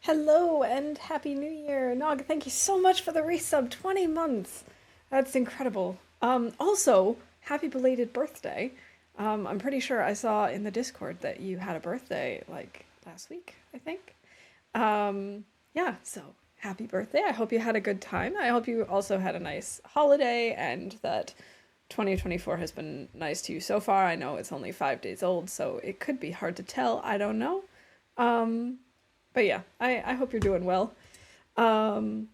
Hello and Happy New Year. Nog, thank you so much for the resub. 20 months. That's incredible. Also, happy belated birthday. I'm pretty sure I saw in the Discord that you had a birthday like last week, I think. Yeah, so happy birthday. I hope you had a good time. I hope you also had a nice holiday and that 2024 has been nice to you so far. I know it's only 5 days old, so it could be hard to tell. I don't know. Um, but yeah, I hope you're doing well. Um,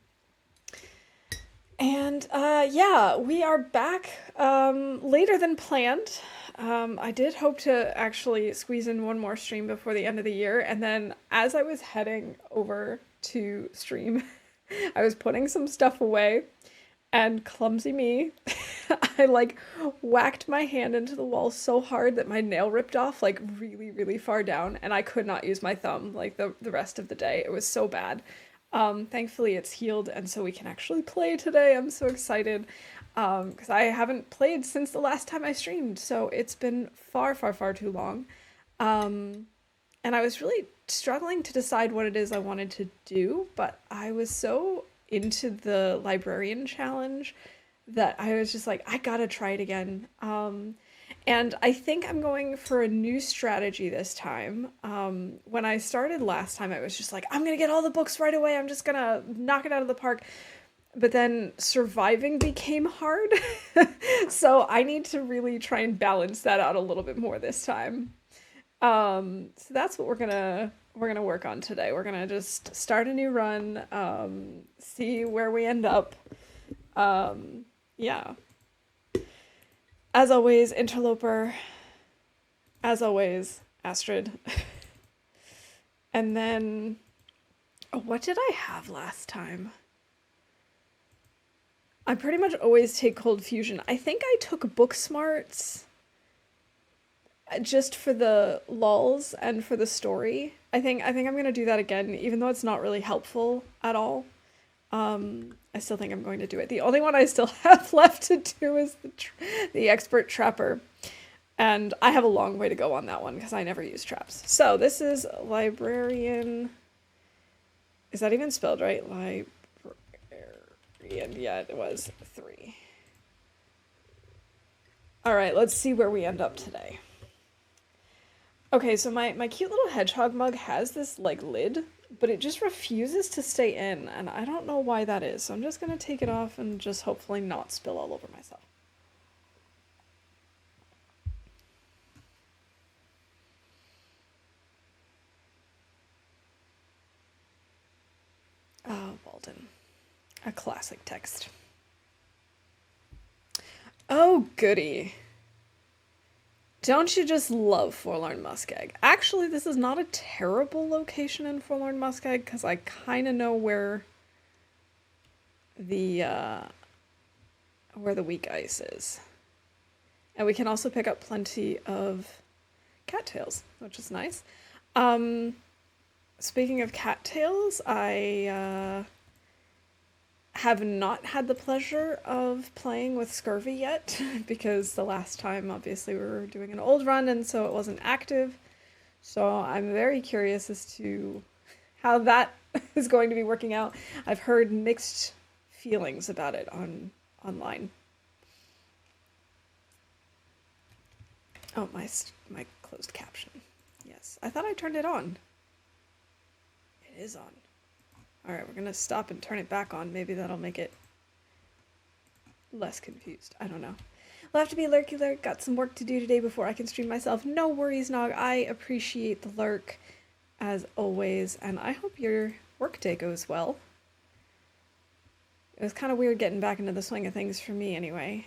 and yeah, we are back later than planned. I did hope to actually squeeze in one more stream before the end of the year, and then as I was heading over to stream, I was putting some stuff away, and clumsy me, I like whacked my hand into the wall so hard that my nail ripped off like really, really far down, and I could not use my thumb like the rest of the day. It was so bad. Thankfully it's healed, and so we can actually play today. I'm so excited because I haven't played since the last time I streamed, so it's been far, far, far too long. Um, and I was really struggling to decide what it is I wanted to do, but I was so into the librarian challenge that I was just like, I gotta try it again. And I think I'm going for a new strategy this time. When I started last time, I was just like, I'm gonna get all the books right away. I'm just gonna knock it out of the park. But then surviving became hard. So I need to really try and balance that out a little bit more this time. So that's what we're gonna work on today. We're gonna just start a new run, see where we end up. Yeah. As always, Interloper. As always, Astrid. And then, oh, what did I have last time? I pretty much always take Cold Fusion. I think I took Book Smarts just for the lulls and for the story. I think I'm gonna do that again, even though it's not really helpful at all. I still think I'm going to do it. The only one I still have left to do is the expert trapper, and I have a long way to go on that one because I never use traps. So this is librarian. Is that even spelled right? Librarian. Yeah, it was 3. All right, let's see where we end up today. Okay, so my cute little hedgehog mug has this like lid, but it just refuses to stay in, and I don't know why that is. So I'm just gonna take it off and just hopefully not spill all over myself. Oh, Walden. A classic text. Oh, goody. Don't you just love Forlorn Muskeg? Actually, this is not a terrible location in Forlorn Muskeg because I kind of know the uh, where the weak ice is, and we can also pick up plenty of cattails, which is nice. Um, Speaking of cattails, I have not had the pleasure of playing with Scurvy yet because the last time obviously we were doing an old run and so it wasn't active. So I'm very curious as to how that is going to be working out. I've heard mixed feelings about it online. Oh, my closed caption. Yes, I thought I turned it on. It is on. All right, we're gonna stop and turn it back on. Maybe that'll make it less confused. I don't know. We'll have to be lurky lurk. Got some work to do today before I can stream myself. No worries, Nog. I appreciate the lurk as always, and I hope your workday goes well. It was kind of weird getting back into the swing of things for me anyway.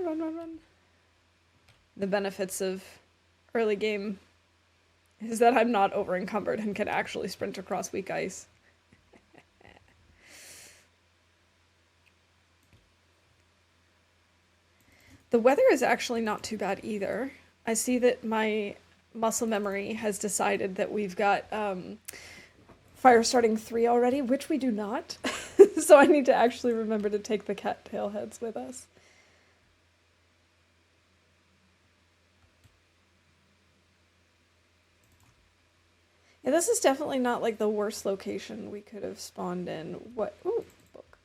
Run, run, run. The benefits of early game is that I'm not over encumbered and can actually sprint across weak ice. The weather is actually not too bad either. I see that my muscle memory has decided that we've got fire starting 3 already, which we do not. So I need to actually remember to take the cattail heads with us. Yeah, this is definitely not like the worst location we could have spawned in. What? Ooh, book.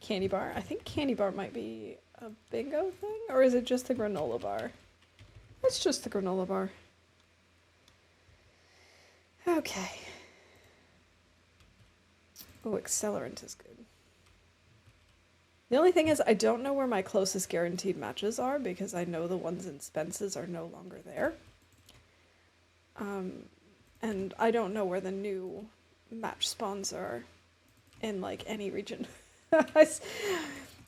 Candy bar. I think candy bar might be a bingo thing, or is it just the granola bar? It's just the granola bar. Okay. Oh, accelerant is good. The only thing is I don't know where my closest guaranteed matches are because I know the ones in Spence's are no longer there. And I don't know where the new match spawns are in like any region.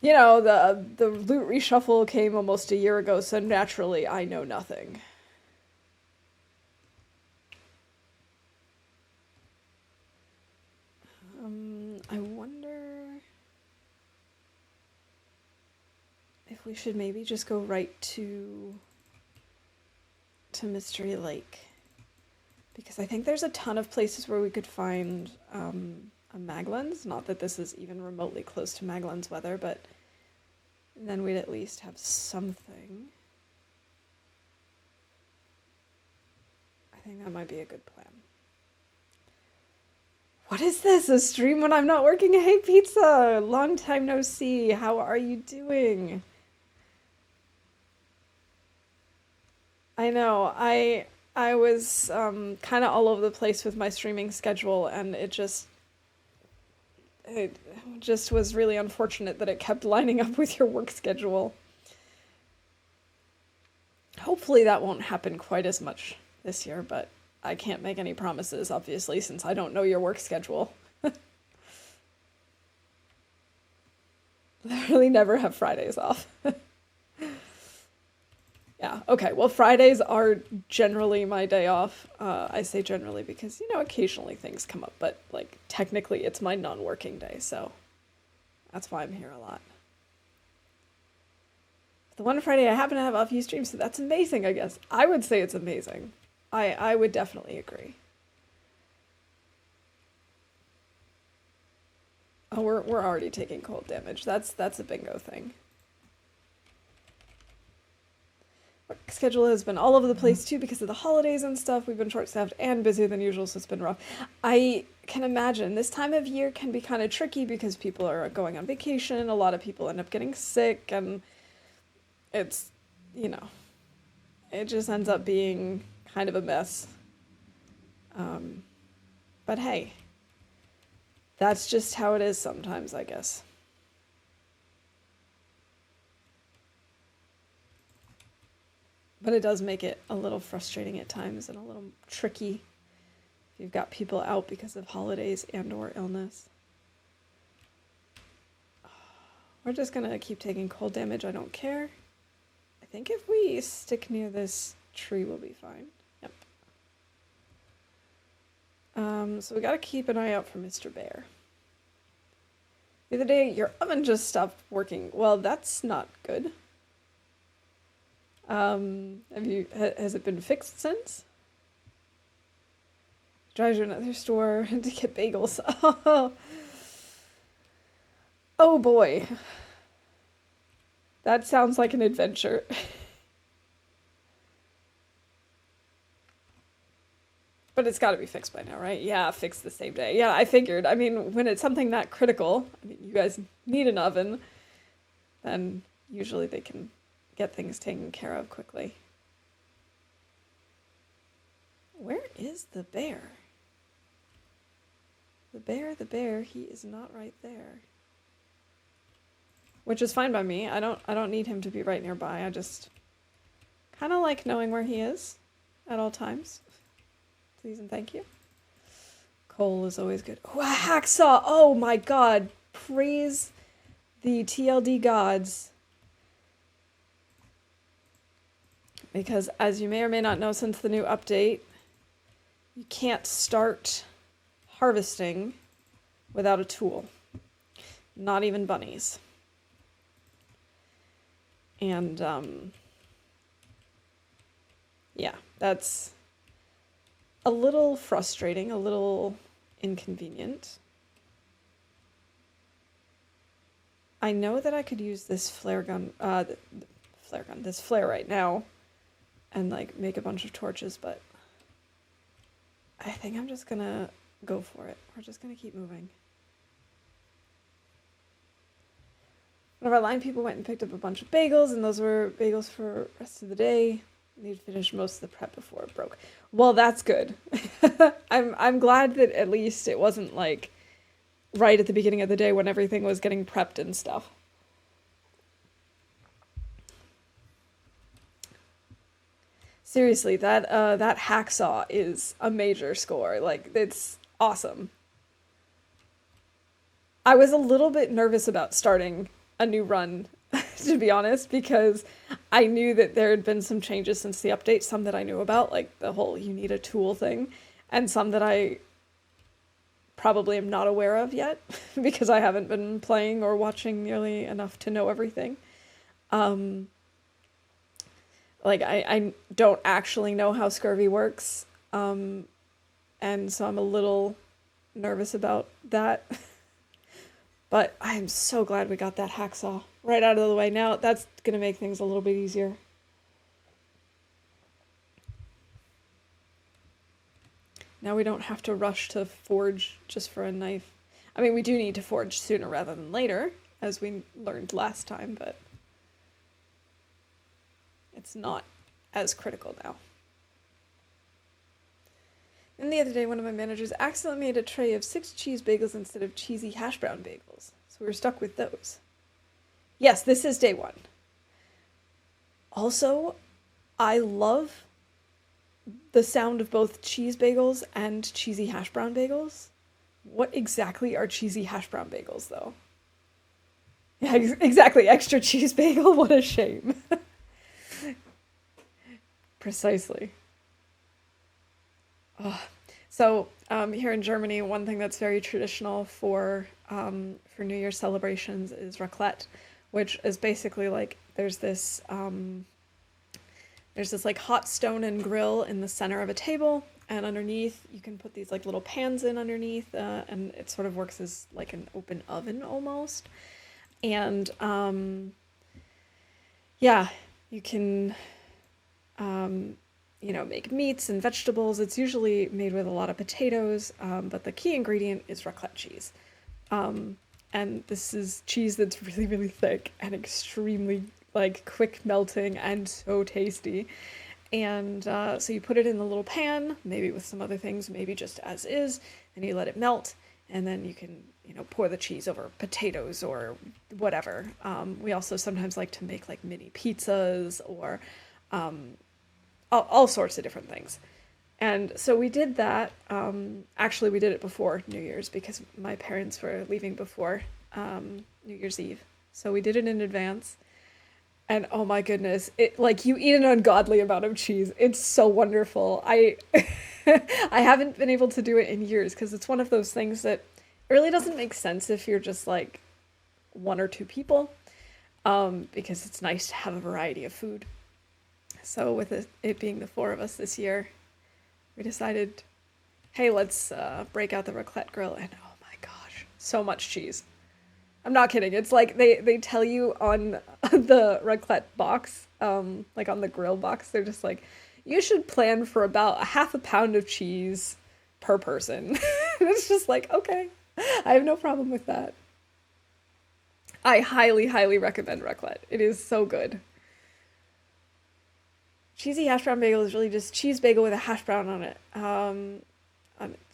You know, the loot reshuffle came almost a year ago, so naturally I know nothing. I wonder if we should maybe just go right to Mystery Lake. Because I think there's a ton of places where we could find a Maglan's. Not that this is even remotely close to Maglan's weather, but then we'd at least have something. I think that might be a good plan. What is this? A stream when I'm not working? Hey, Pizza! Long time no see. How are you doing? I know. I was kind of all over the place with my streaming schedule, and it just was really unfortunate that it kept lining up with your work schedule. Hopefully that won't happen quite as much this year, but I can't make any promises, obviously, since I don't know your work schedule. Literally never have Fridays off. Yeah, okay. Well, Fridays are generally my day off. I say generally because, you know, occasionally things come up, but, like, technically it's my non-working day, so that's why I'm here a lot. The one Friday I happen to have off, you stream, so that's amazing, I guess. I would say it's amazing. I would definitely agree. Oh, we're already taking cold damage. That's a bingo thing. Work schedule has been all over the place too because of the holidays and stuff. We've been short-staffed and busier than usual, so it's been rough. I can imagine this time of year can be kind of tricky because people are going on vacation. A lot of people end up getting sick, and it's, you know, it just ends up being kind of a mess. But hey, that's just how it is sometimes, I guess. But it does make it a little frustrating at times and a little tricky if you've got people out because of holidays and or illness. We're just gonna keep taking cold damage, I don't care. I think if we stick near this tree, we'll be fine. Yep. So we gotta keep an eye out for Mr. Bear. The other day, your oven just stopped working. Well, that's not good. Has it been fixed since? Drives you to another store to get bagels. Oh boy. That sounds like an adventure. But it's got to be fixed by now, right? Yeah, fixed the same day. Yeah, I figured. I mean, when it's something that critical, I mean, you guys need an oven, then usually they can get things taken care of quickly. Where is the bear? The bear, he is not right there. Which is fine by me. I don't need him to be right nearby. I just kind of like knowing where he is at all times. Please and thank you. Coal is always good. Oh, a hacksaw! Oh my god! Praise the TLD gods. Because as you may or may not know, since the new update, you can't start harvesting without a tool. Not even bunnies. And, yeah, that's a little frustrating, a little inconvenient. I know that I could use this flare gun, this flare right now and, like, make a bunch of torches, but I think I'm just gonna go for it. We're just gonna keep moving. One of our line people went and picked up a bunch of bagels, and those were bagels for the rest of the day. They'd finished most of the prep before it broke. Well, that's good. I'm glad that at least it wasn't like right at the beginning of the day when everything was getting prepped and stuff. Seriously, that hacksaw is a major score. Like, it's awesome. I was a little bit nervous about starting a new run, to be honest, because I knew that there had been some changes since the update, some that I knew about, like the whole you need a tool thing, and some that I probably am not aware of yet because I haven't been playing or watching nearly enough to know everything. Um, like I don't actually know how scurvy works, and so I'm a little nervous about that. But I'm so glad we got that hacksaw right out of the way. Now that's gonna make things a little bit easier. Now we don't have to rush to forge just for a knife. I mean, we do need to forge sooner rather than later, as we learned last time, but it's not as critical now. And the other day, one of my managers accidentally made a tray of 6 cheese bagels instead of cheesy hash brown bagels. So we were stuck with those. Yes, this is day 1. Also, I love the sound of both cheese bagels and cheesy hash brown bagels. What exactly are cheesy hash brown bagels, though? Yeah, exactly. Extra cheese bagel. What a shame. Precisely. Oh. So here in Germany, one thing that's very traditional for New Year's celebrations is raclette, which is basically like there's this like hot stone and grill in the center of a table, and underneath you can put these like little pans in underneath, and it sort of works as like an open oven almost. And yeah, you can make meats and vegetables. It's usually made with a lot of potatoes, but the key ingredient is raclette cheese. And this is cheese that's really, really thick and extremely like quick melting and so tasty. And so you put it in the little pan, maybe with some other things, maybe just as is, and you let it melt, and then you can, pour the cheese over potatoes or whatever. We also sometimes like to make like mini pizzas or all sorts of different things. And so we did that. Actually, we did it before New Year's because my parents were leaving before New Year's Eve. So we did it in advance. And oh my goodness, it like you eat an ungodly amount of cheese. It's so wonderful. I I haven't been able to do it in years because it's one of those things that really doesn't make sense if you're just like one or two people, because it's nice to have a variety of food. So with it being the 4 of us this year, we decided, hey, let's break out the raclette grill. And oh my gosh, so much cheese. I'm not kidding. It's like they tell you on the raclette box, like on the grill box, they're just like, you should plan for about a half a pound of cheese per person. It's just like, okay, I have no problem with that. I highly, highly recommend raclette. It is so good. Cheesy hash brown bagel is really just cheese bagel with a hash brown on it.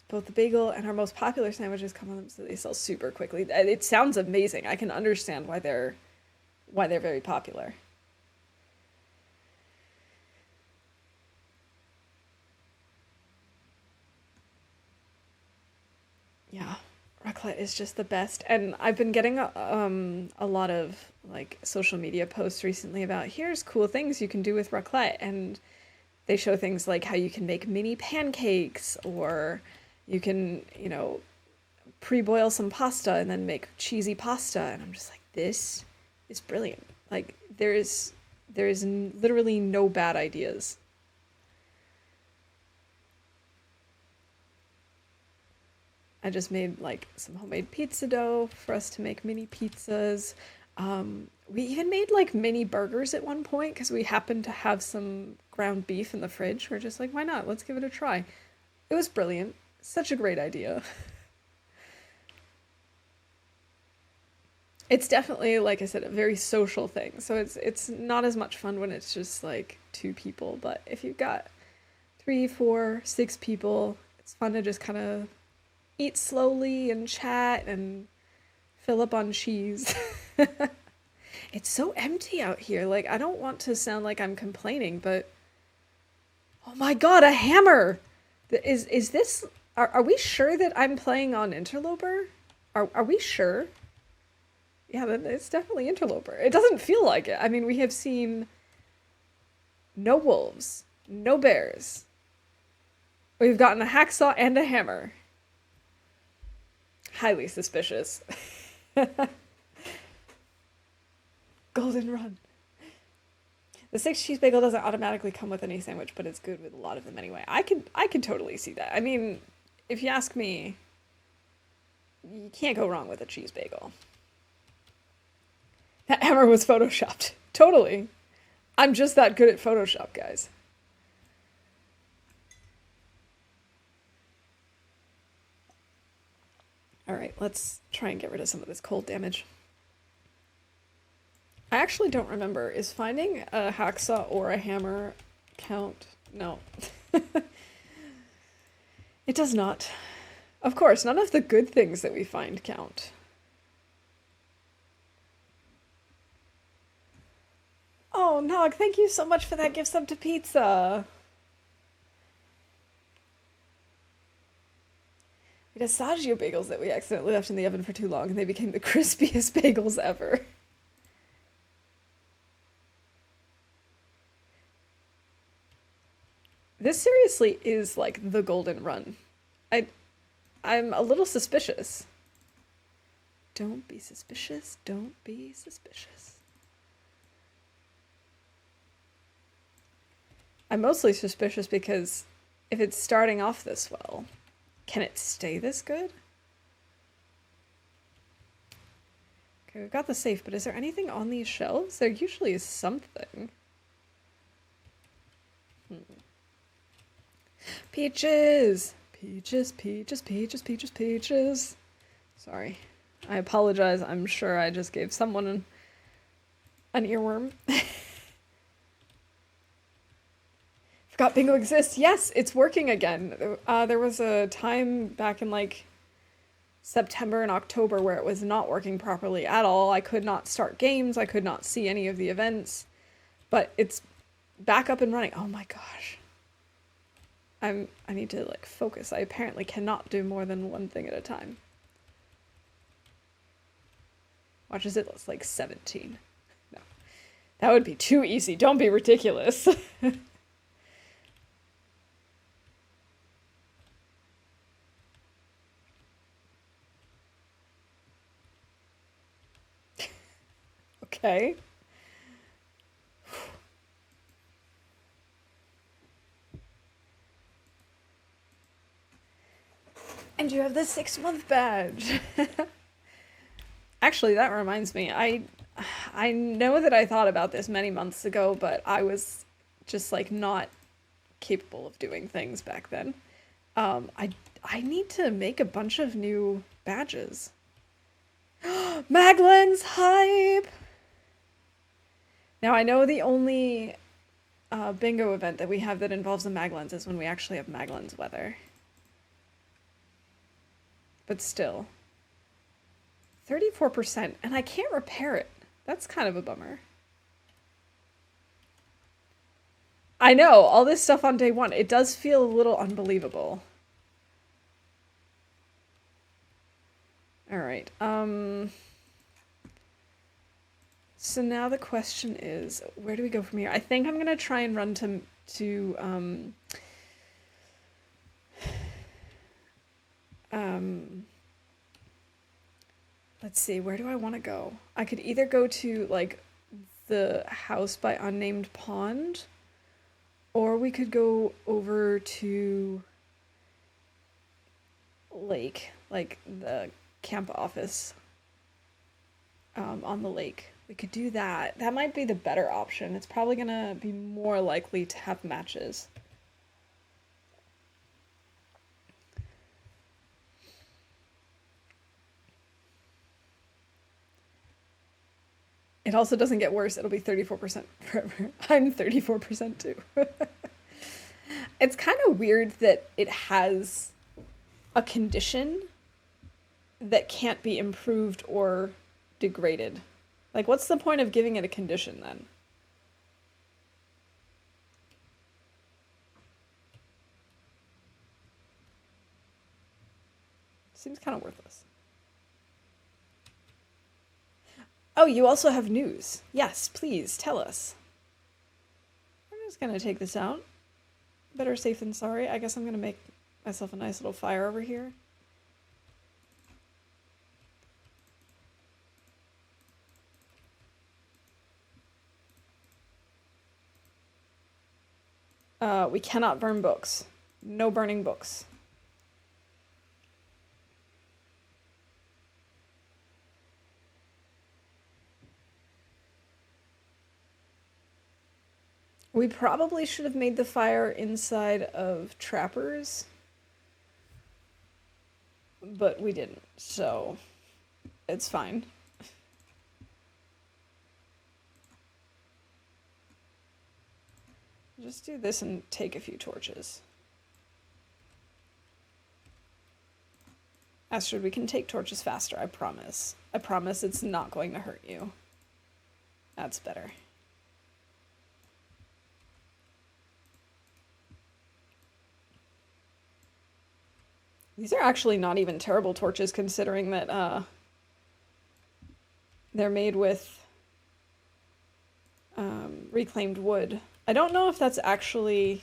Both the bagel and our most popular sandwiches come on them, so they sell super quickly. It sounds amazing. I can understand why they're very popular. Yeah, raclette is just the best, and I've been getting a lot of like social media posts recently about here's cool things you can do with raclette, and they show things like how you can make mini pancakes, or you can, pre-boil some pasta and then make cheesy pasta. And I'm just like, this is brilliant. Like there is literally no bad ideas. I just made like some homemade pizza dough for us to make mini pizzas. We even made like mini burgers at one point because we happened to have some ground beef in the fridge. We're just like, why not? Let's give it a try. It was brilliant. Such a great idea. It's definitely, like I said, a very social thing. So it's not as much fun when it's just like two people, but if you've got three, four, six people, it's fun to just kind of eat slowly and chat and fill up on cheese. It's so empty out here. Like, I don't want to sound like I'm complaining, but oh my god, a hammer! Is this? Are we sure that I'm playing on Interloper? Are we sure? Yeah, then it's definitely Interloper. It doesn't feel like it. I mean, we have seen no wolves, no bears. We've gotten a hacksaw and a hammer. Highly suspicious. Golden run. The 6 cheese bagel doesn't automatically come with any sandwich, but it's good with a lot of them anyway. I could totally see that. I mean, if you ask me, you can't go wrong with a cheese bagel. That hammer was photoshopped. Totally. I'm just that good at Photoshop, guys. All right, let's try and get rid of some of this cold damage. I actually don't remember. Is finding a hacksaw or a hammer count? No. It does not. Of course, none of the good things that we find count. Oh, Nog, thank you so much for that gift sub to pizza. We had Saggio bagels that we accidentally left in the oven for too long, and they became the crispiest bagels ever. This seriously is like the golden run. I'm a little suspicious. Don't be suspicious. Don't be suspicious. I'm mostly suspicious because if it's starting off this well, can it stay this good? Okay, we've got the safe, but is there anything on these shelves? There usually is something. Peaches! Peaches, peaches, peaches, peaches, peaches. Sorry. I apologize. I'm sure I just gave someone an earworm. Forgot bingo exists. Yes, it's working again. There was a time back in like September and October where it was not working properly at all. I could not start games. I could not see any of the events. But it's back up and running. Oh my gosh. I need to like focus. I apparently cannot do more than one thing at a time. Watch as it's like 17. No. That would be too easy. Don't be ridiculous. Okay. And you have the 6-month badge. Actually, that reminds me. I know that I thought about this many months ago, but I was just like not capable of doing things back then. I need to make a bunch of new badges. Maglens hype! Now I know the only bingo event that we have that involves a Maglens is when we actually have Maglens weather. But still. 34%, and I can't repair it. That's kind of a bummer. I know, all this stuff on day one, it does feel a little unbelievable. Alright, so now the question is, where do we go from here? I think I'm gonna try and run to let's see, where do I want to go? I could either go to, like, the house by Unnamed Pond, or we could go over to Lake, like the camp office on the lake. We could do that. That might be the better option. It's probably gonna be more likely to have matches. It also doesn't get worse. It'll be 34% forever. I'm 34% too. It's kind of weird that it has a condition that can't be improved or degraded. Like, what's the point of giving it a condition then? Seems kind of worthless. Oh, you also have news. Yes, please, tell us. I'm just gonna take this out. Better safe than sorry. I guess I'm gonna make myself a nice little fire over here. We cannot burn books. No burning books. We probably should have made the fire inside of trappers, but we didn't, so it's fine. Just do this and take a few torches. Astrid, we can take torches faster, I promise. I promise it's not going to hurt you. That's better. These are actually not even terrible torches considering that they're made with reclaimed wood. I don't know if that's actually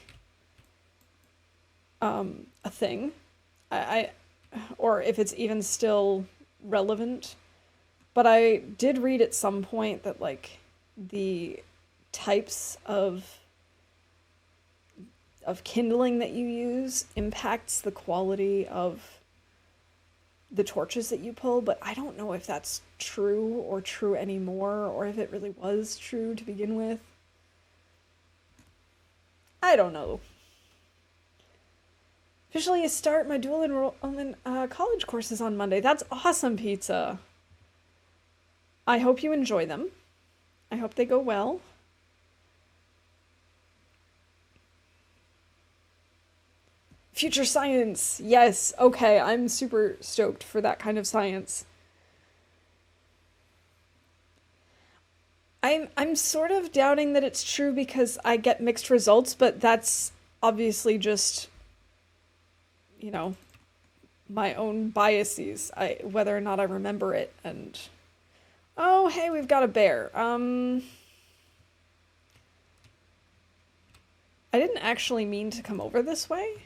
a thing. Or if it's even still relevant. But I did read at some point that like the types of kindling that you use impacts the quality of the torches that you pull, but I don't know if that's true or true anymore, or if it really was true to begin with. I don't know. Officially, start my dual enrollment college courses on Monday. That's awesome, Pizza. I hope you enjoy them. I hope they go well. Future science. Yes. Okay, I'm super stoked for that kind of science. I'm sort of doubting that it's true because I get mixed results, but that's obviously just, you know, my own biases. Whether or not I remember it. And oh, hey, we've got a bear. I didn't actually mean to come over this way.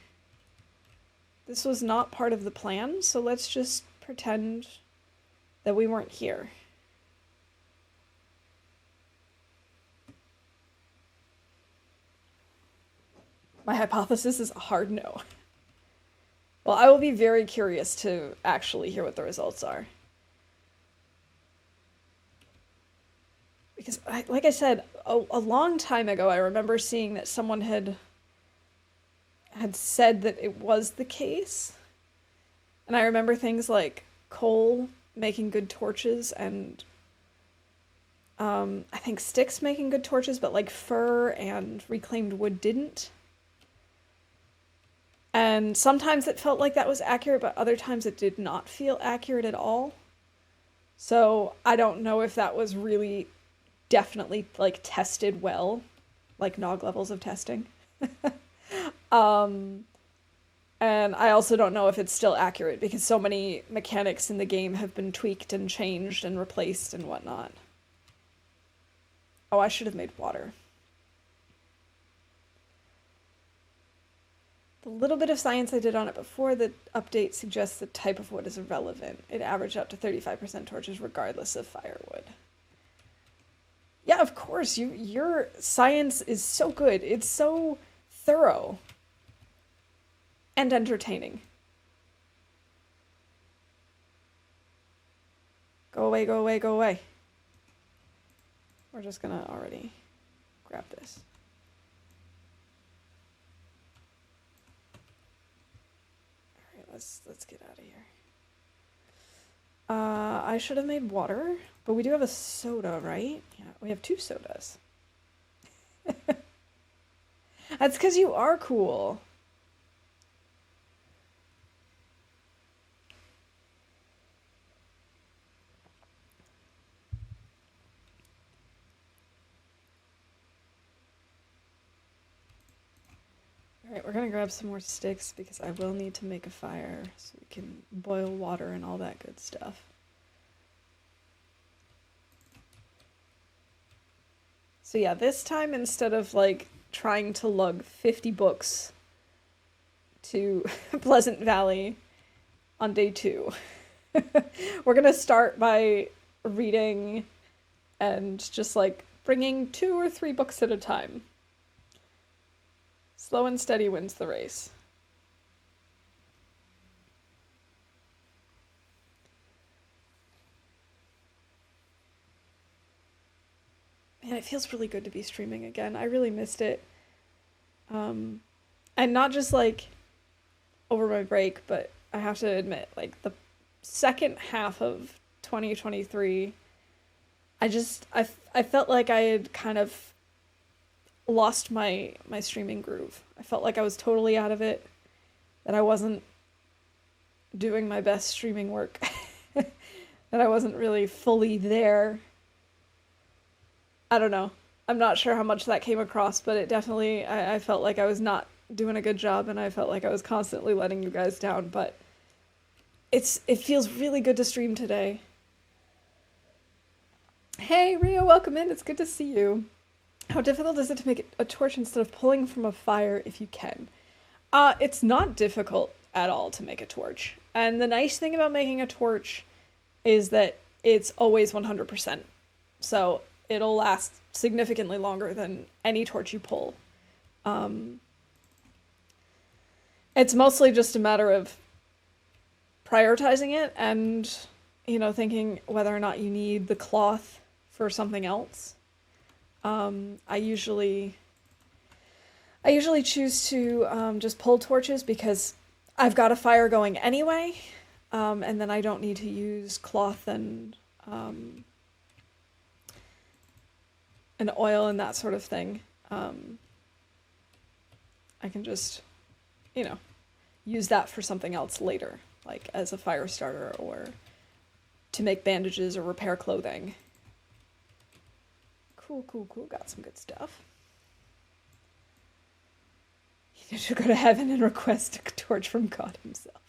This was not part of the plan, so let's just pretend that we weren't here. My hypothesis is a hard no. Well, I will be very curious to actually hear what the results are. Because, like I said, a long time ago, I remember seeing that someone had said that it was the case. And I remember things like coal making good torches and I think sticks making good torches, but like fir and reclaimed wood didn't. And sometimes it felt like that was accurate, but other times it did not feel accurate at all. So I don't know if that was really definitely like tested well, like Nog levels of testing. And I also don't know if it's still accurate because so many mechanics in the game have been tweaked and changed and replaced and whatnot. Oh, I should have made water. The little bit of science I did on it before the update suggests the type of wood is irrelevant. It averaged out to 35% torches regardless of firewood. Yeah, of course. Your science is so good. It's so thorough. And entertaining. Go away, go away, go away. We're just gonna already grab this. Alright, let's get out of here. I should have made water, but we do have a soda, right? Yeah, we have two sodas. That's because you are cool. All right, we're gonna grab some more sticks because I will need to make a fire so we can boil water and all that good stuff. So yeah, this time instead of like trying to lug 50 books to Pleasant Valley on day 2, we're gonna start by reading and just like bringing 2 or 3 books at a time. Slow and steady wins the race. Man, it feels really good to be streaming again. I really missed it. And not just like over my break, but I have to admit, like the second half of 2023, I felt like I had kind of lost my streaming groove. I felt like I was totally out of it, that I wasn't doing my best streaming work, that I wasn't really fully there. I don't know. I'm not sure how much that came across, but it definitely, I felt like I was not doing a good job and I felt like I was constantly letting you guys down, but it feels really good to stream today. Hey, Rio, welcome in. It's good to see you. How difficult is it to make a torch instead of pulling from a fire if you can? It's not difficult at all to make a torch. And the nice thing about making a torch is that it's always 100%. So it'll last significantly longer than any torch you pull. It's mostly just a matter of prioritizing it and, thinking whether or not you need the cloth for something else. I usually choose to just pull torches because I've got a fire going anyway, and then I don't need to use cloth and oil and that sort of thing. I can just, use that for something else later, like as a fire starter or to make bandages or repair clothing. Cool. Got some good stuff. You need to go to heaven and request a torch from God himself.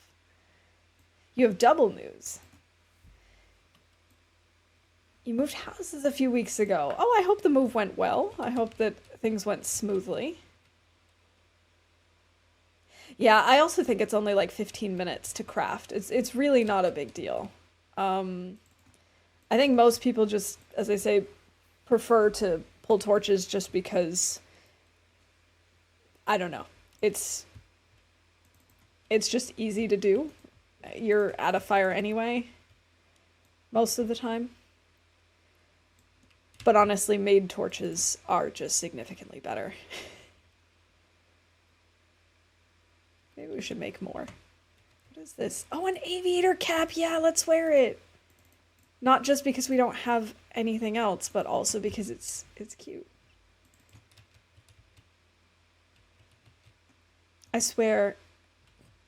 You have double news. You moved houses a few weeks ago. Oh, I hope the move went well. I hope that things went smoothly. Yeah, I also think it's only like 15 minutes to craft. It's really not a big deal. I think most people just, as I say, prefer to pull torches just because, I don't know, it's just easy to do. You're at a fire anyway, most of the time. But honestly, made torches are just significantly better. Maybe we should make more. What is this? Oh, an aviator cap! Yeah, let's wear it! Not just because we don't have anything else, but also because it's cute. I swear,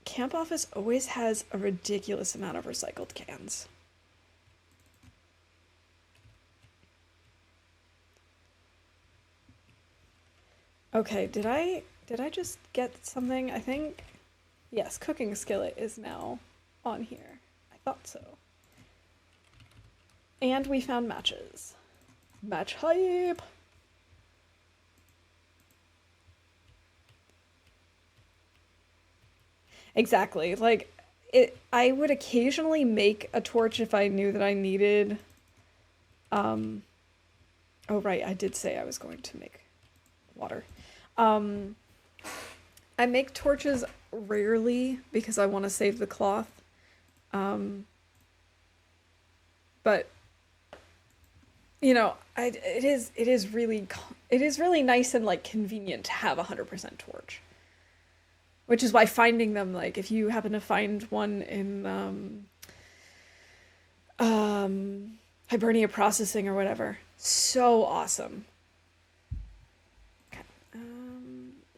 Camp Office always has a ridiculous amount of recycled cans. Okay, did I just get something? I think, yes, cooking skillet is now on here. I thought so. And we found matches. Match hype! Exactly. Like, I would occasionally make a torch if I knew that I needed... Oh, right, I did say I was going to make water. I make torches rarely because I want to save the cloth. But it is really nice and like convenient to have 100% torch. Which is why finding them, like if you happen to find one in um, Hibernia processing or whatever. So awesome. Okay.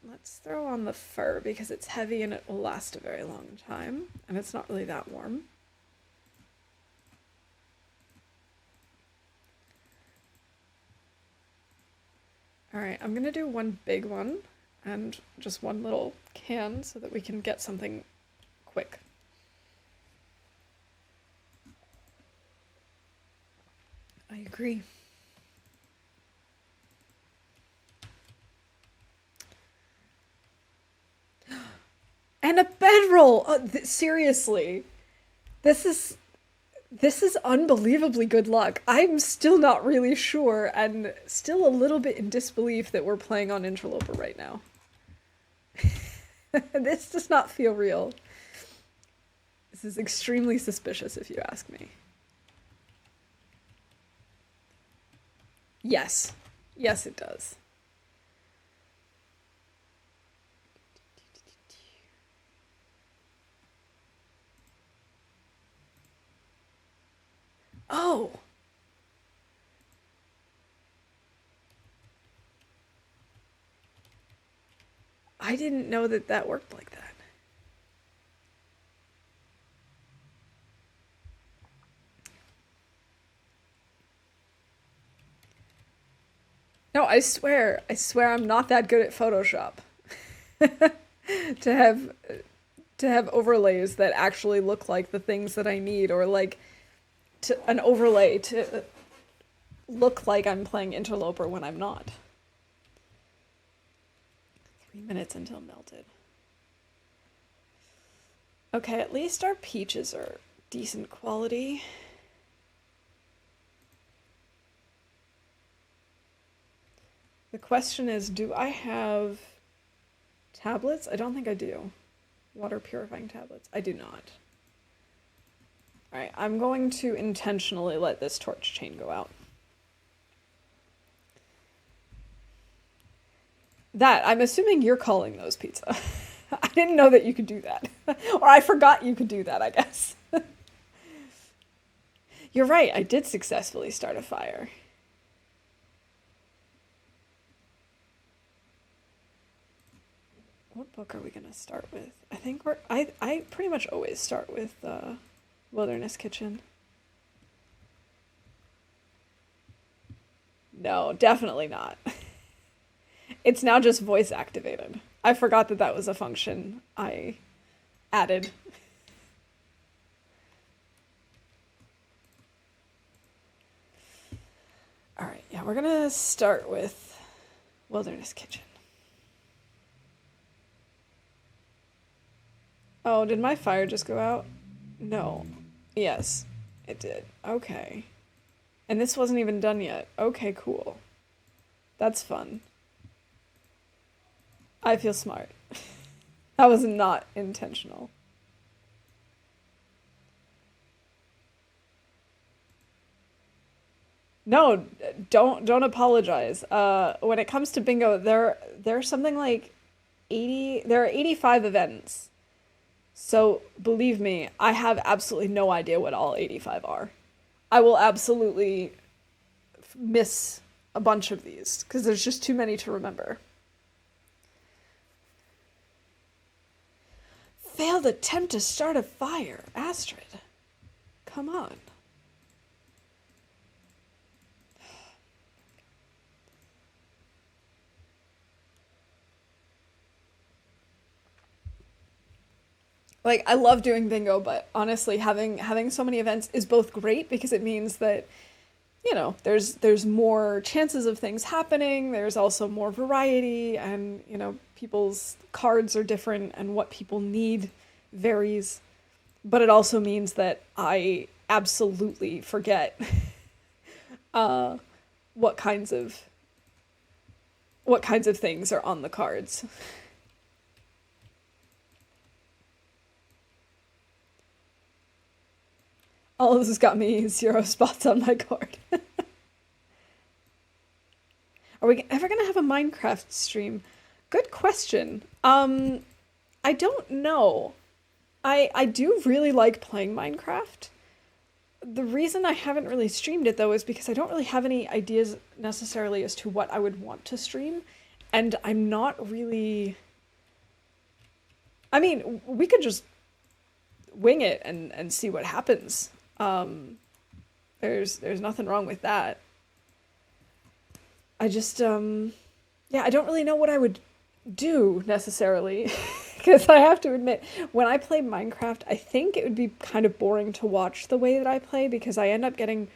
Let's throw on the fur because it's heavy and it will last a very long time, and it's not really that warm. All right, I'm gonna do one big one and just one little can so that we can get something quick. I agree. And a bedroll! Seriously. This is this is unbelievably good luck. I'm still not really sure and still a little bit in disbelief that we're playing on Interloper right now. This does not feel real. This is extremely suspicious if you ask me. Yes. Yes, it does. Oh! I didn't know that that worked like that. No, I swear I'm not that good at Photoshop. to have to have overlays that actually look like the things that I need, or like to an overlay to look like I'm playing Interloper when I'm not. 3 minutes until melted. Okay, at least our peaches are decent quality. The question is, do I have tablets? I don't think I do. Water purifying tablets. I do not. Alright, I'm going to intentionally let this torch chain go out. That, I'm assuming you're calling those pizza. I didn't know that you could do that. Or I forgot you could do that, I guess. You're right, I did successfully start a fire. What book are we gonna start with? I think I pretty much always start with Wilderness Kitchen. No, definitely not. It's now just voice activated. I forgot that that was a function I added. All right, yeah, we're gonna start with Wilderness Kitchen. Oh, did my fire just go out? No. Yes, it did. Okay. And this wasn't even done yet. Okay, cool. That's fun. I feel smart. That was not intentional. No, don't apologize. When it comes to bingo, there's something like 80, there are 85 events. So believe me, I have absolutely no idea what all 85 are. I will absolutely miss a bunch of these because there's just too many to remember. Failed attempt to start a fire. Astrid. Come on. Like I love doing bingo, but honestly having so many events is both great because it means that there's more chances of things happening. There's also more variety, and people's cards are different and what people need varies. But it also means that I absolutely forget uh, what kinds of things are on the cards. All of this got me 0 spots on my card. Are we ever gonna have a Minecraft stream? Good question. I don't know. I do really like playing Minecraft. the reason I haven't really streamed it though is because I don't really have any ideas necessarily as to what I would want to stream, and I'm not really. I mean, we could just wing it and see what happens. There's nothing wrong with that. I just yeah, I don't really know what I would do necessarily. Because I have to admit, when I play Minecraft, I think it would be kind of boring to watch the way that I play because I end up getting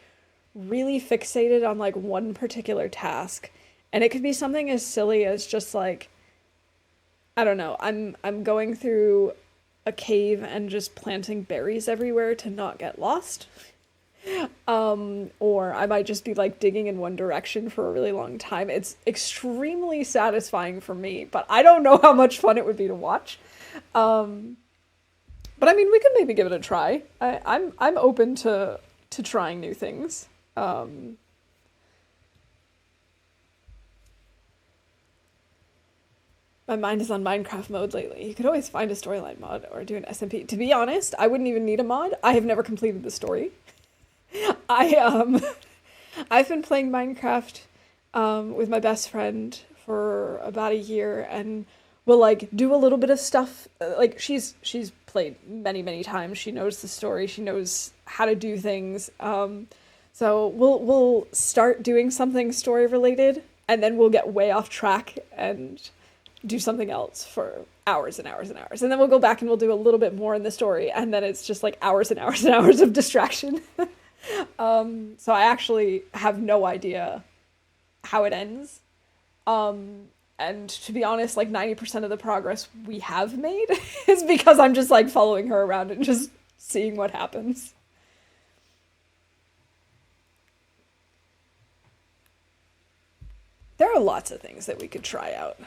really fixated on like one particular task. And it could be something as silly as just like, I don't know, I'm going through a cave and just planting berries everywhere to not get lost. Or I might just be like digging in one direction for a really long time. It's extremely satisfying for me, but I don't know how much fun it would be to watch. Um, but I mean, we could maybe give it a try. I'm open to trying new things. My mind is on Minecraft mode lately. You could always find a storyline mod or do an SMP. To be honest, I wouldn't even need a mod. I have never completed the story. I I've been playing Minecraft with my best friend for about a year, and we'll like do a little bit of stuff. Like she's played many times. She knows the story. She knows how to do things. So we'll start doing something story related, and then we'll get way off track and do something else for hours and hours and hours. And then we'll go back and we'll do a little bit more in the story, and then it's just like hours and hours and hours of distraction. So I actually have no idea how it ends. And to be honest, like 90% of the progress we have made is because I'm just like following her around and just seeing what happens. There are lots of things that we could try out.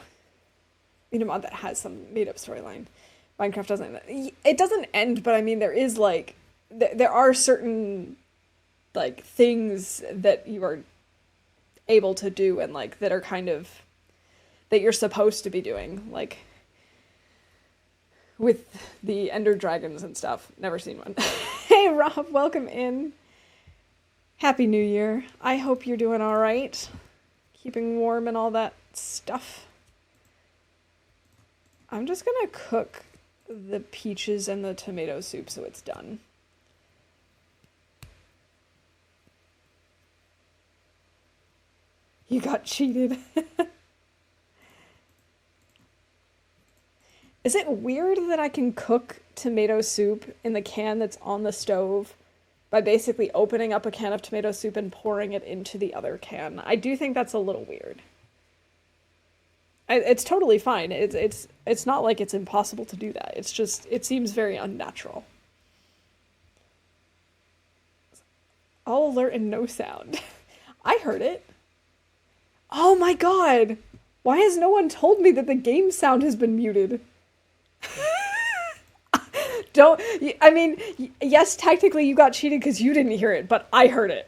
You know, mod that has some made up storyline. Minecraft doesn't. It doesn't end, but I mean, there is like, there are certain like things that you are able to do and like that are kind of that you're supposed to be doing, like with the ender dragons and stuff. Never seen one. Hey Rob, welcome in. Happy New Year. I hope you're doing all right. Keeping warm and all that stuff. I'm just gonna cook the peaches and the tomato soup so it's done. You got cheated. Is it weird that I can cook tomato soup in the can that's on the stove by basically opening up a can of tomato soup and pouring it into the other can? I do think that's a little weird. It's totally fine. It's not like it's impossible to do that. It's just it seems very unnatural. All alert and no sound. I heard it. Oh my god! Why has no one told me that the game sound has been muted? Don't, I mean, yes, technically you got cheated because you didn't hear it, but I heard it.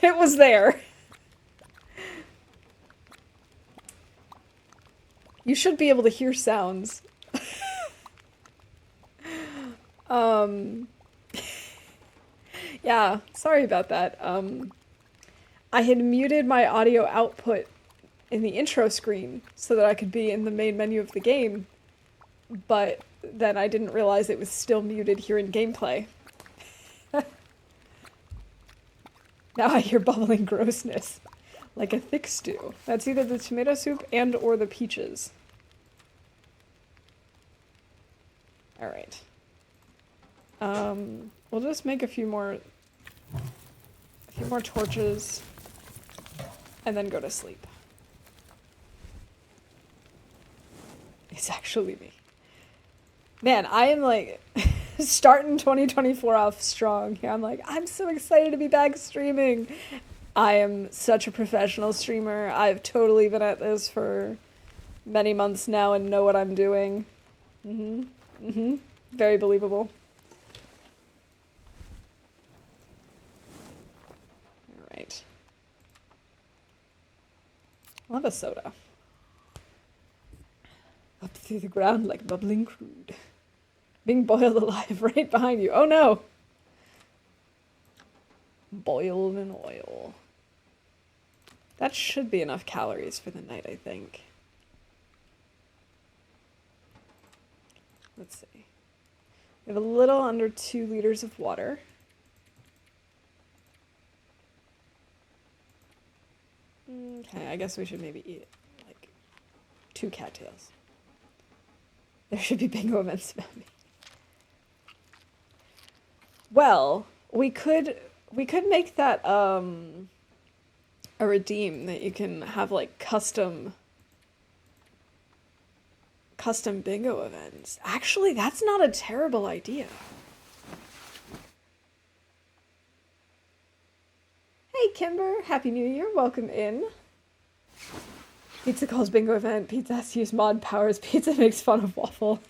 It was there. You should be able to hear sounds. Yeah, sorry about that. I had muted my audio output in the intro screen so that I could be in the main menu of the game, but then I didn't realize it was still muted here in gameplay. Now I hear bubbling grossness, like a thick stew. That's either the tomato soup and or the peaches. All right. We'll just make a few more torches and then go to sleep. It's actually me. Man, I am like starting 2024 off strong. Yeah, I'm like, I'm so excited to be back streaming. I am such a professional streamer. I've totally been at this for many months now and know what I'm doing. Very believable. All right. I'll have a soda. Up through the ground like bubbling crude. Being boiled alive right behind you. Oh no! Boiled in oil. That should be enough calories for the night, I think. Let's see. We have a little under 2 liters of water. Okay, I guess we should maybe eat like 2 cattails. There should be bingo events about me. Well, we could make that a redeem that you can have like custom bingo events. Actually, that's not a terrible idea. Hey Kimber, Happy New Year, welcome in. Pizza calls bingo event, pizza has to use mod powers, pizza makes fun of waffle.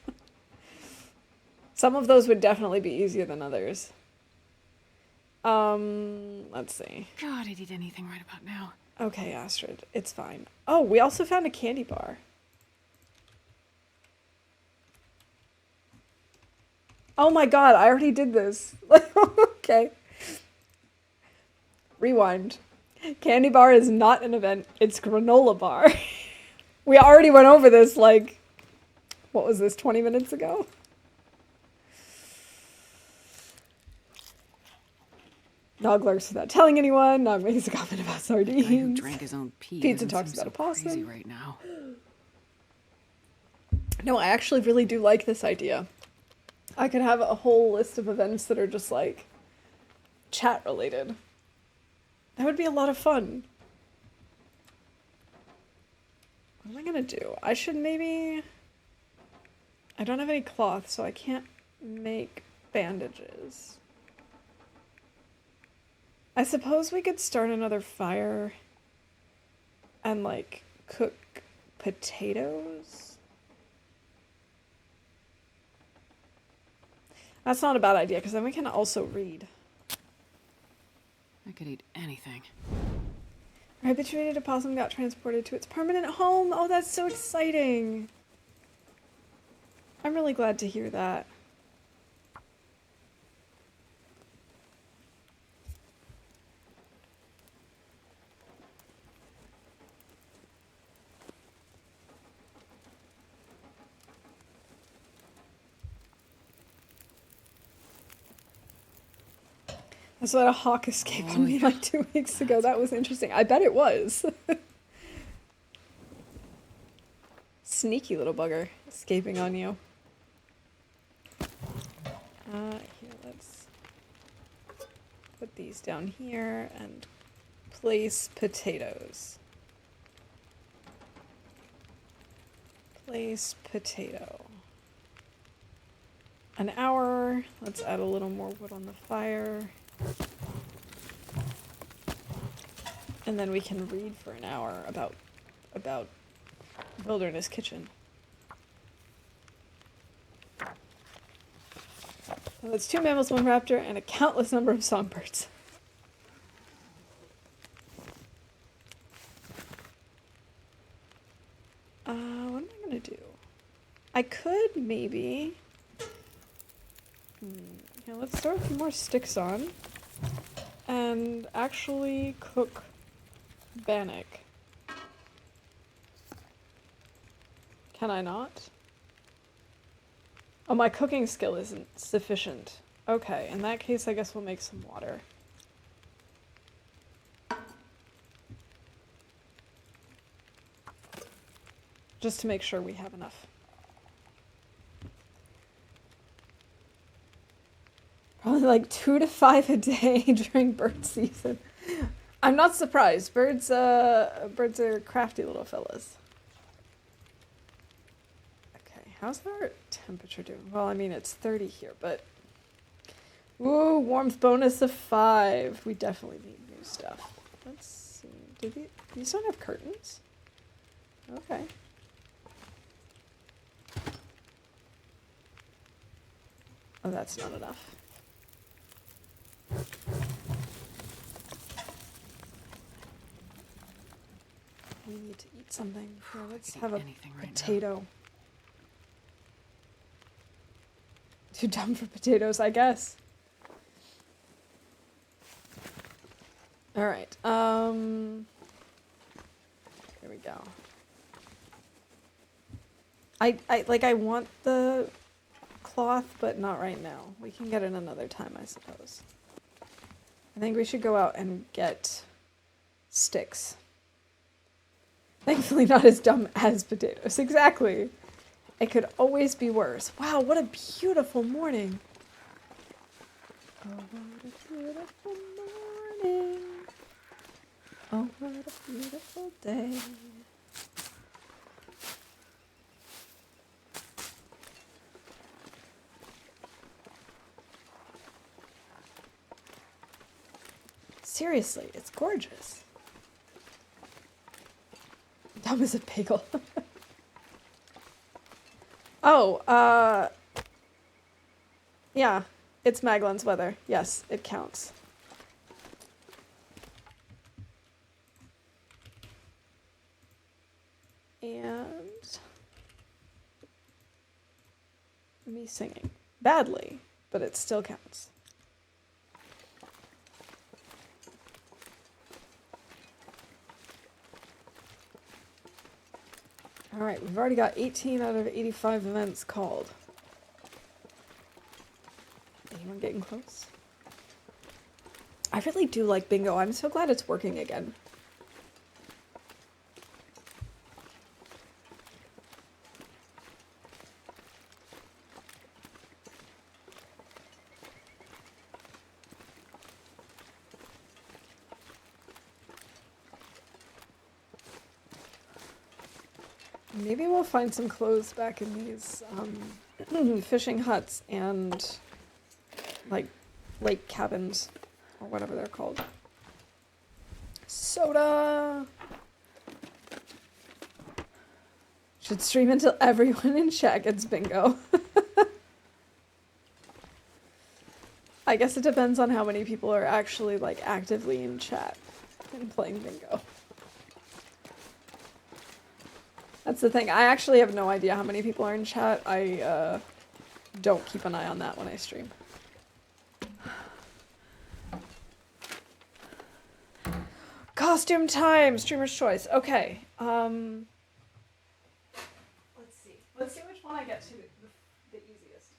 Some of those would definitely be easier than others. Let's see. God, I'd eat anything right about now. Okay, Astrid, it's fine. Oh, we also found a candy bar. Oh my god, I already did this. Okay. Rewind. Candy bar is not an event, it's granola bar. We already went over this, like, what was this, 20 minutes ago? Nog lurks without telling anyone. Nog makes a comment about sardines. The guy who drank his own pee. Pizza talks about so a possum. crazy right now. No, I actually really do like this idea. I could have a whole list of events that are just like chat related. That would be a lot of fun. What am I gonna do? I should maybe... I don't have any cloth, so I can't make bandages. I suppose we could start another fire and, like, cook potatoes? That's not a bad idea, because then we can also read. I could eat anything. Our habituated opossum got transported to its permanent home. Oh, that's so exciting. I'm really glad to hear that. I saw a hawk escape from me like 2 weeks ago. That was interesting. I bet it was. Sneaky little bugger escaping on you. Here, let's put these down here and place potatoes. Place potato. An hour. Let's add a little more wood on the fire. And then we can read for an hour about Wilderness Kitchen. So that's 2 mammals, 1 raptor, and a countless number of songbirds. What am I gonna do? I could maybe... Yeah, let's throw a few more sticks on and actually cook bannock. Can I not? Oh, my cooking skill isn't sufficient. Okay, in that case, I guess we'll make some water. Just to make sure we have enough. Probably like 2 to 5 a day during bird season. I'm not surprised. Birds are crafty little fellas. Okay, how's our temperature doing? Well, I mean, it's 30 here, but... Ooh, warmth bonus of 5. We definitely need new stuff. Let's see. These don't have curtains? Okay. Oh, that's not enough. We need to eat something. Here, let's have a potato. Too dumb for potatoes, I guess. All right. Here we go. I want the cloth, but not right now. We can get it another time, I suppose. I think we should go out and get sticks. Thankfully not as dumb as potatoes. Exactly. It could always be worse. Wow, what a beautiful morning. Oh, what a beautiful morning. Oh, what a beautiful day. Seriously, it's gorgeous. Dumb as a bagel. Oh, yeah, it's Maglin's weather. Yes, it counts. And me singing. Badly, but it still counts. All right, we've already got 18 out of 85 events called. Anyone getting close? I really do like bingo. I'm so glad it's working again. Maybe we'll find some clothes back in these fishing huts and like lake cabins or whatever they're called. Soda! Should stream until everyone in chat gets bingo. I guess it depends on how many people are actually like actively in chat and playing bingo. That's the thing. I actually have no idea how many people are in chat. I don't keep an eye on that when I stream. Costume time! Streamer's choice. Okay. Let's see. Let's see which one I get to the easiest.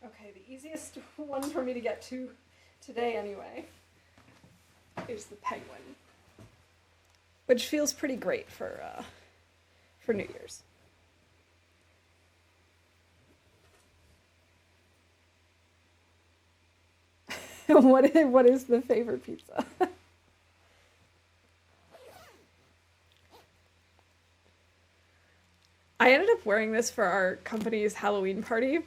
Okay, the easiest one for me to get to today anyway is the penguin. Which feels pretty great for New Year's. What is the favorite pizza? I ended up wearing this for our company's Halloween party.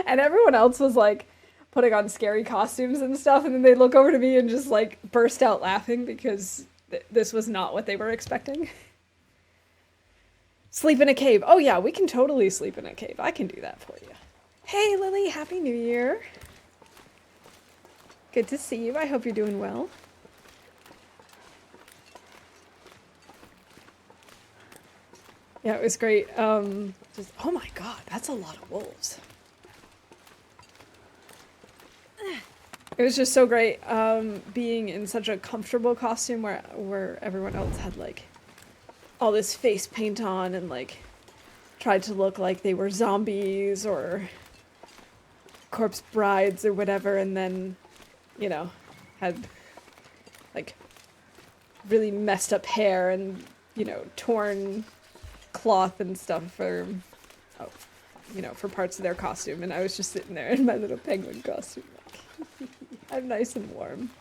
And everyone else was like putting on scary costumes and stuff, and then they look over to me and just like burst out laughing because this was not what they were expecting. Sleep in a cave. Oh yeah, we can totally sleep in a cave. I can do that for you. Hey Lily, Happy New Year. Good to see you. I hope you're doing well. Yeah, it was great. Oh my god, that's a lot of wolves. It was just so great being in such a comfortable costume where everyone else had like all this face paint on and like tried to look like they were zombies or corpse brides or whatever, and then, you know, had like really messed up hair and, you know, torn cloth and stuff for, for parts of their costume. And I was just sitting there in my little penguin costume. Like, I'm nice and warm.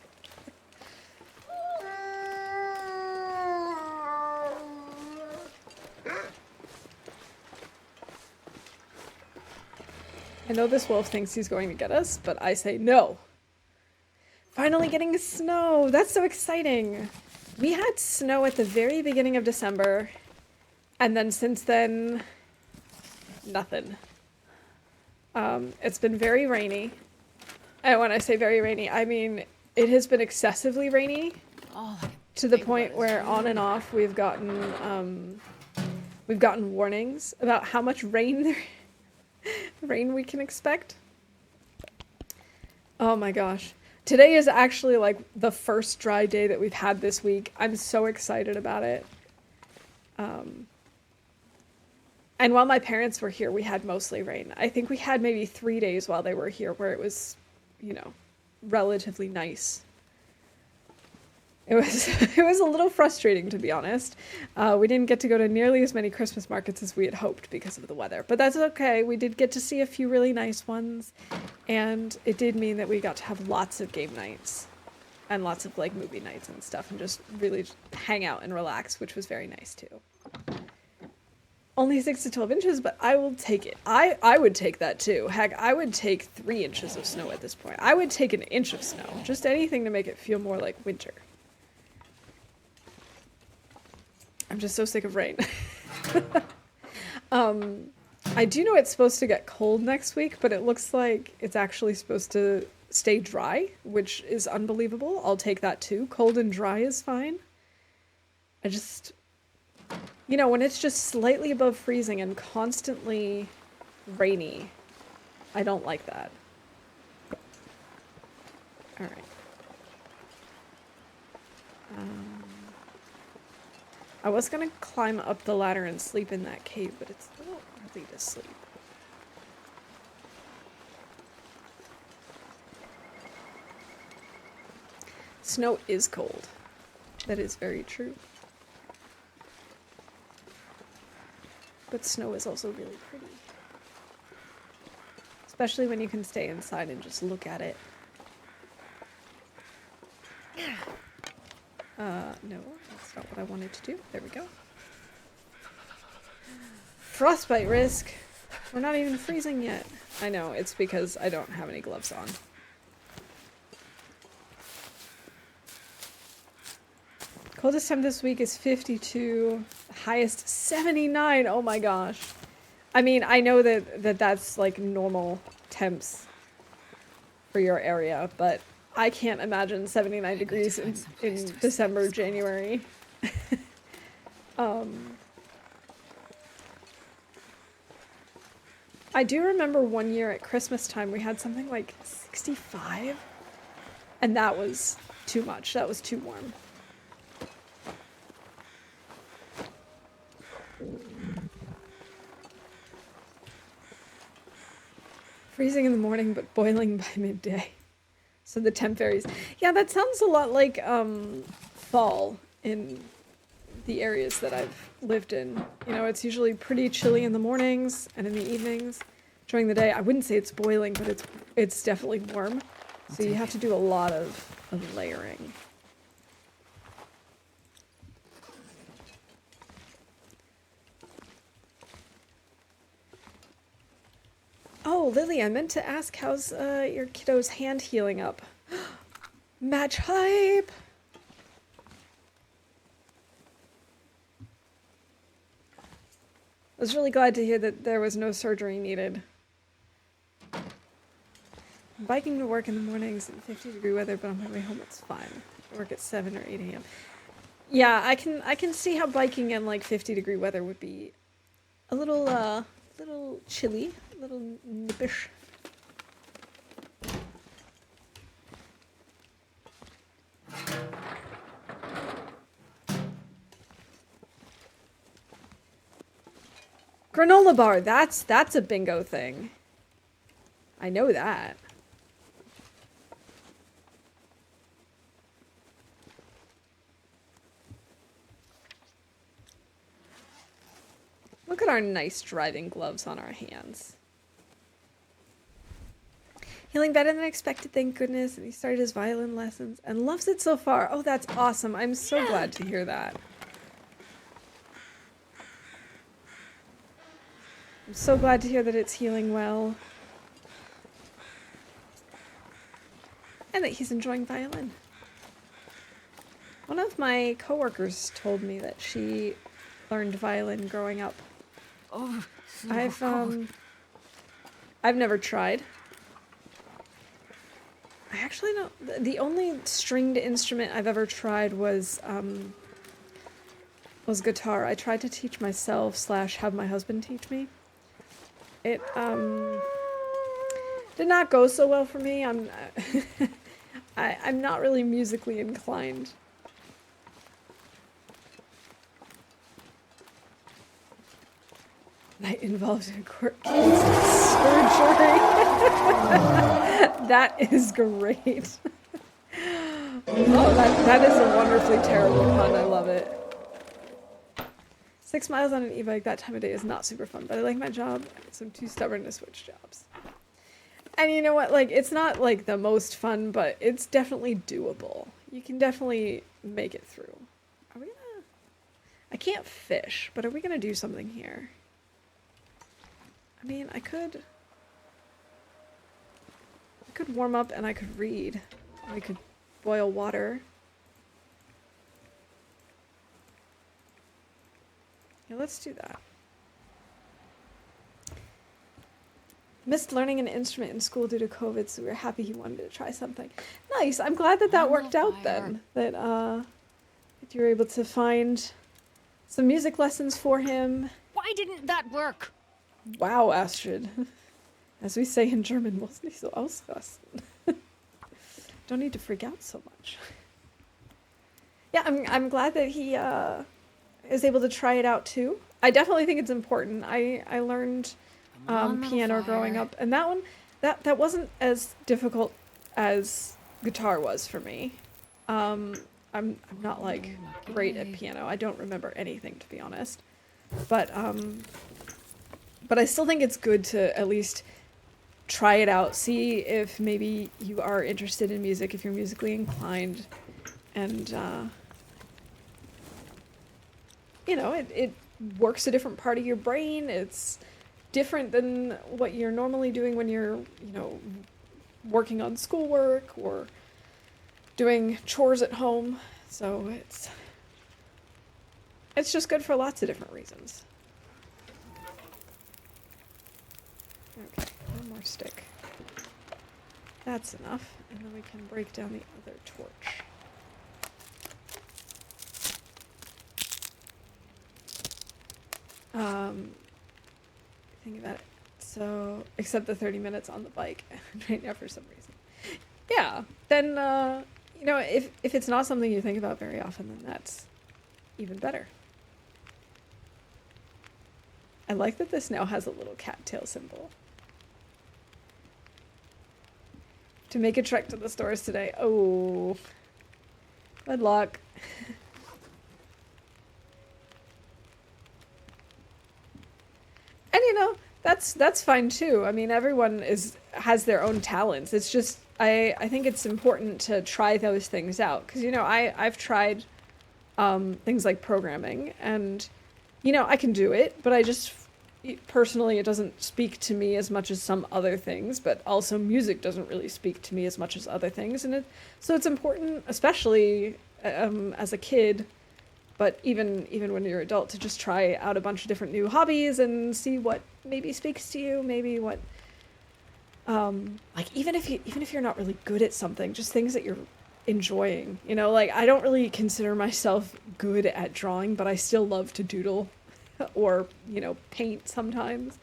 I know this wolf thinks he's going to get us, but I say no. Finally getting snow. That's so exciting. We had snow at the very beginning of December, and then since then, nothing. It's been very rainy. And when I say very rainy, I mean it has been excessively rainy to the think point about where is on and off we've gotten warnings about how much rain rain we can expect. Oh my gosh. Today is actually like the first dry day that we've had this week. I'm so excited about it. And while my parents were here, we had mostly rain. I think we had maybe 3 days while they were here where it was, you know, relatively nice. It was a little frustrating, to be honest. We didn't get to go to nearly as many Christmas markets as we had hoped because of the weather, but that's okay. We did get to see a few really nice ones, and it did mean that we got to have lots of game nights and lots of like movie nights and stuff, and just really hang out and relax, which was very nice too. Only 6 to 12 inches, but I will take it. I would take that too. Heck, I would take 3 inches of snow at this point. I would take an inch of snow. Just anything to make it feel more like winter. I'm just so sick of rain. I do know it's supposed to get cold next week, but it looks like it's actually supposed to stay dry, which is unbelievable. I'll take that too. Cold and dry is fine. I just... You know, when it's just slightly above freezing and constantly rainy, I don't like that. Alright. I was gonna climb up the ladder and sleep in that cave, but it's a little early to sleep. Snow is cold. That is very true. But snow is also really pretty. Especially when you can stay inside and just look at it. No, that's not what I wanted to do. There we go. Frostbite risk. We're not even freezing yet. I know, it's because I don't have any gloves on. Coldest time this week is 52, highest 79. Oh my gosh. I mean, I know that's like normal temps for your area, but I can't imagine 79 degrees in December, January. I do remember one year at Christmas time we had something like 65, and that was too much. That was too warm. Freezing in the morning, but boiling by midday. So the temp varies. Yeah, that sounds a lot like fall in the areas that I've lived in. You know, it's usually pretty chilly in the mornings and in the evenings. During the day, I wouldn't say it's boiling, but it's definitely warm. So you have to do a lot of layering. Oh, Lily, I meant to ask, how's your kiddo's hand healing up? Match hype! I was really glad to hear that there was no surgery needed. I'm biking to work in the mornings in 50-degree weather, but on my way home it's fine. I work at 7 or 8 a.m. Yeah, I can see how biking in like 50-degree weather would be a little chilly, a little nippish. Granola bar, that's a bingo thing. I know that. Look at our nice driving gloves on our hands. Healing better than expected, thank goodness. And he started his violin lessons and loves it so far. Oh, that's awesome. I'm so glad to hear that. I'm so glad to hear that it's healing well. And that he's enjoying violin. One of my coworkers told me that she learned violin growing up. Oh, I've never tried. I I actually don't. The only stringed instrument I've ever tried was guitar. I tried to teach myself slash have my husband teach me. It did not go so well for me. I'm not really musically inclined. That involves a court case and surgery. That is great. Oh, that is a wonderfully terrible pun. I love it. 6 miles on an e-bike that time of day is not super fun, but I like my job, so I'm too stubborn to switch jobs. And you know what? Like, it's not like the most fun, but it's definitely doable. You can definitely make it through. Are we gonna... I can't fish, but are we gonna do something here? I mean, I could warm up and I could read. I could boil water. Yeah, let's do that. Missed learning an instrument in school due to COVID, so we were happy he wanted to try something. Nice. I'm glad that worked out then. That you were able to find some music lessons for him. Why didn't that work? Wow, Astrid. As we say in German, muss nicht so ausrasten. Don't need to freak out so much. Yeah, I'm glad that he is able to try it out too. I definitely think it's important. I learned piano growing up, and that one that wasn't as difficult as guitar was for me. I'm not like great at piano. I don't remember anything, to be honest. But I still think it's good to at least try it out, see if maybe you are interested in music, if you're musically inclined, and you know, it works a different part of your brain. It's different than what you're normally doing when you're, you know, working on schoolwork or doing chores at home. So it's just good for lots of different reasons. Okay, one more stick. That's enough, and then we can break down the other torch. Think about it. So, except the 30 minutes on the bike right now for some reason. Yeah, then, you know, if it's not something you think about very often, then that's even better. I like that this now has a little cattail symbol. To make a trek to the stores today. Oh, good luck. And you know, that's fine too. I mean, everyone has their own talents. It's just I think it's important to try those things out, because you know, I've tried things like programming, and you know, I can do it, but I just personally, it doesn't speak to me as much as some other things, but also music doesn't really speak to me as much as other things, and so it's important, especially as a kid, but even when you're an adult, to just try out a bunch of different new hobbies and see what maybe speaks to you, maybe what like even if you're not really good at something, just things that you're enjoying. You know, like I don't really consider myself good at drawing, but I still love to doodle or, you know, paint sometimes.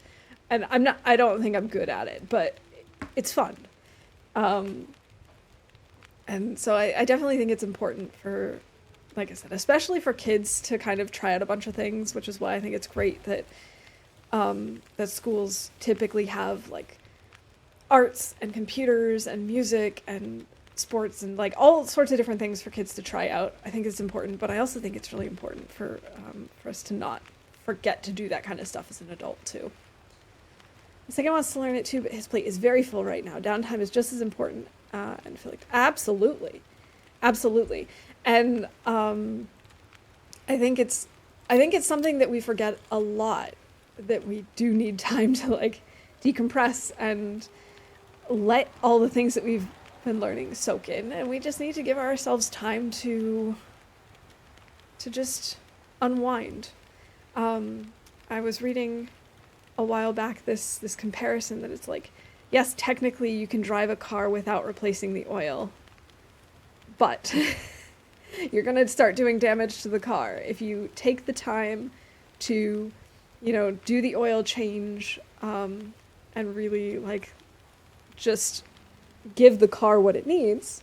And I don't think I'm good at it, but it's fun. And so I definitely think it's important for, like I said, especially for kids to kind of try out a bunch of things, which is why I think it's great that that schools typically have like arts and computers and music and sports and like all sorts of different things for kids to try out. I think it's important, but I also think it's really important for us to not forget to do that kind of stuff as an adult too. The second wants to learn it too, but his plate is very full right now. Downtime is just as important. And I feel like absolutely. And I think it's something that we forget a lot, that we do need time to like decompress and let all the things that we've been learning soak in, and we just need to give ourselves time to just unwind. I was reading a while back this comparison that it's like yes, technically you can drive a car without replacing the oil, but you're going to start doing damage to the car if you take the time to, do the oil change, and really like just give the car what it needs.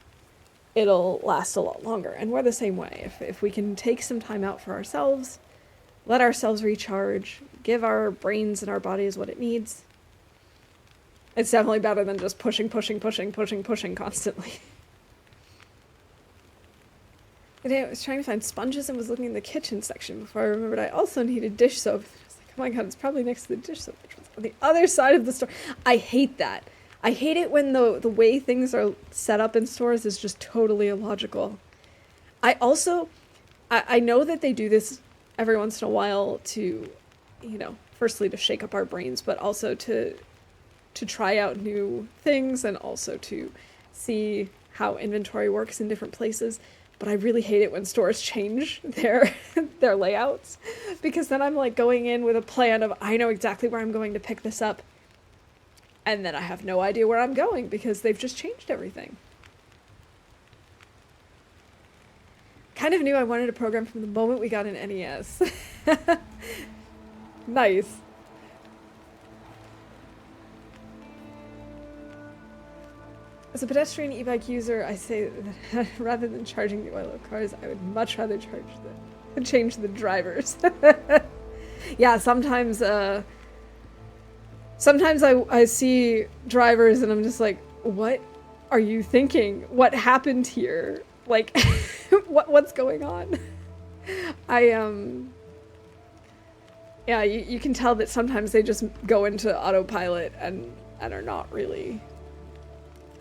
It'll last a lot longer. And we're the same way. If we can take some time out for ourselves, let ourselves recharge, give our brains and our bodies what it needs, it's definitely better than just pushing constantly. Today I was trying to find sponges and was looking in the kitchen section before I remembered I also needed dish soap. I was like, oh my god, it's probably next to the dish soap, which was on the other side of the store. I hate that. I hate it when the way things are set up in stores is just totally illogical. I know that they do this every once in a while to, firstly to shake up our brains, but also to try out new things and also to see how inventory works in different places. But I really hate it when stores change their layouts, because then I'm like going in with a plan of I know exactly where I'm going to pick this up, and then I have no idea where I'm going because they've just changed everything. Kind of knew I wanted a program from the moment we got an NES. Nice. As a pedestrian e-bike user, I say that rather than charging the oil of cars, I would much rather change the drivers. Yeah, sometimes I see drivers and I'm just like, what are you thinking? What happened here? Like, what's going on? Yeah, you can tell that sometimes they just go into autopilot and are not really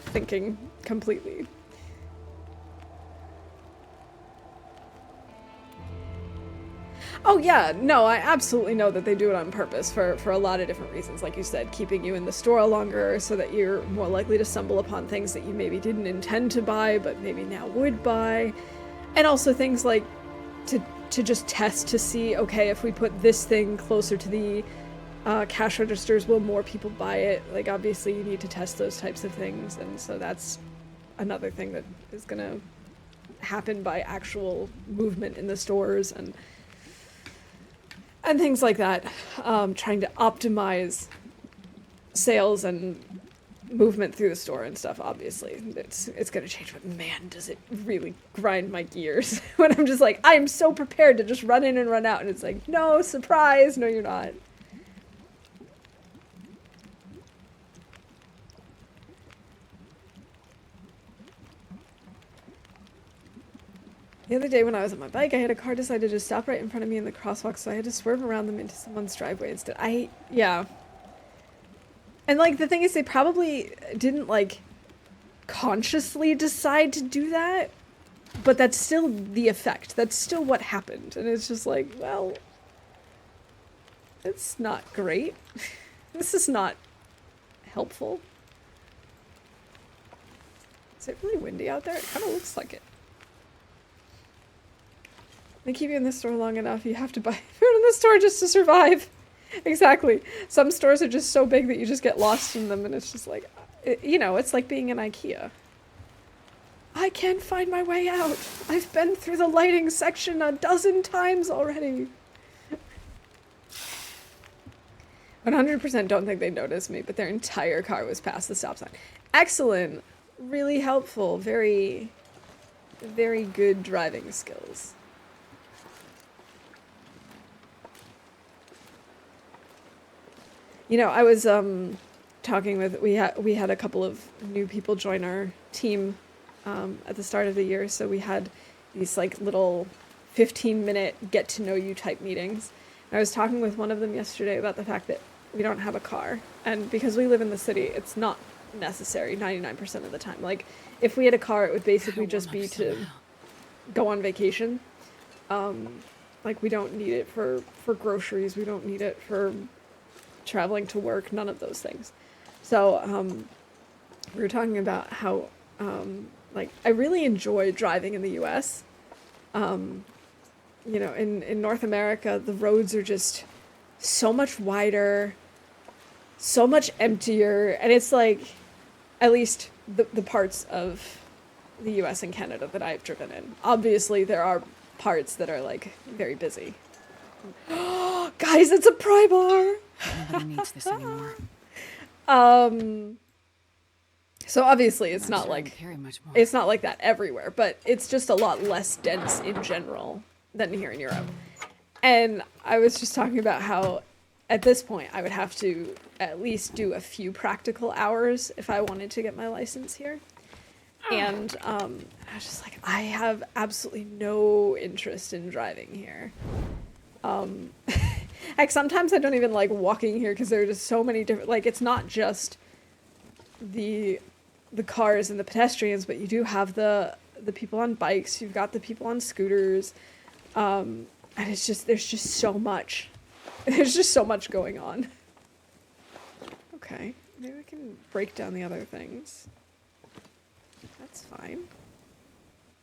thinking completely. Oh yeah, no, I absolutely know that they do it on purpose for a lot of different reasons. Like you said, keeping you in the store longer so that you're more likely to stumble upon things that you maybe didn't intend to buy, but maybe now would buy. And also things like to just test to see, okay, if we put this thing closer to the cash registers, will more people buy it? Like, obviously you need to test those types of things, and so that's another thing that is gonna happen by actual movement in the stores and things like that. Trying to optimize sales and movement through the store and stuff. Obviously it's gonna change, but man, does it really grind my gears when I'm just like, I am so prepared to just run in and run out, and it's like, no, surprise, no you're not. The other day when I was on my bike, I had a car decided to stop right in front of me in the crosswalk, so I had to swerve around them into someone's driveway instead. Yeah. And, like, the thing is, they probably didn't, like, consciously decide to do that, but that's still the effect. That's still what happened. And it's just like, well, it's not great. This is not helpful. Is it really windy out there? It kind of looks like it. They keep you in the store long enough, you have to buy food in the store just to survive. Exactly. Some stores are just so big that you just get lost in them, and it's just like, it's like being in IKEA. I can't find my way out. I've been through the lighting section a dozen times already. 100% don't think they noticed me, but their entire car was past the stop sign. Excellent. Really helpful. Very, very good driving skills. I was talking with, we had a couple of new people join our team at the start of the year, so we had these like little 15-minute get to know you type meetings. And I was talking with one of them yesterday about the fact that we don't have a car, and because we live in the city, it's not necessary 99% of the time. Like, if we had a car, it would basically just be to go on vacation. Like, we don't need it for groceries, we don't need it for traveling to work, none of those things. So we were talking about how I really enjoy driving in the US. In North America, the roads are just so much wider, so much emptier, and it's like, at least the parts of the US and Canada that I've driven in. Obviously, there are parts that are like very busy. Guys, it's a pry bar! Nobody needs this anymore. So obviously it's I'm not sure I like can carry much more. it's not like that everywhere, but it's just a lot less dense in general than here in Europe. And I was just talking about how at this point I would have to at least do a few practical hours if I wanted to get my license here. And I was just like, I have absolutely no interest in driving here. Like sometimes I don't even like walking here because there are just so many different, like it's not just the cars and the pedestrians, but you do have the people on bikes, you've got the people on scooters, and it's just, there's just so much. There's just so much going on. Okay, maybe we can break down the other things. That's fine.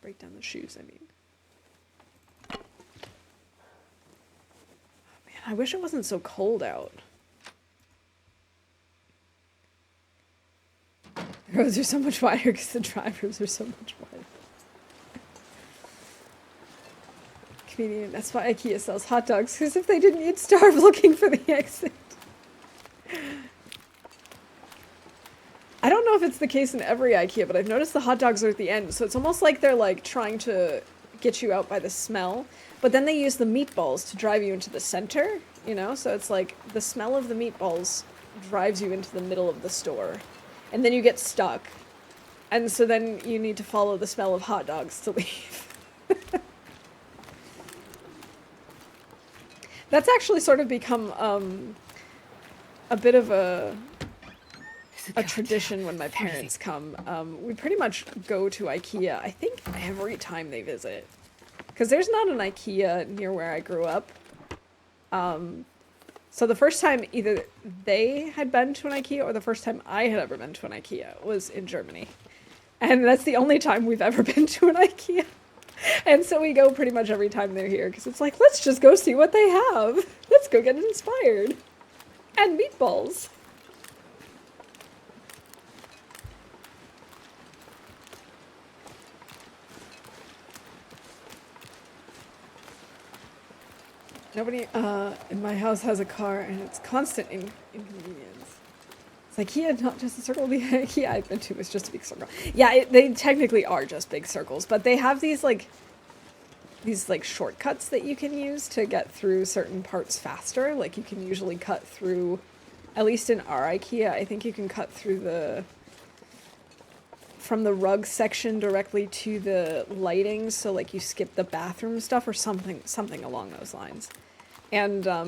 Break down the shoes, I mean. Oh, man, I wish it wasn't so cold out. The roads are so much wider because the drivers are so much wider. Comedian, that's why IKEA sells hot dogs, because if they didn't, you'd starve looking for the exit. I don't know if it's the case in every IKEA, but I've noticed the hot dogs are at the end, so it's almost like they're like trying to get you out by the smell, but then they use the meatballs to drive you into the center, you know? So it's like the smell of the meatballs drives you into the middle of the store, and then you get stuck, and so then you need to follow the smell of hot dogs to leave. That's actually sort of become a bit of a tradition when my parents come. We pretty much go to IKEA, I think, every time they visit. Because there's not an IKEA near where I grew up. So the first time either they had been to an IKEA or the first time I had ever been to an IKEA was in Germany. And that's the only time we've ever been to an IKEA. And so we go pretty much every time they're here because it's like, let's just go see what they have. Let's go get inspired. And meatballs. Nobody in my house has a car, and it's constant inconvenience. It's IKEA, not just a circle. The IKEA I've been to is just a big circle. Yeah, they technically are just big circles, but they have these shortcuts that you can use to get through certain parts faster. Like you can usually cut through, at least in our IKEA, I think you can cut through from the rug section directly to the lighting, so like you skip the bathroom stuff or something along those lines. And I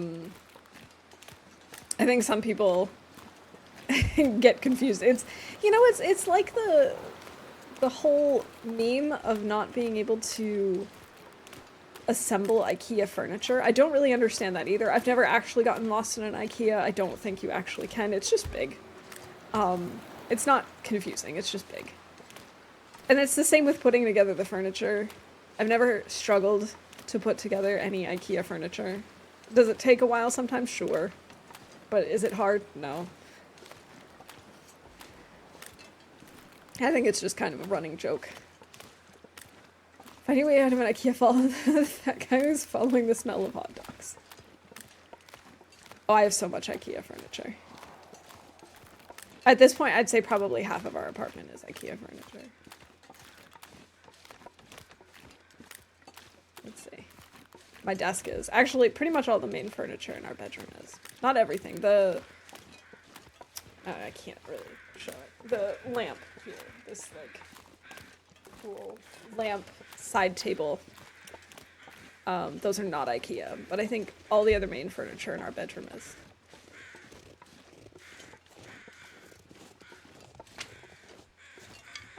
think some people get confused. It's like the whole meme of not being able to assemble IKEA furniture. I don't really understand that either. I've never actually gotten lost in an IKEA. I don't think you actually can. It's just big. It's not confusing. It's just big. And it's the same with putting together the furniture. I've never struggled to put together any IKEA furniture. Does it take a while sometimes? Sure. But is it hard? No. I think it's just kind of a running joke. Finding a way out of an IKEA follow that guy who's following the smell of hot dogs. Oh, I have so much IKEA furniture. At this point, I'd say probably half of our apartment is IKEA furniture. Let's see. My desk is. Actually, pretty much all the main furniture in our bedroom is. Not everything. I can't really show it. The lamp here. This, like, cool lamp side table. Those are not IKEA. But I think all the other main furniture in our bedroom is.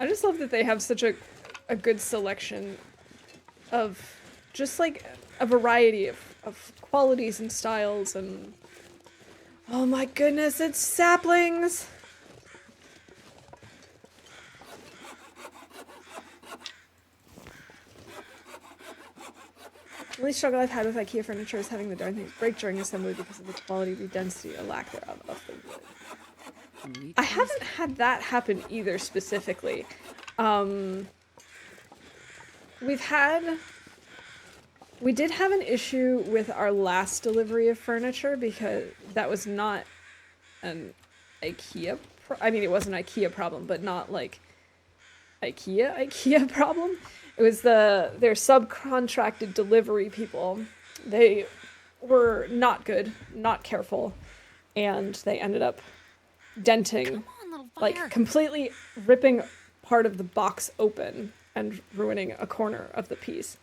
I just love that they have such a good selection of just like a variety of qualities and styles and oh my goodness, it's saplings! The only struggle I've had with IKEA furniture is having the darn things break during assembly because of the quality, the density, or lack thereof of the wood. When we I close haven't had that happen either specifically. We did have an issue with our last delivery of furniture because that was not an I mean, it was an IKEA problem, but not like IKEA problem. It was their subcontracted delivery people. They were not good, not careful, and they ended up denting, Come on, little fire. like completely ripping part of the box open and ruining a corner of the piece.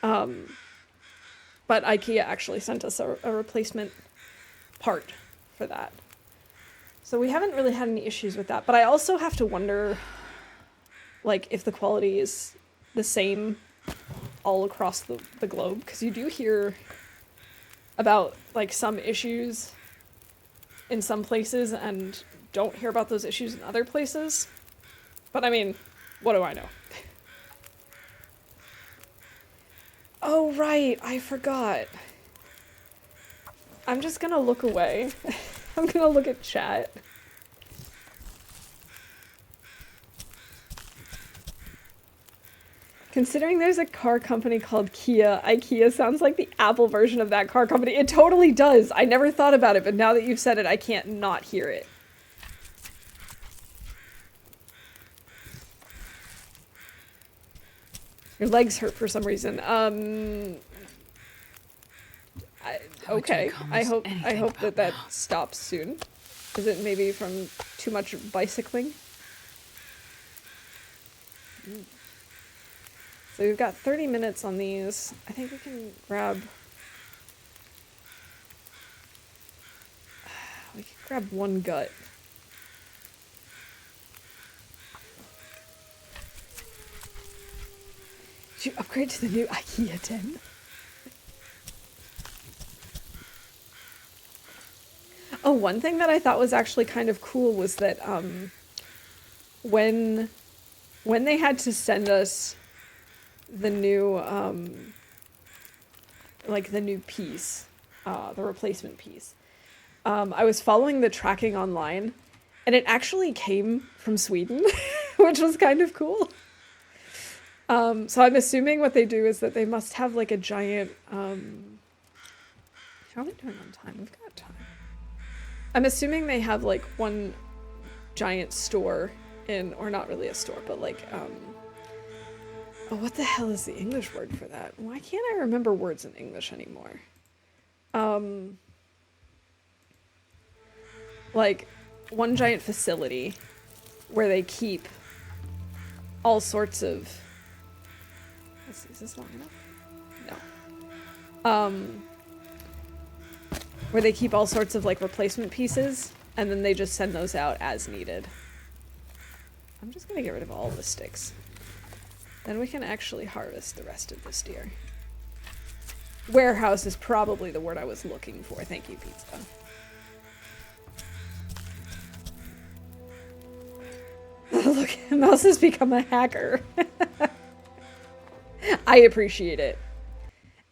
But IKEA actually sent us a replacement part for that. So we haven't really had any issues with that. But I also have to wonder, like, if the quality is the same all across the globe. Because you do hear about, like, some issues in some places and don't hear about those issues in other places. But I mean, what do I know? Oh, right, I forgot. I'm just gonna look away. I'm gonna look at chat. Considering there's a car company called Kia, IKEA sounds like the Apple version of that car company. It totally does. I never thought about it, but now that you've said it, I can't not hear it. Your legs hurt for some reason. Okay. I hope that stops soon. Is it maybe from too much bicycling? So we've got 30 minutes on these. I think we can grab... We can grab one gut. Did you upgrade to the new IKEA 10? Oh, one thing that I thought was actually kind of cool was that when they had to send us the new the new piece, the replacement piece, I was following the tracking online, and it actually came from Sweden, which was kind of cool. So I'm assuming what they do is that they must have like a giant. How are we doing on time? We've got time. I'm assuming they have like one giant store in, or not really a store, but like, oh, what the hell is the English word for that? Why can't I remember words in English anymore? Like one giant facility where they keep all sorts of, let's see, is this long enough? No. Where they keep all sorts of like replacement pieces, and then they just send those out as needed. I'm just gonna get rid of all the sticks. Then we can actually harvest the rest of this deer. Warehouse is probably the word I was looking for. Thank you, pizza. Look, Mouse has become a hacker. I appreciate it.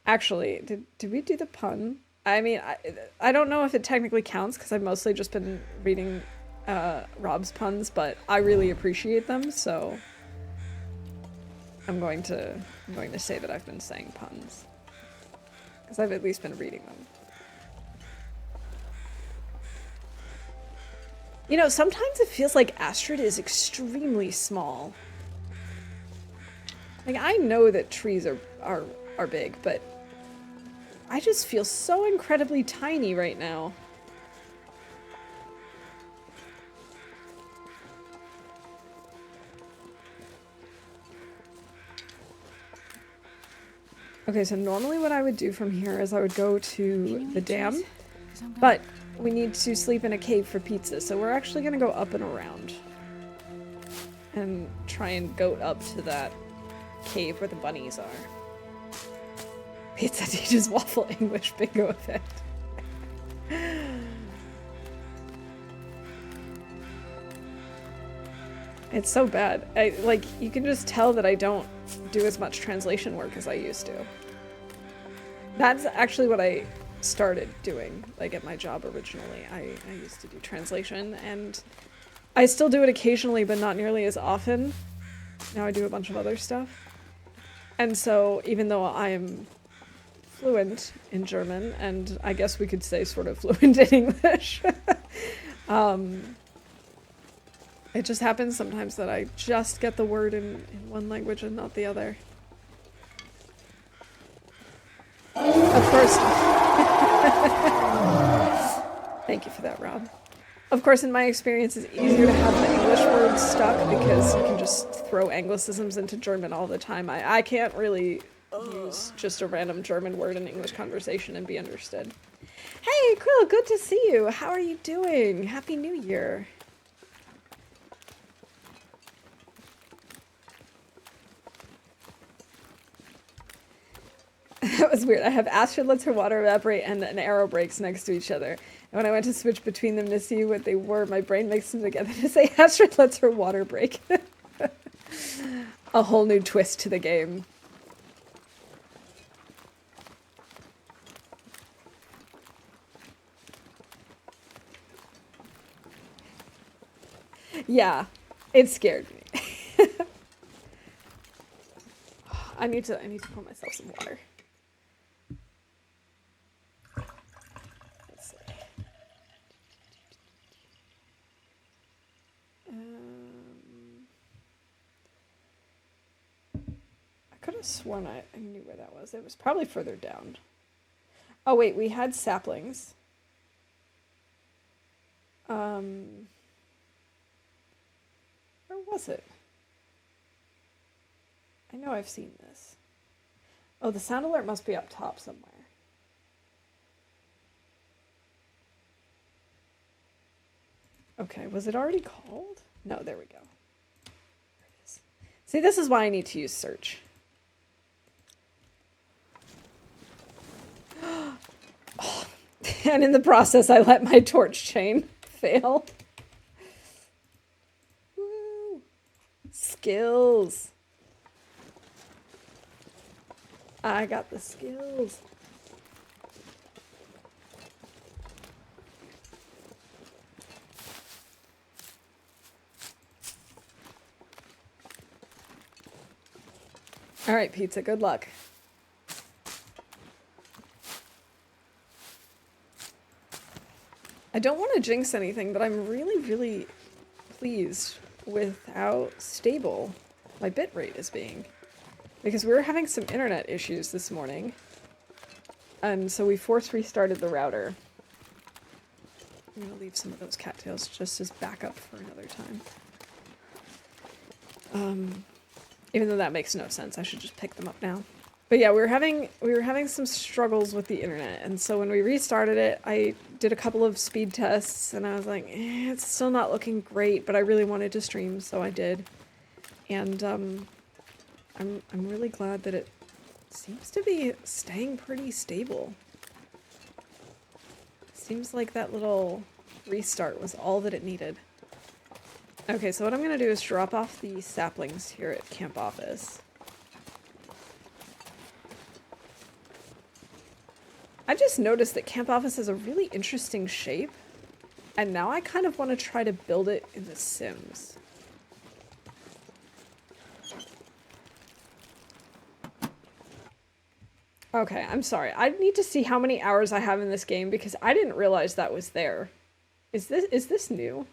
Actually, did we do the pun? I mean, I don't know if it technically counts because I've mostly just been reading Rob's puns, but I really appreciate them, so I'm going to say that I've been saying puns because I've at least been reading them. You know, sometimes it feels like Astrid is extremely small. Like, I know that trees are big, but I just feel so incredibly tiny right now. Okay, so normally what I would do from here is I would go to the dam, but we need to sleep in a cave for pizza, so we're actually gonna go up and around and try and goat up to that cave where the bunnies are. Pizza teaches waffle English, bingo effect. It's so bad. Like, you can just tell that I don't do as much translation work as I used to. That's actually what I started doing, like at my job originally. I used to do translation, and I still do it occasionally, but not nearly as often. Now I do a bunch of other stuff. And so even though I am fluent in German, and I guess we could say sort of fluent in English, it just happens sometimes that I just get the word in one language and not the other. Of course. Thank you for that, Rob. Of course, in my experience, it's easier to have the English words stuck because you can just throw anglicisms into German all the time. I can't really use just a random German word in English conversation and be understood. Hey, Quill, good to see you. How are you doing? Happy New Year. That was weird. I have Astrid lets her water evaporate and an arrow breaks next to each other. And when I went to switch between them to see what they were, my brain mixed them together to say Astrid lets her water break. A whole new twist to the game. Yeah, it scared me. I need to pour myself some water. Let's see. I could have sworn I knew where that was. It was probably further down. Oh wait, we had saplings. Where was it? I know I've seen this. Oh, the sound alert must be up top somewhere. Okay, was it already called? No, there we go. There it is. See, this is why I need to use search. Oh, and in the process, I let my torch chain fail. Woo. Skills. I got the skills. All right, pizza, good luck. I don't want to jinx anything, but I'm really, really pleased with how stable my bitrate is being. Because we were having some internet issues this morning. And so we force restarted the router. I'm going to leave some of those cattails just as backup for another time. Even though that makes no sense, I should just pick them up now. But yeah, we were having some struggles with the internet, and so when we restarted it, I did a couple of speed tests, and I was like, it's still not looking great, but I really wanted to stream, so I did. And I'm really glad that it seems to be staying pretty stable. Seems like that little restart was all that it needed. Okay, so what I'm going to do is drop off the saplings here at camp office. I just noticed that camp office has a really interesting shape, and now I kind of want to try to build it in The Sims. Okay, I'm sorry. I need to see how many hours I have in this game because I didn't realize that was there. Is this new?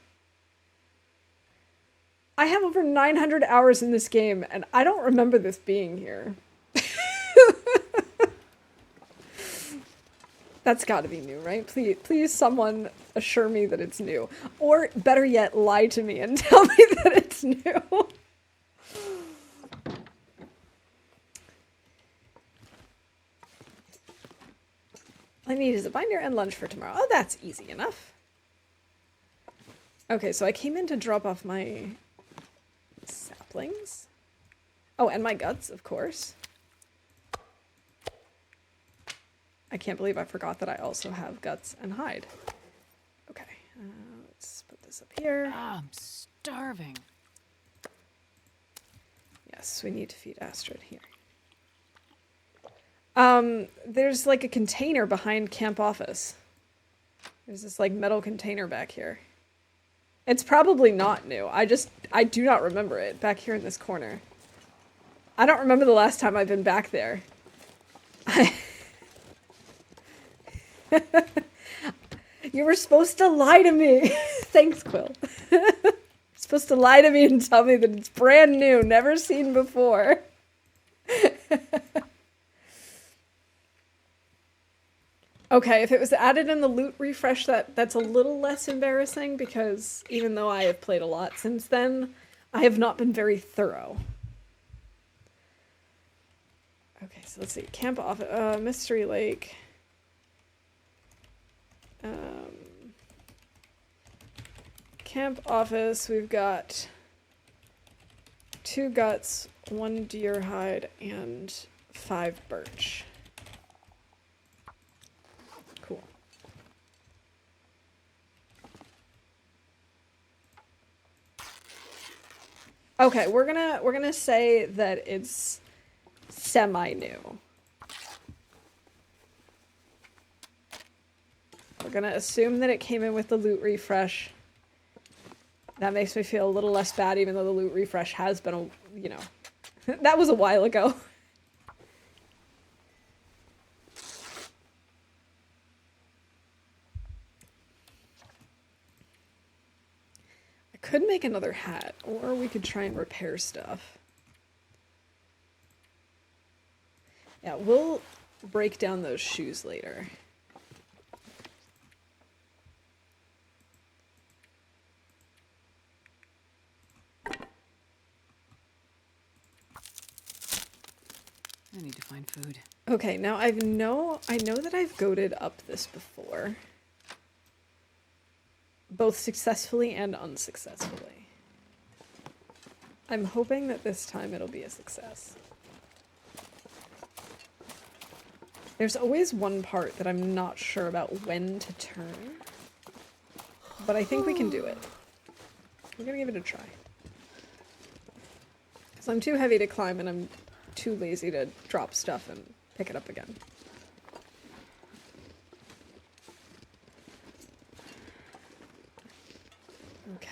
I have over 900 hours in this game, and I don't remember this being here. That's gotta be new, right? Please someone assure me that it's new. Or, better yet, lie to me and tell me that it's new. All I need is a binder and lunch for tomorrow. Oh, that's easy enough. Okay, so I came in to drop off my saplings. Oh, and my guts, of course. I can't believe I forgot that I also have guts and hide. Okay, let's put this up here. I'm starving. Yes, we need to feed Astrid here. There's like a container behind camp office. There's this like metal container back here. It's probably not new. I do not remember it back here in this corner. I don't remember the last time I've been back there. You were supposed to lie to me. Thanks, Quill. You're supposed to lie to me and tell me that it's brand new, never seen before. Okay, if it was added in the loot refresh, that's a little less embarrassing because even though I have played a lot since then, I have not been very thorough. Okay, so let's see. Camp off Mystery Lake. Camp office, we've got 2 guts, 1 deer hide, and 5 birch. Cool. Okay, we're gonna say that it's semi-new. We're gonna assume that it came in with the loot refresh. That makes me feel a little less bad, even though the loot refresh has been you know, that was a while ago. I could make another hat, or we could try and repair stuff. Yeah, we'll break down those shoes later. I need to find food. Okay, now I know that I've goated up this before. Both successfully and unsuccessfully. I'm hoping that this time it'll be a success. There's always one part that I'm not sure about when to turn. But I think we can do it. We're gonna give it a try. Because I'm too heavy to climb and I'm too lazy to drop stuff and pick it up again. Okay.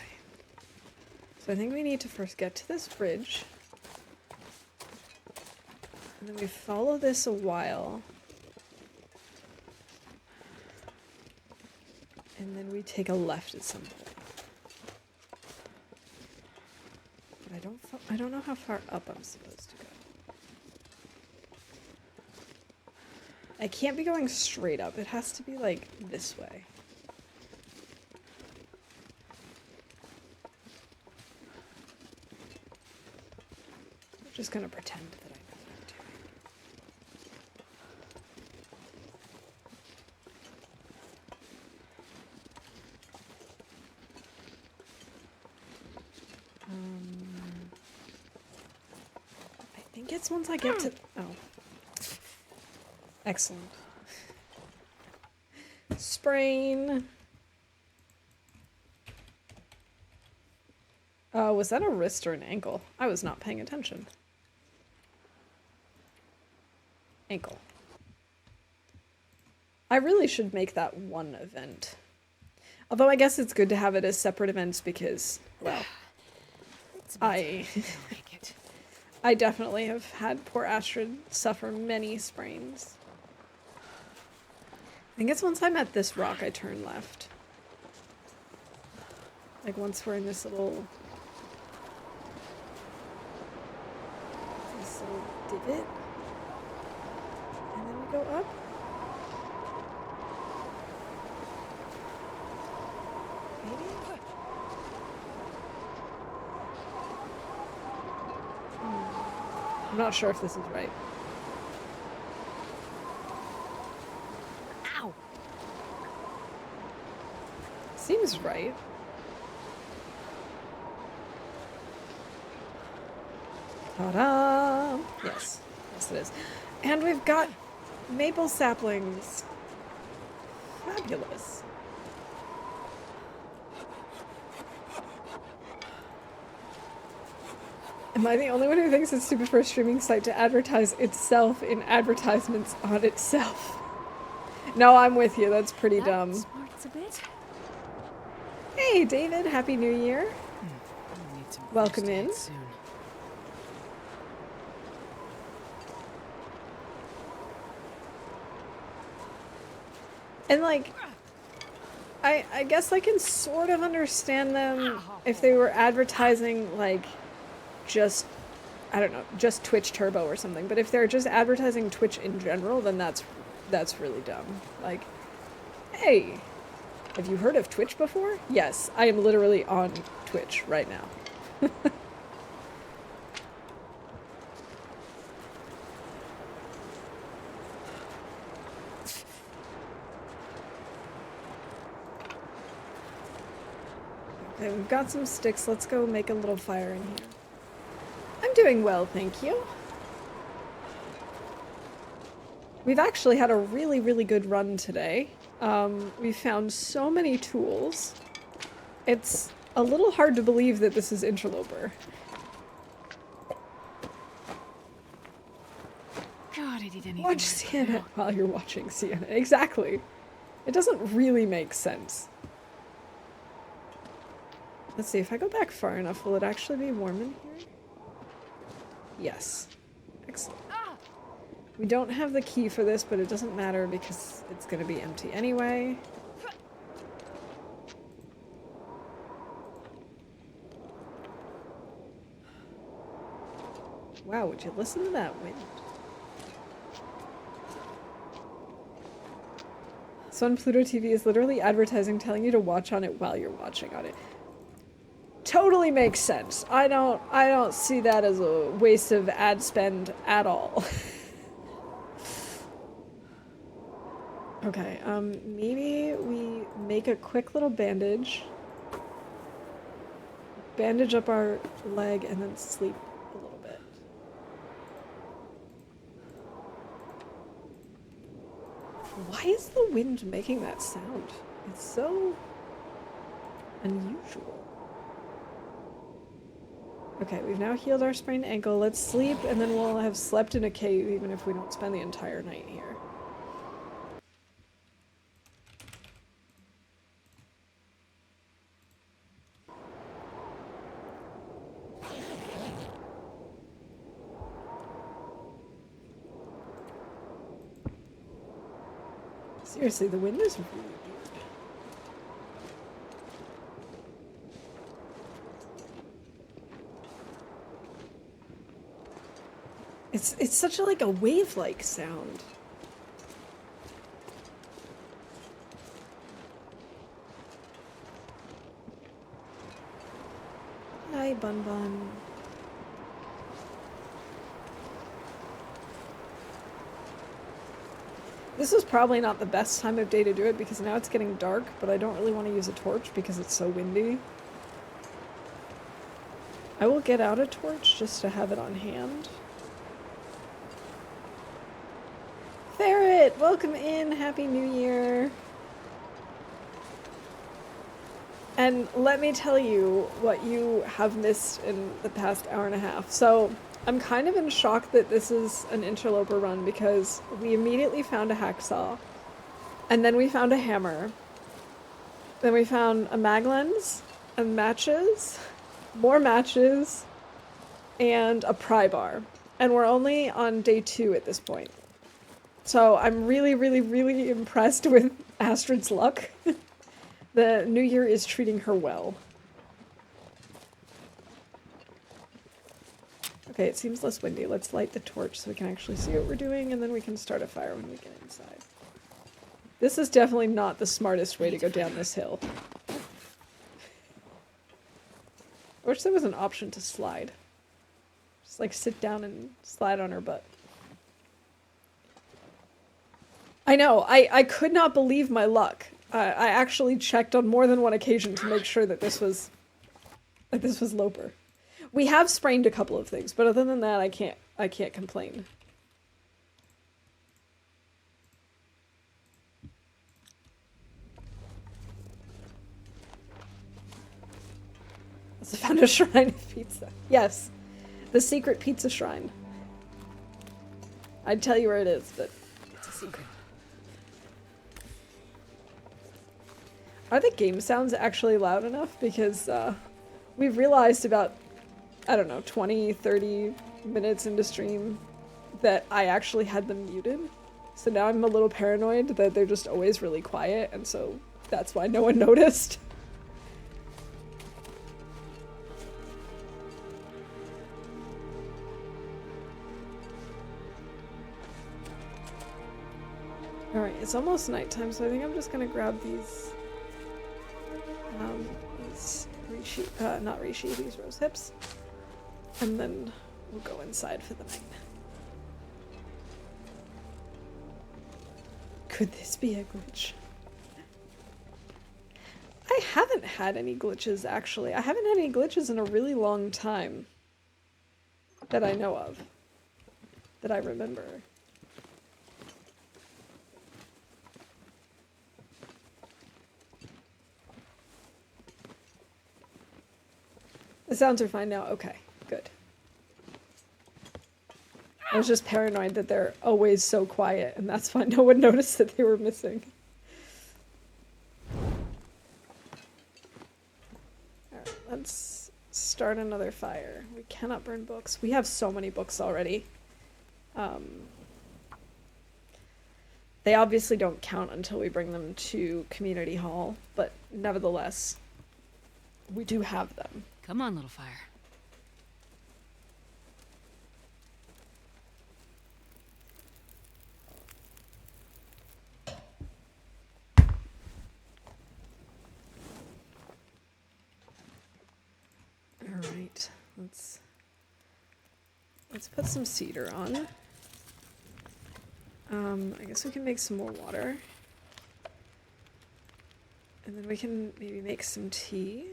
So I think we need to first get to this bridge. And then we follow this a while. And then we take a left at some point. But I don't know how far up I'm supposed to go. I can't be going straight up. It has to be like this way. I'm just gonna pretend that I know what I'm doing. I think it's once I get to... Oh. Excellent. Sprain. Was that a wrist or an ankle? I was not paying attention. Ankle. I really should make that one event. Although I guess it's good to have it as separate events because, well, I definitely have had poor Astrid suffer many sprains. I think it's once I'm at this rock I turn left. Like once we're in this little divot. And then we go up. Maybe? I'm not sure if this is right. Ow! Seems right. Ta-da! Yes. Yes, it is. And we've got maple saplings. Fabulous. Am I the only one who thinks it's stupid for a streaming site to advertise itself in advertisements on itself? No, I'm with you. That's pretty dumb. Smarts a bit. Hey, David. Happy New Year. Welcome in. Soon. And like, I guess I can sort of understand them if they were advertising like just, I don't know, just Twitch Turbo or something. But if they're just advertising Twitch in general, then that's really dumb. Like, hey, have you heard of Twitch before? Yes, I am literally on Twitch right now. Okay, we've got some sticks. Let's go make a little fire in here. I'm doing well, thank you. We've actually had a really, really good run today. We found so many tools. It's a little hard to believe that this is Interloper. God, I did anything. Watch CNN while you're watching CNN. Exactly. It doesn't really make sense. Let's see, if I go back far enough, will it actually be warm in here? Yes. Excellent. We don't have the key for this, but it doesn't matter because it's going to be empty anyway. Wow, would you listen to that wind? So on Pluto TV is literally advertising telling you to watch on it while you're watching on it. Totally makes sense. I don't see that as a waste of ad spend at all. Okay, maybe we make a quick little bandage. Bandage up our leg and then sleep a little bit. Why is the wind making that sound? It's so unusual. Okay, we've now healed our sprained ankle. Let's sleep, and then we'll have slept in a cave even if we don't spend the entire night here. Seriously, the wind is really weird. It's such a, like a wave-like sound. Hi, Bun Bun. This is probably not the best time of day to do it because now it's getting dark, but I don't really want to use a torch because it's so windy. I will get out a torch just to have it on hand. Ferret, welcome in. Happy New Year. And let me tell you what you have missed in the past hour and a half. So I'm kind of in shock that this is an Interloper run because we immediately found a hacksaw, and then we found a hammer, then we found a mag lens, and matches, more matches, and a pry bar. And we're only on day 2 at this point. So I'm really, really, really impressed with Astrid's luck. The new year is treating her well. Okay, it seems less windy. Let's light the torch so we can actually see what we're doing, and then we can start a fire when we get inside. This is definitely not the smartest way to go down this hill. I wish there was an option to slide. Just like sit down and slide on her butt. I know, I could not believe my luck. I actually checked on more than one occasion to make sure that this was Loper. We have sprained a couple of things, but other than that, I can't complain. I found a shrine of pizza. Yes. The secret pizza shrine. I'd tell you where it is, but it's a secret. Are the game sounds actually loud enough? Because we've realized about, I don't know, 20, 30 minutes into stream that I actually had them muted. So now I'm a little paranoid that they're just always really quiet, and so that's why no one noticed. Alright, it's almost nighttime, so I think I'm just gonna grab these not reishi, these rose hips. And then we'll go inside for the night. Could this be a glitch? I haven't had any glitches, actually. I haven't had any glitches in a really long time. That I know of. That I remember. The sounds are fine now? Okay, good. I was just paranoid that they're always so quiet, and that's why no one noticed that they were missing. Alright, let's start another fire. We cannot burn books. We have so many books already. They obviously don't count until we bring them to Community Hall, but nevertheless, we do have them. Come on, little fire. Alright, let's put some cedar on. I guess we can make some more water. And then we can maybe make some tea.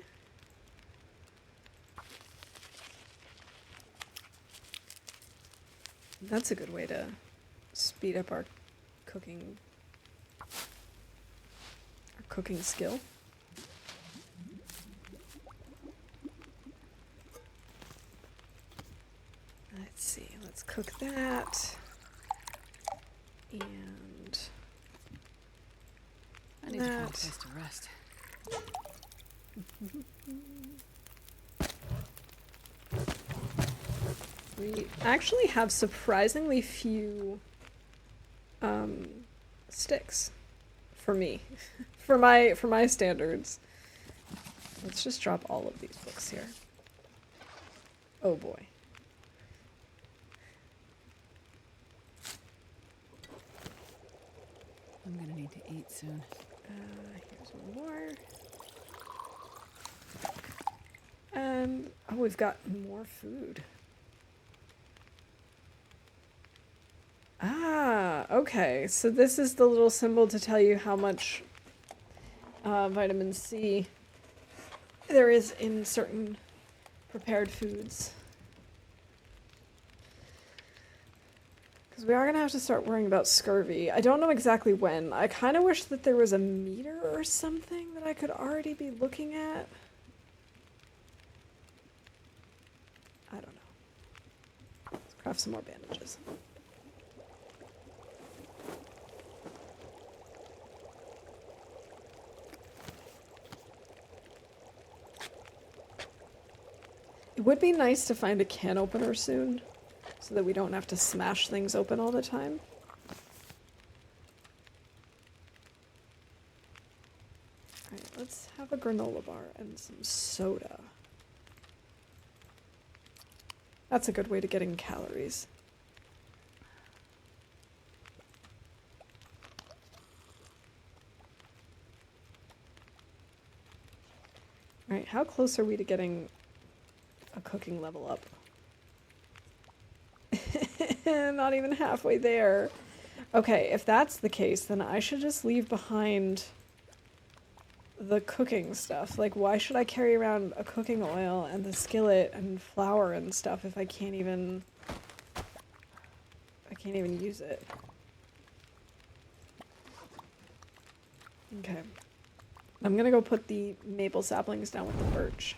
That's a good way to speed up our cooking skill. Let's see, let's cook that. And I need to find a place to rest. We actually have surprisingly few sticks for me. for my standards. Let's just drop all of these books here. Oh boy. I'm gonna need to eat soon. Here's one more. And oh, we've got more food. Ah, okay. So this is the little symbol to tell you how much vitamin C there is in certain prepared foods. Because we are going to have to start worrying about scurvy. I don't know exactly when. I kind of wish that there was a meter or something that I could already be looking at. I don't know. Let's craft some more bandages. It would be nice to find a can opener soon, so that we don't have to smash things open all the time. Alright, let's have a granola bar and some soda. That's a good way to get in calories. Alright, how close are we to getting a cooking level up? Not even halfway there. Okay, if that's the case, then I should just leave behind the cooking stuff. Like, why should I carry around a cooking oil and the skillet and flour and stuff if I can't even use it? Okay. I'm gonna go put the maple saplings down with the birch.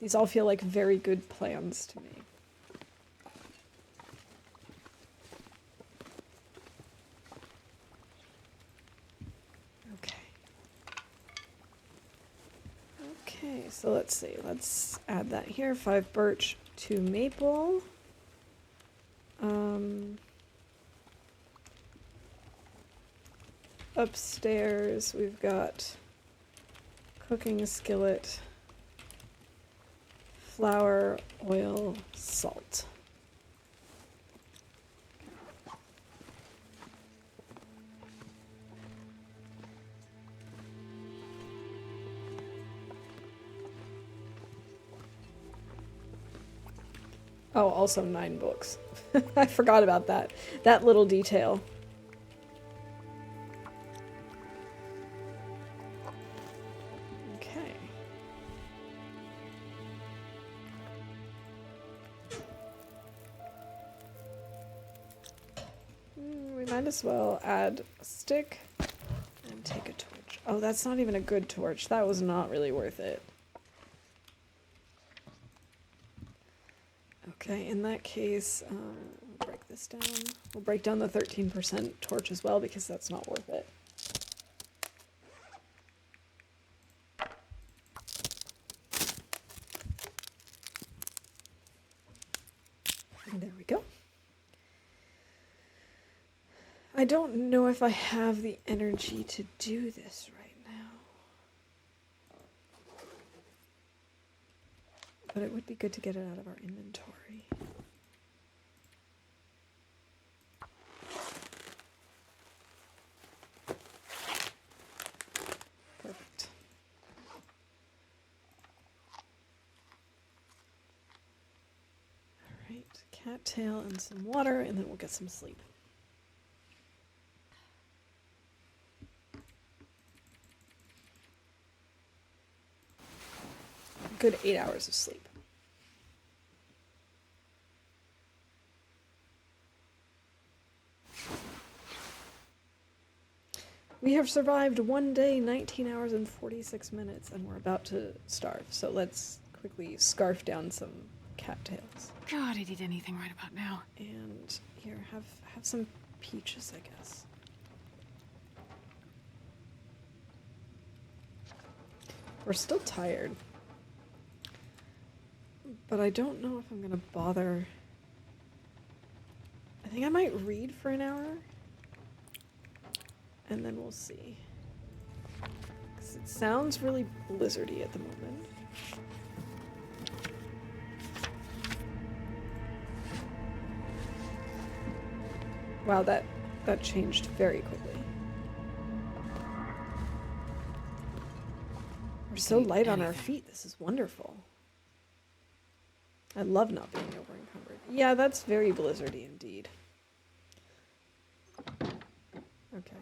These all feel like very good plans to me. Okay. Okay, so let's see. Let's add that here. 5 birch, 2 maple. Upstairs, we've got cooking skillet, flour, oil, salt. Oh, also 9 books. I forgot about that. That little detail. Okay. We might as well add a stick and take a torch. Oh, that's not even a good torch. That was not really worth it. Okay, in that case, we'll break this down. We'll break down the 13% torch as well because that's not worth it. And there we go. I don't know if I have the energy to do this right now. But it would be good to get it out of our inventory. Perfect. All right, cattail and some water, and then we'll get some sleep. Good 8 hours of sleep. We have survived 1 day, 19 hours and 46 minutes, and we're about to starve. So let's quickly scarf down some cattails. God, I'd eat anything right about now. And here, have some peaches, I guess. We're still tired. But I don't know if I'm gonna bother. I think I might read for an hour. And then we'll see. 'Cause it sounds really blizzardy at the moment. Wow, that changed very quickly. We're so light on our feet. This is wonderful. I love not being over encumbered. Yeah, that's very blizzardy indeed. Okay.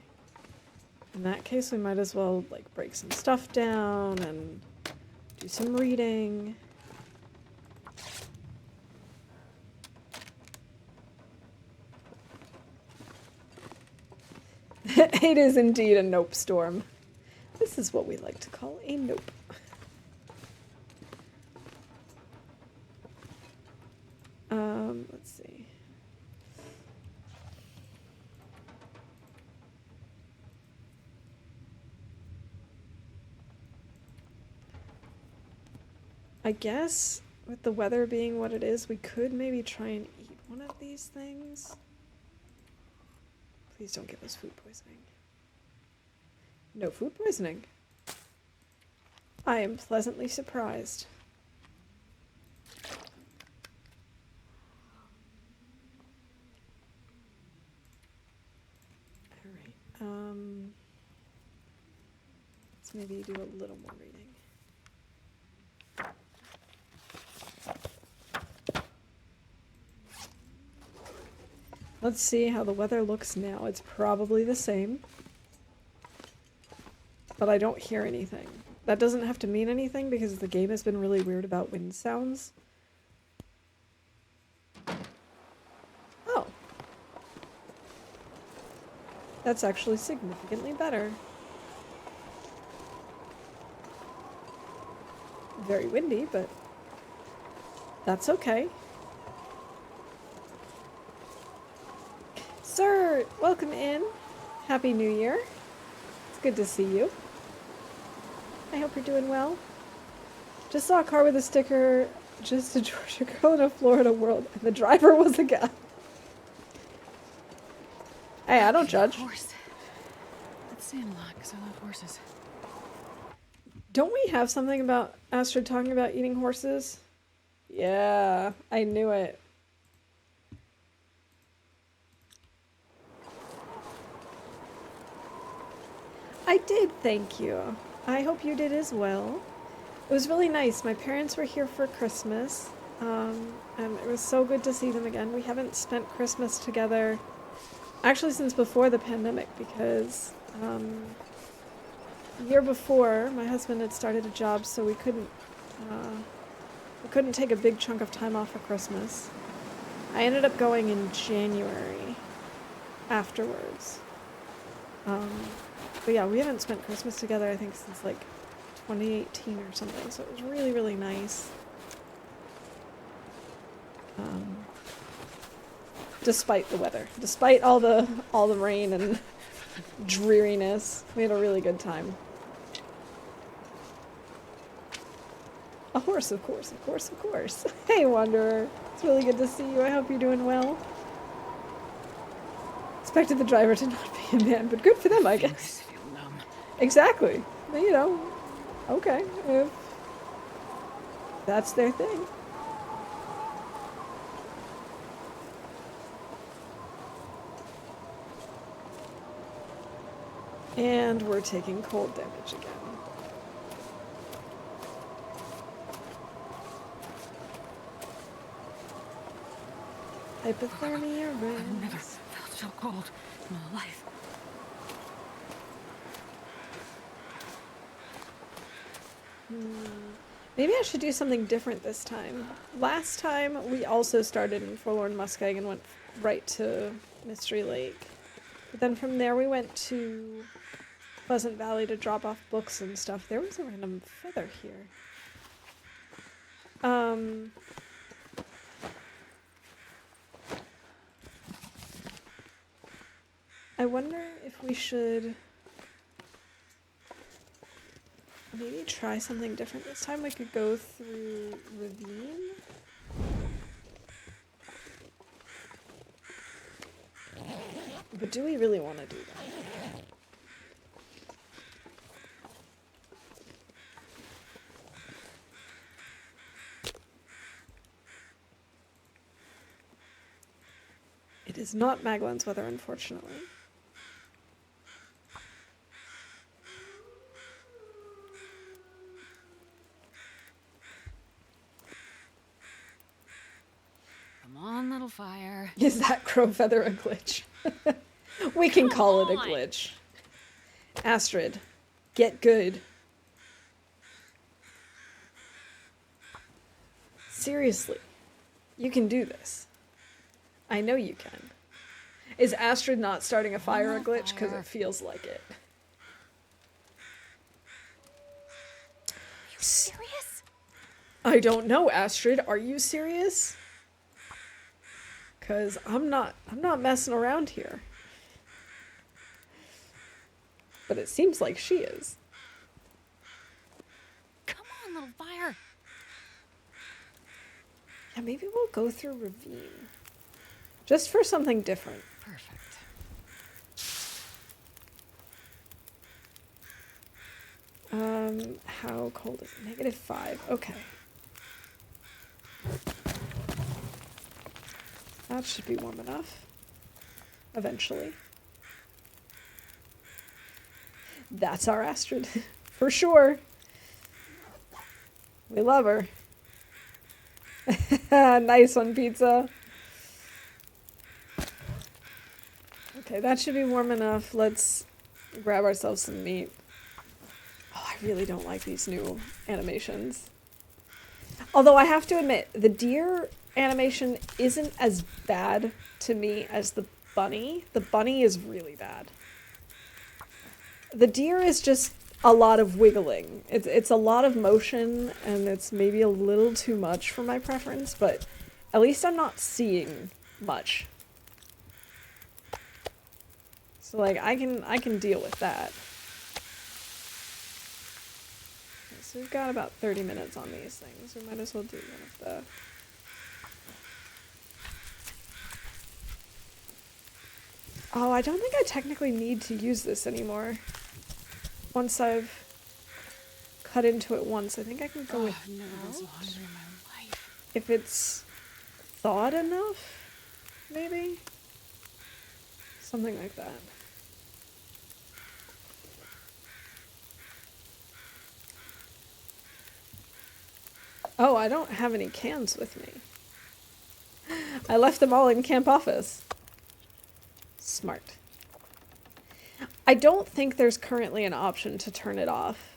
In that case, we might as well like break some stuff down and do some reading. It is indeed a nope storm. This is what we like to call a nope. Let's see. I guess with the weather being what it is, we could maybe try and eat one of these things. Please don't give us food poisoning. No food poisoning. I am pleasantly surprised. Let's maybe do a little more reading. Let's see how the weather looks now. It's probably the same. But I don't hear anything. That doesn't have to mean anything because the game has been really weird about wind sounds. Oh. That's actually significantly better. Very windy, but That's okay. Sir, welcome in. Happy New Year. It's good to see you. I hope you're doing well. Just saw a car with a sticker, just a Georgia girl in a Florida world, and the driver was a guy. Hey, I don't judge. Horse. Let's stand a lot, because I love horses. Don't we have something about Astrid talking about eating horses? Yeah, I knew it. I did, thank you. I hope you did as well. It was really nice. My parents were here for Christmas, and it was so good to see them again. We haven't spent Christmas together, actually since before the pandemic, because the year before, my husband had started a job, so we couldn't take a big chunk of time off for Christmas. I ended up going in January afterwards. But yeah, we haven't spent Christmas together, I think, since like 2018 or something, so it was really, really nice. Despite the weather, despite all the rain and dreariness, we had a really good time. A horse, of course, of course, of course. Hey, Wanderer. It's really good to see you. I hope you're doing well. Expected the driver to not be a man, but good for them, I guess. Feel numb. Exactly. You know, okay. If that's their thing. And we're taking cold damage again. Hypothermia I've never rinse. felt so cold in my life. Maybe I should do something different this time. Last time, we also started in Forlorn Muskeg and went right to Mystery Lake. But then from there, we went to Pleasant Valley to drop off books and stuff. There was a random feather here. I wonder if we should maybe try something different. This time we could go through Ravine. But do we really want to do that? It is not Magdalene's weather, unfortunately. Come on, little fire. Is that crow feather a glitch? We can call it a glitch. Astrid, get good. Seriously, you can do this. I know you can. Is Astrid not starting a fire a glitch? Because it feels like it. You serious? I don't know, Astrid. Are you serious? Because I'm not messing around here. But it seems like she is. Come on, little fire. Yeah, maybe we'll go through Ravine. Just for something different. Perfect. How cold is it? -5. Okay. That should be warm enough. Eventually. That's our Astrid. For sure. We love her. Nice one, pizza. Okay, that should be warm enough. Let's grab ourselves some meat. Oh, I really don't like these new animations. Although I have to admit, the deer animation isn't as bad to me as the bunny. The bunny is really bad. The deer is just a lot of wiggling. It's a lot of motion, and it's maybe a little too much for my preference, but at least I'm not seeing much. So like I can deal with that. Okay, so we've got about 30 minutes on these things. We might as well do one of the Oh, I don't think I technically need to use this anymore. Once I've cut into it once, I think I can go I've never been so hungry in my life. if it's thawed enough, maybe? Something like that. Oh, I don't have any cans with me. I left them all in camp office. Smart. I don't think there's currently an option to turn it off.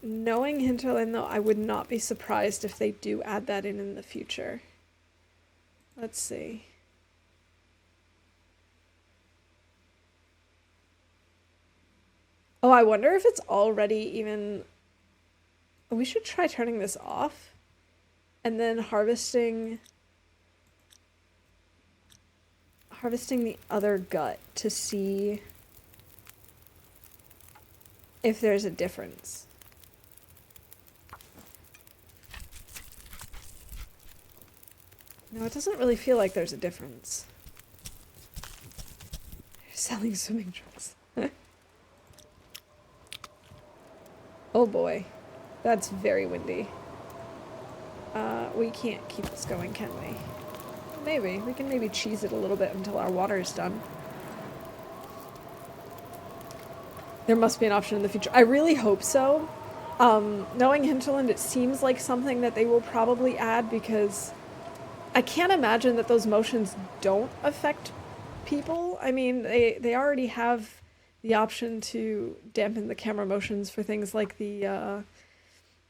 Knowing Hinterland, though, I would not be surprised if they do add that in the future. Let's see. Oh, I wonder if it's already even... We should try turning this off and then harvesting the other gut to see if there's a difference. No, it doesn't really feel like there's a difference. They're selling swimming trunks. Oh boy. That's very windy. We can't keep this going, can we? Maybe. We can maybe cheese it a little bit until our water is done. There must be an option in the future. I really hope so. Knowing Hinterland, it seems like something that they will probably add because I can't imagine that those motions don't affect people. I mean, they already have the option to dampen the camera motions for things like the,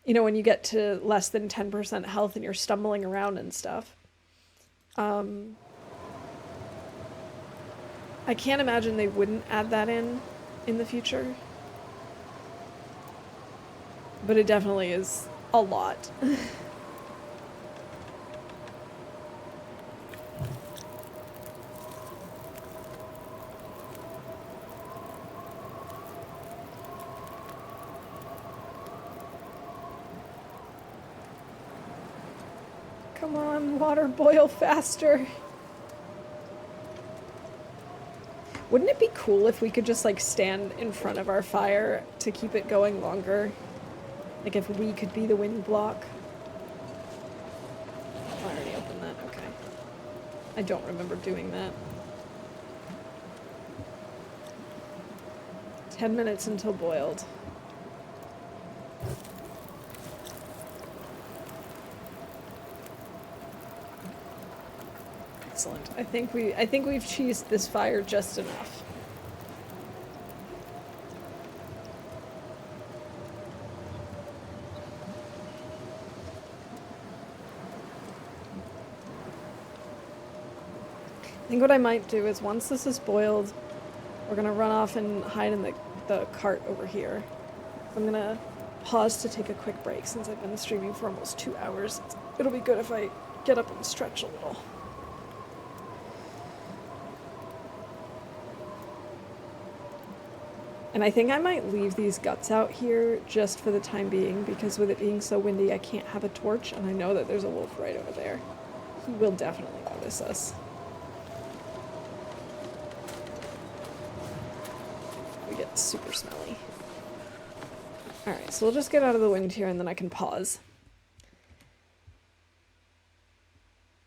you know, when you get to less than 10% health and you're stumbling around and stuff. I can't imagine they wouldn't add that in the future. But it definitely is a lot. Come on, water, boil faster. Wouldn't it be cool if we could just like stand in front of our fire to keep it going longer? Like if we could be the wind block. Oh, I already opened that, okay. I don't remember doing that. 10 minutes until boiled. Excellent. I think we've cheesed this fire just enough. I think what I might do is once this is boiled, we're gonna run off and hide in the cart over here. I'm gonna pause to take a quick break since I've been streaming for almost 2 hours. It'll be good if I get up and stretch a little. And I think I might leave these guts out here just for the time being, because with it being so windy, I can't have a torch, and I know that there's a wolf right over there. He will definitely notice us. We get super smelly. Alright, so we'll just get out of the wind here, and then I can pause.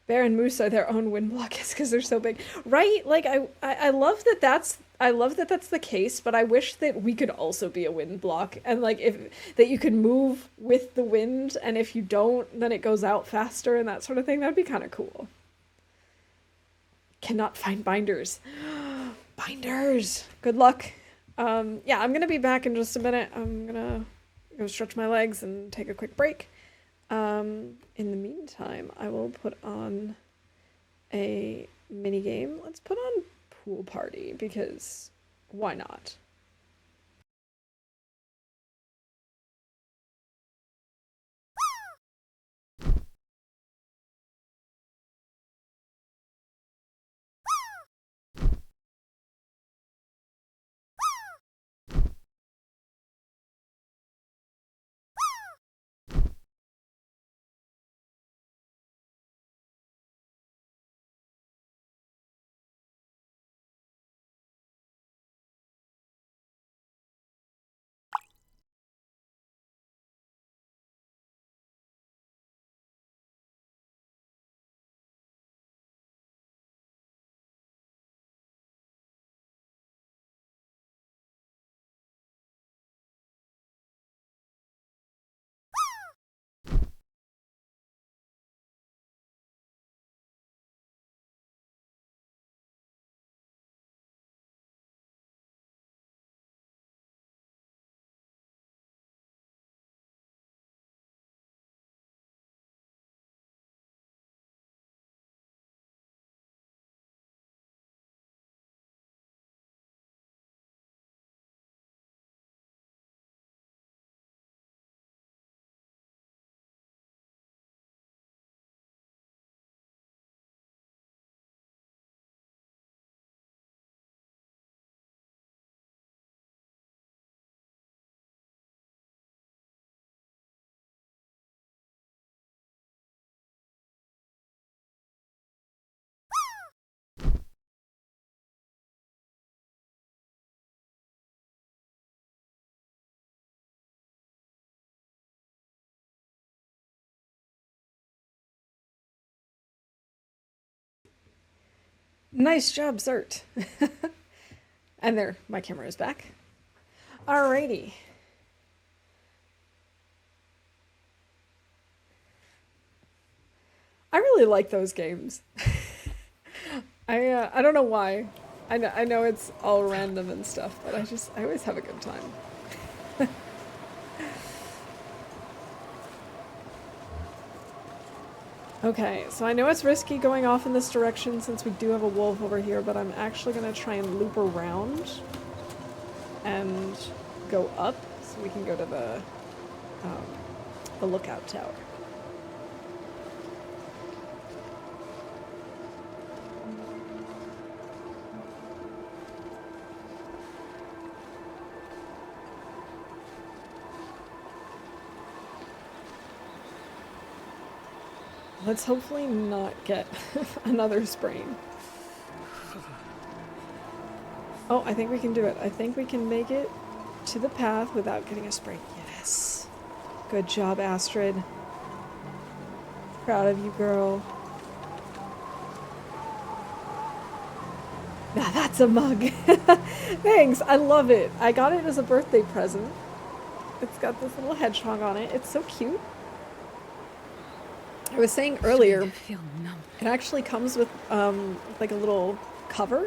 Bear and moose are their own wind blockers because they're so big. Right? Like, I love that that's the case, but I wish that we could also be a wind block, and like that you could move with the wind, and if you don't, then it goes out faster and that sort of thing. That'd be kind of cool. Cannot find binders. Binders! Good luck. Yeah, I'm gonna be back in just a minute. I'm gonna go stretch my legs and take a quick break. In the meantime, I will put on a mini game. Let's put on Pool Party because Why not? Nice job, Zert. And there, my camera is back. Alrighty. I really like those games. I don't know why. I know it's all random and stuff, but I always have a good time. Okay, so I know it's risky going off in this direction since we do have a wolf over here, but I'm actually gonna try and loop around and go up so we can go to the lookout tower. Let's hopefully not get another sprain. Oh, I think we can do it. I think we can make it to the path without getting a sprain. Yes. Good job, Astrid. Proud of you, girl. Now that's a mug. Thanks, I love it. I got it as a birthday present. It's got this little hedgehog on it. It's so cute. I was saying earlier, it actually comes with like a little cover,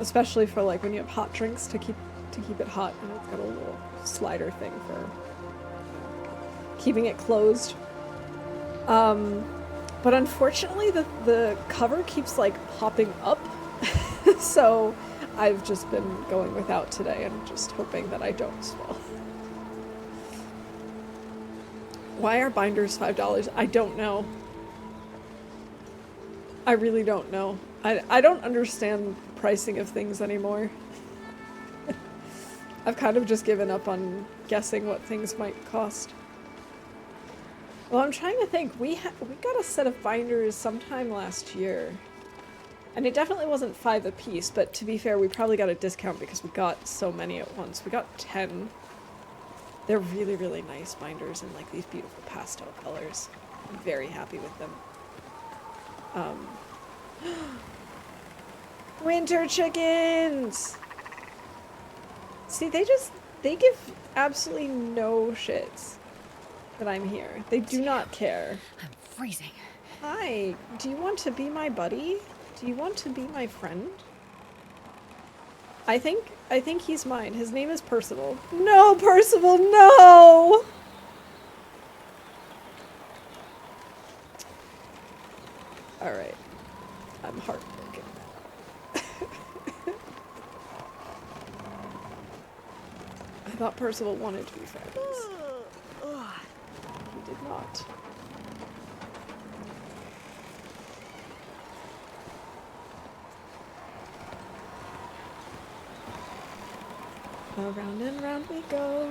especially for like when you have hot drinks to keep it hot, and it's got a little slider thing for keeping it closed. But unfortunately, the cover keeps like popping up, so I've just been going without today and just hoping that I don't swell. Why are binders $5? I don't know. I really don't know. I don't understand pricing of things anymore. I've kind of just given up on guessing what things might cost. Well, I'm trying to think. We got a set of binders sometime last year. And it definitely wasn't 5 apiece, but to be fair, we probably got a discount because we got so many at once. We got 10. They're really, really nice binders in like these beautiful pastel colors. I'm very happy with them. Winter chickens! See, they give absolutely no shits that I'm here. They do not care. I'm freezing. Hi, do you want to be my buddy? Do you want to be my friend? I think he's mine. His name is Percival. No, Percival, no! Alright. I'm heartbroken. I thought Percival wanted to be friends. He did not. Around and round we go.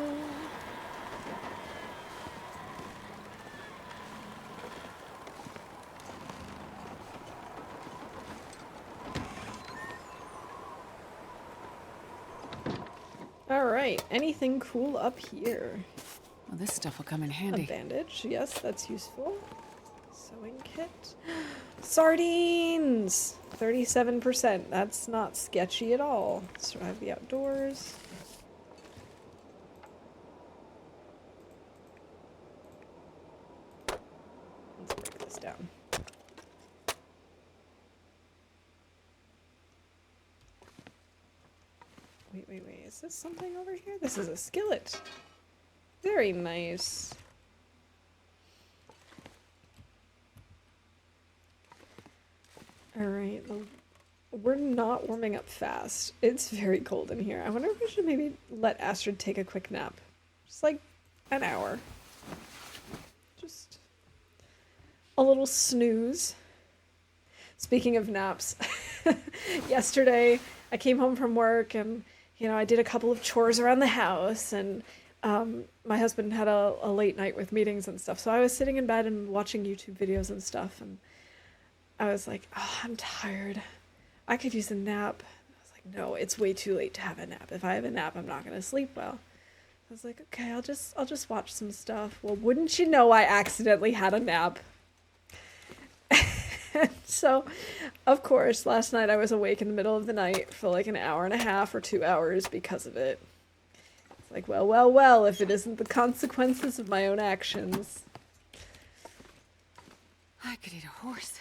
Alright, anything cool up here? Well, this stuff will come in A handy. bandage, yes, that's useful. Sewing kit. Sardines! 37%. That's not sketchy at all. Survive the outdoors. Let's break this down. Wait. Is this something over here? This is a skillet. Very nice. Alright, we're not warming up fast. It's very cold in here. I wonder if we should maybe let Astrid take a quick nap. Just like an hour. Just a little snooze. Speaking of naps, yesterday I came home from work and, you know, I did a couple of chores around the house and my husband had a late night with meetings and stuff. So I was sitting in bed and watching YouTube videos and stuff and I was like, oh, I'm tired. I could use a nap. I was like, no, it's way too late to have a nap. If I have a nap, I'm not going to sleep well. I was like, okay, I'll just watch some stuff. Well, wouldn't you know, I accidentally had a nap. So, of course, last night I was awake in the middle of the night for like an hour and a half or 2 hours because of it. It's like, well, if it isn't the consequences of my own actions. I could eat a horse.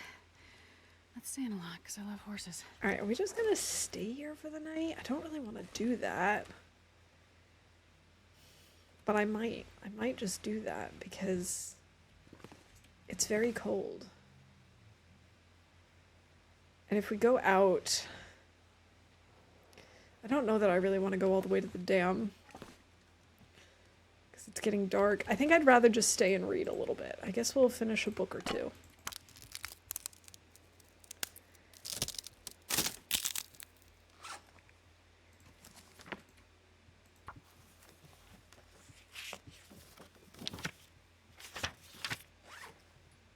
Let's stay in a lot, because I love horses. Alright, are we just gonna stay here for the night? I don't really want to do that. But I might just do that because it's very cold. And if we go out, I don't know that I really want to go all the way to the dam. Because it's getting dark. I think I'd rather just stay and read a little bit. I guess we'll finish a book or two.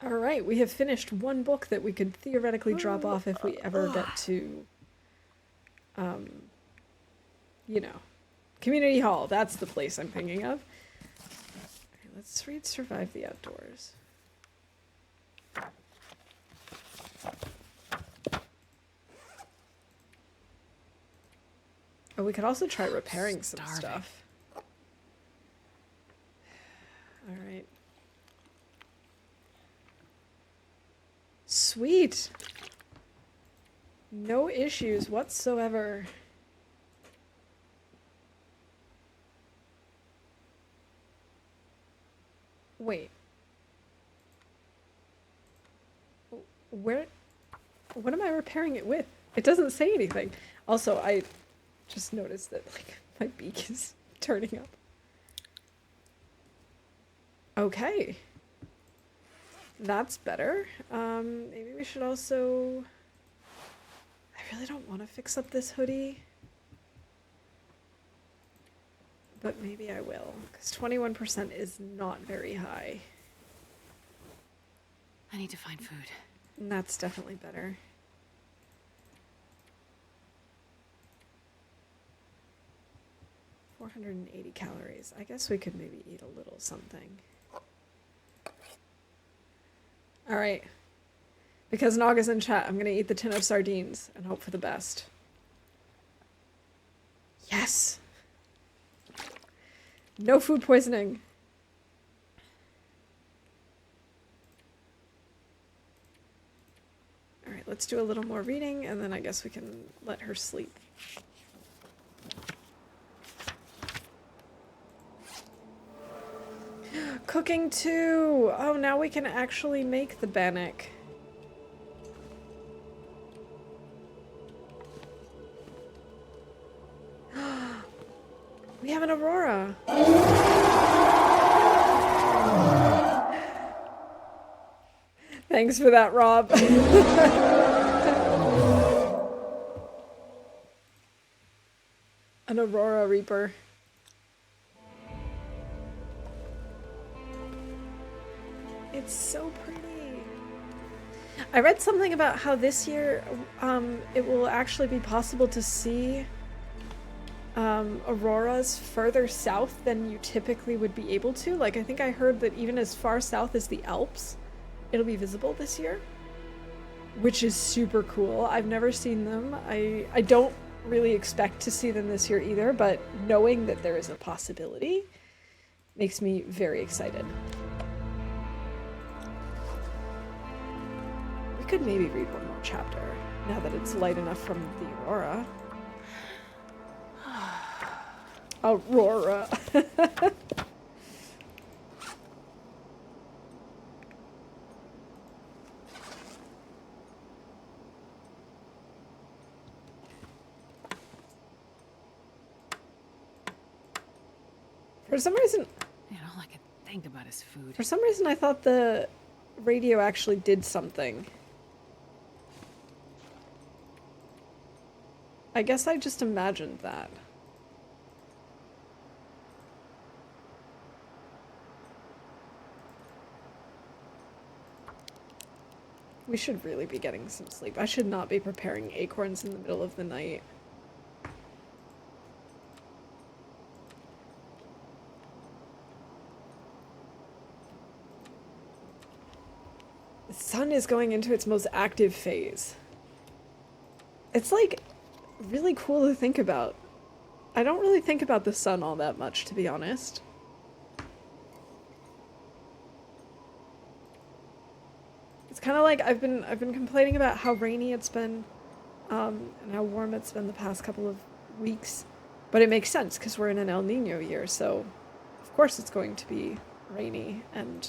Alright, we have finished one book that we could theoretically drop off if we ever get to, you know, Community Hall. That's the place I'm thinking of. Okay, let's read Survive the Outdoors. Oh, we could also try repairing some stuff. Alright. Sweet. No issues whatsoever. Wait. Where? What am I repairing it with? It doesn't say anything. Also, I just noticed that like my beak is turning up. Okay. That's better. Maybe we should also... I really don't want to fix up this hoodie. But maybe I will, because 21% is not very high. I need to find food. And that's definitely better. $480 calories. I guess we could maybe eat a little something. Alright. Because Naga's in chat, I'm gonna eat the tin of sardines and hope for the best. Yes! No food poisoning. Alright, let's do a little more reading and then I guess we can let her sleep. Cooking too! Oh, now we can actually make the bannock. We have an aurora. Thanks for that, Rob. An aurora reaper. It's so pretty. I read something about how this year it will actually be possible to see auroras further south than you typically would be able to. Like, I think I heard that even as far south as the Alps, it'll be visible this year, which is super cool. I've never seen them. I don't really expect to see them this year either, but knowing that there is a possibility makes me very excited. We could maybe read one more chapter now that it's light enough from the aurora. Aurora. For some reason, Man, all I can think about is food. for some reason I thought the radio actually did something. I guess I just imagined that. We should really be getting some sleep. I should not be preparing acorns in the middle of the night. The sun is going into its most active phase. It's like really cool to think about. I don't really think about the sun all that much, to be honest. It's kind of like I've been complaining about how rainy it's been, and how warm it's been the past couple of weeks, but it makes sense because we're in an El Nino year, so of course it's going to be rainy, and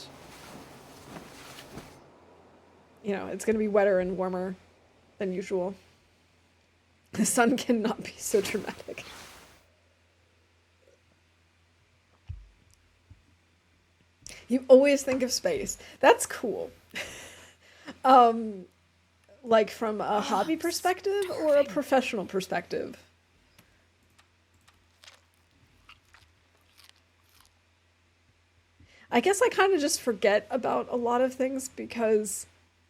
you know, it's going to be wetter and warmer than usual. The sun cannot be so dramatic. You always think of space. That's cool. Like from a hobby perspective or a professional perspective? I guess I kind of just forget about a lot of things because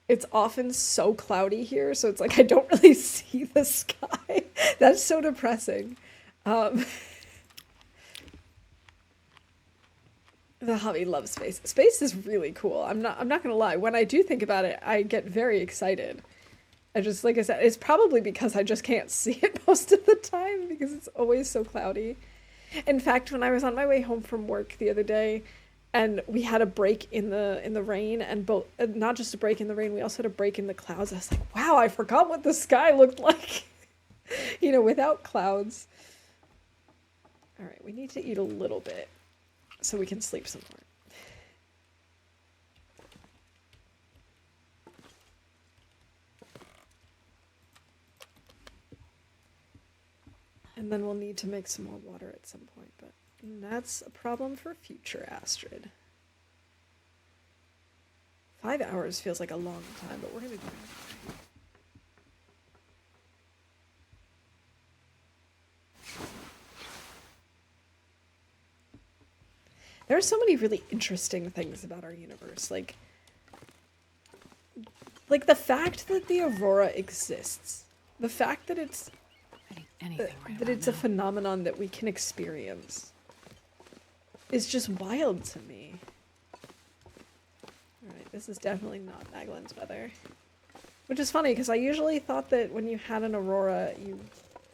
it's often so cloudy here, so it's like I don't really see the sky. That's so depressing. The hobby loves space. Space is really cool. I'm not gonna lie. When I do think about it, I get very excited. I just, like I said, it's probably because I just can't see it most of the time because it's always so cloudy. In fact, when I was on my way home from work the other day, and we had a break in the rain, and both not just a break in the rain, we also had a break in the clouds. I was like, wow, I forgot what the sky looked like, you know, without clouds. All right, we need to eat a little bit so we can sleep some more. And then we'll need to make some more water at some point, but that's a problem for future Astrid. 5 hours feels like a long time, but we're gonna do it. There are so many really interesting things about our universe, like the fact that the aurora exists, the fact that it's a phenomenon that we can experience is just wild to me. Alright, this is definitely not Maglin's weather. Which is funny, because I usually thought that when you had an aurora, you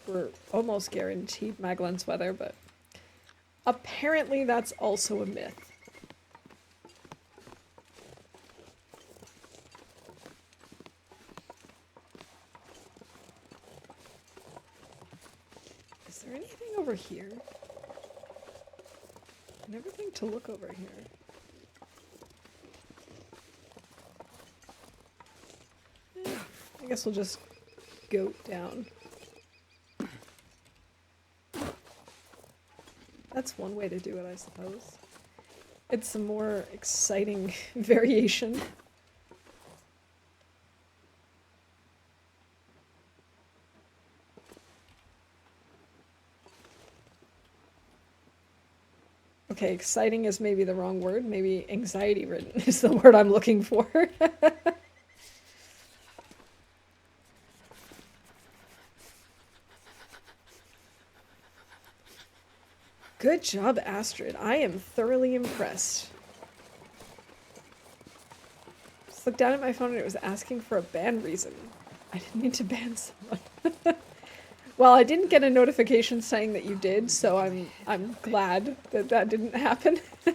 were almost guaranteed Maglin's weather, but apparently that's also a myth. Is there anything over here? I never think to look over here. I guess we'll just go down. That's one way to do it, I suppose. It's some more exciting variation. Okay, exciting is maybe the wrong word. Maybe anxiety-ridden is the word I'm looking for. Good job, Astrid. I am thoroughly impressed. Just looked down at my phone and it was asking for a ban reason. I didn't mean to ban someone. Well, I didn't get a notification saying that you did, so I'm glad that that didn't happen. Yeah,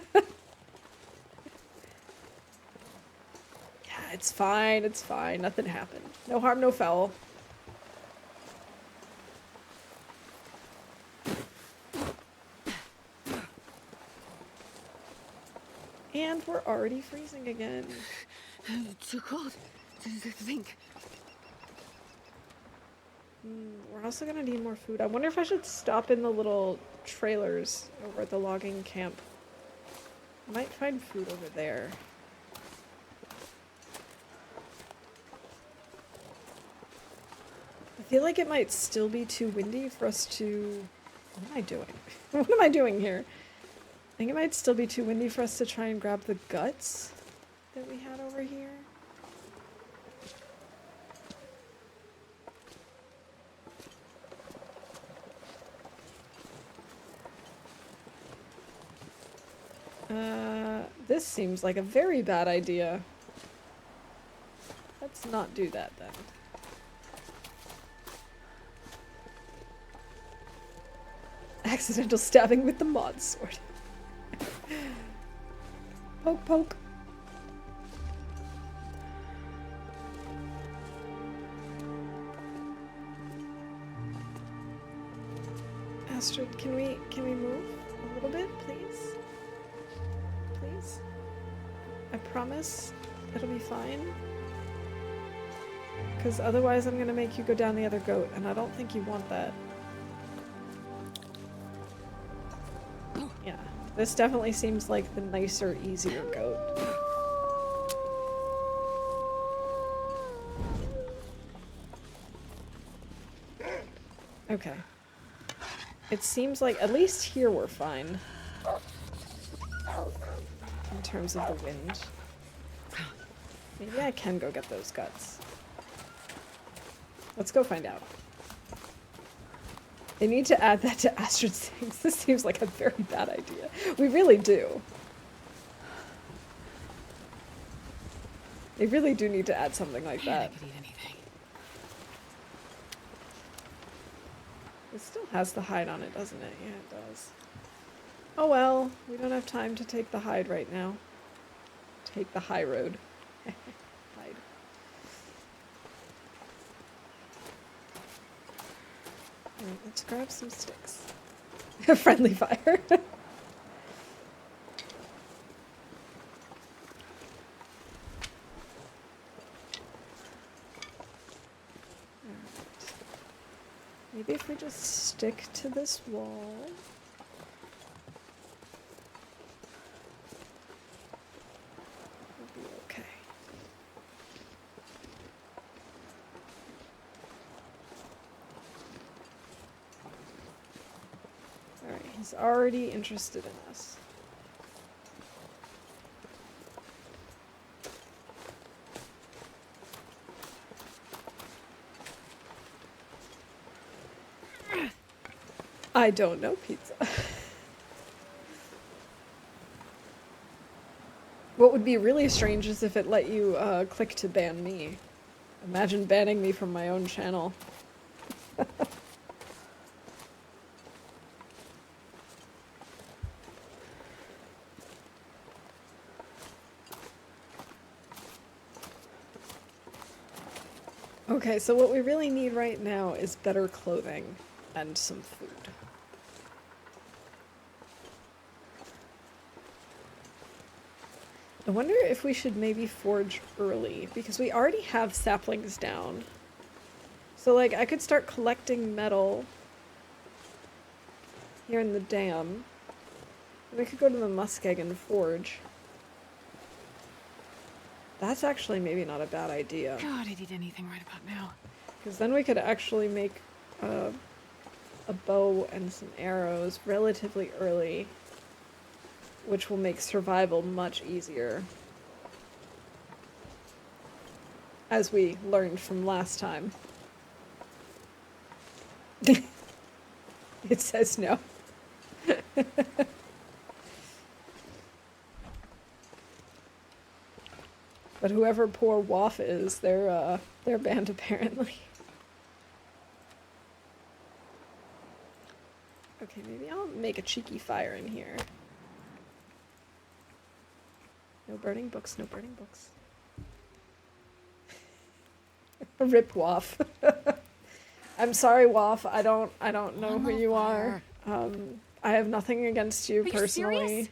it's fine, it's fine. Nothing happened. No harm, no foul. And we're already freezing again. Too cold to think. We're also gonna need more food. I wonder if I should stop in the little trailers over at the logging camp. I might find food over there. I feel like it might still be too windy for us to... What am I doing? What am I doing here? I think it might still be too windy for us to try and grab the guts that we had over here. This seems like a very bad idea. Let's not do that then. Accidental stabbing with the mod sword. Poke, poke. Astrid, can we move a little bit, please? Please? I promise it'll be fine. Because otherwise I'm gonna make you go down the other goat, and I don't think you want that. Yeah, this definitely seems like the nicer, easier goat. Okay. It seems like, at least here we're fine. In terms of the wind. Maybe I can go get those guts. Let's go find out. They need to add that to Astrid's things. This seems like a very bad idea. We really do. They really do need to add something like that. I could eat anything. It still has the hide on it, doesn't it? Yeah, it does. Oh well, we don't have time to take the hide right now. Take the high road. Hide. Alright, let's grab some sticks. Friendly fire. Maybe if we just stick to this wall. We'll be okay. Alright, he's already interested in us. I don't know pizza. What would be really strange is if it let you click to ban me. Imagine banning me from my own channel. Okay, so what we really need right now is better clothing and some food. I wonder if we should maybe forge early, because we already have saplings down. So, like, I could start collecting metal here in the dam. We could go to the Muskegon Forge. That's actually maybe not a bad idea. God, I'd eat anything right about now. Because then we could actually make a bow and some arrows relatively early, which will make survival much easier. As we learned from last time. It says no. But whoever poor Waff is, they're banned apparently. Okay, maybe I'll make a cheeky fire in here. No burning books, no burning books. Rip Waff. I'm sorry, Waff. I don't know who you are. I have nothing against you personally. Serious?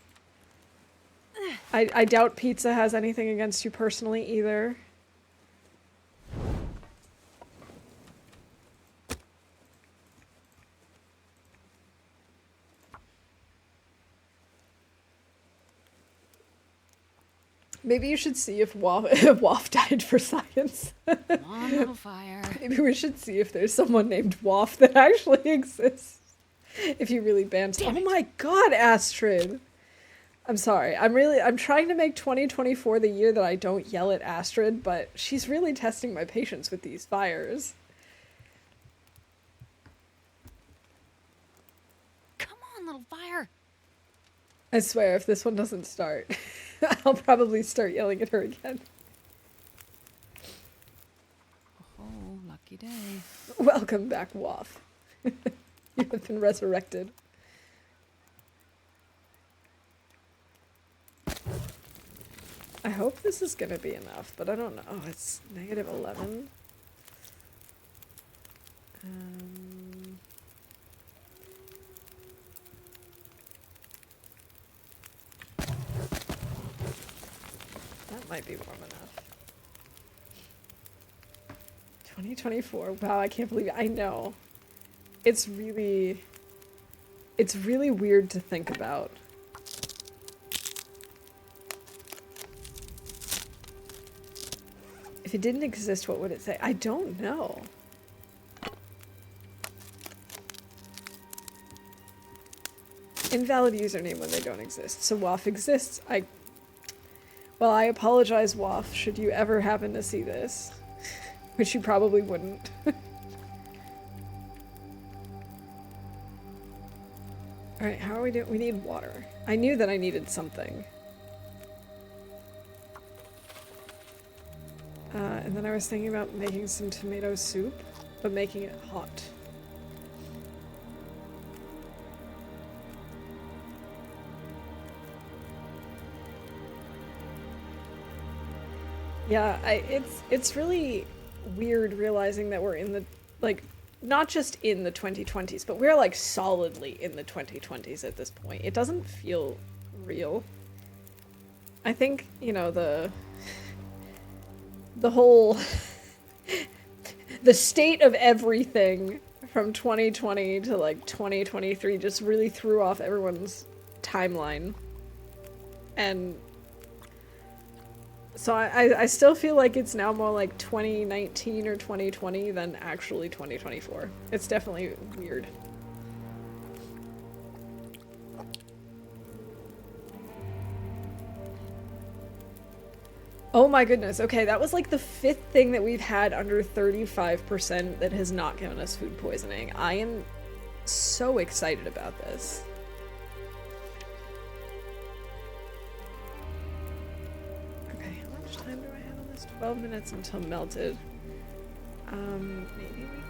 I doubt Pizza has anything against you personally either. Maybe you should see if Waff died for science. Come on, little fire. Maybe we should see if there's someone named Waff that actually exists. If you really banned... Damn it. Oh my god, Astrid! I'm sorry. I'm trying to make 2024 the year that I don't yell at Astrid, but she's really testing my patience with these fires. Come on, little fire. I swear, if this one doesn't start, I'll probably start yelling at her again. Oh, lucky day. Welcome back, Waff. You have been resurrected. I hope this is gonna be enough, but I don't know. Oh, it's -11. That might be warm enough. 2024. Wow, I can't believe it. I know. It's really weird to think about. If it didn't exist, what would it say? I don't know. Invalid username when they don't exist. So Waff exists. Well, I apologize, Waff, should you ever happen to see this. Which you probably wouldn't. Alright, how are we doing? We need water. I knew that I needed something. And then I was thinking about making some tomato soup, but making it hot. Yeah, it's really weird realizing that we're in the, like, not just in the 2020s, but we're like solidly in the 2020s at this point. It doesn't feel real. I think, you know, the whole the state of everything from 2020 to like 2023 just really threw off everyone's timeline. And so I still feel like it's now more like 2019 or 2020 than actually 2024. It's definitely weird. Oh my goodness. Okay, that was like the 5th thing that we've had under 35% that has not given us food poisoning. I am so excited about this. Okay, how much time do I have on this? 12 minutes until melted. Maybe we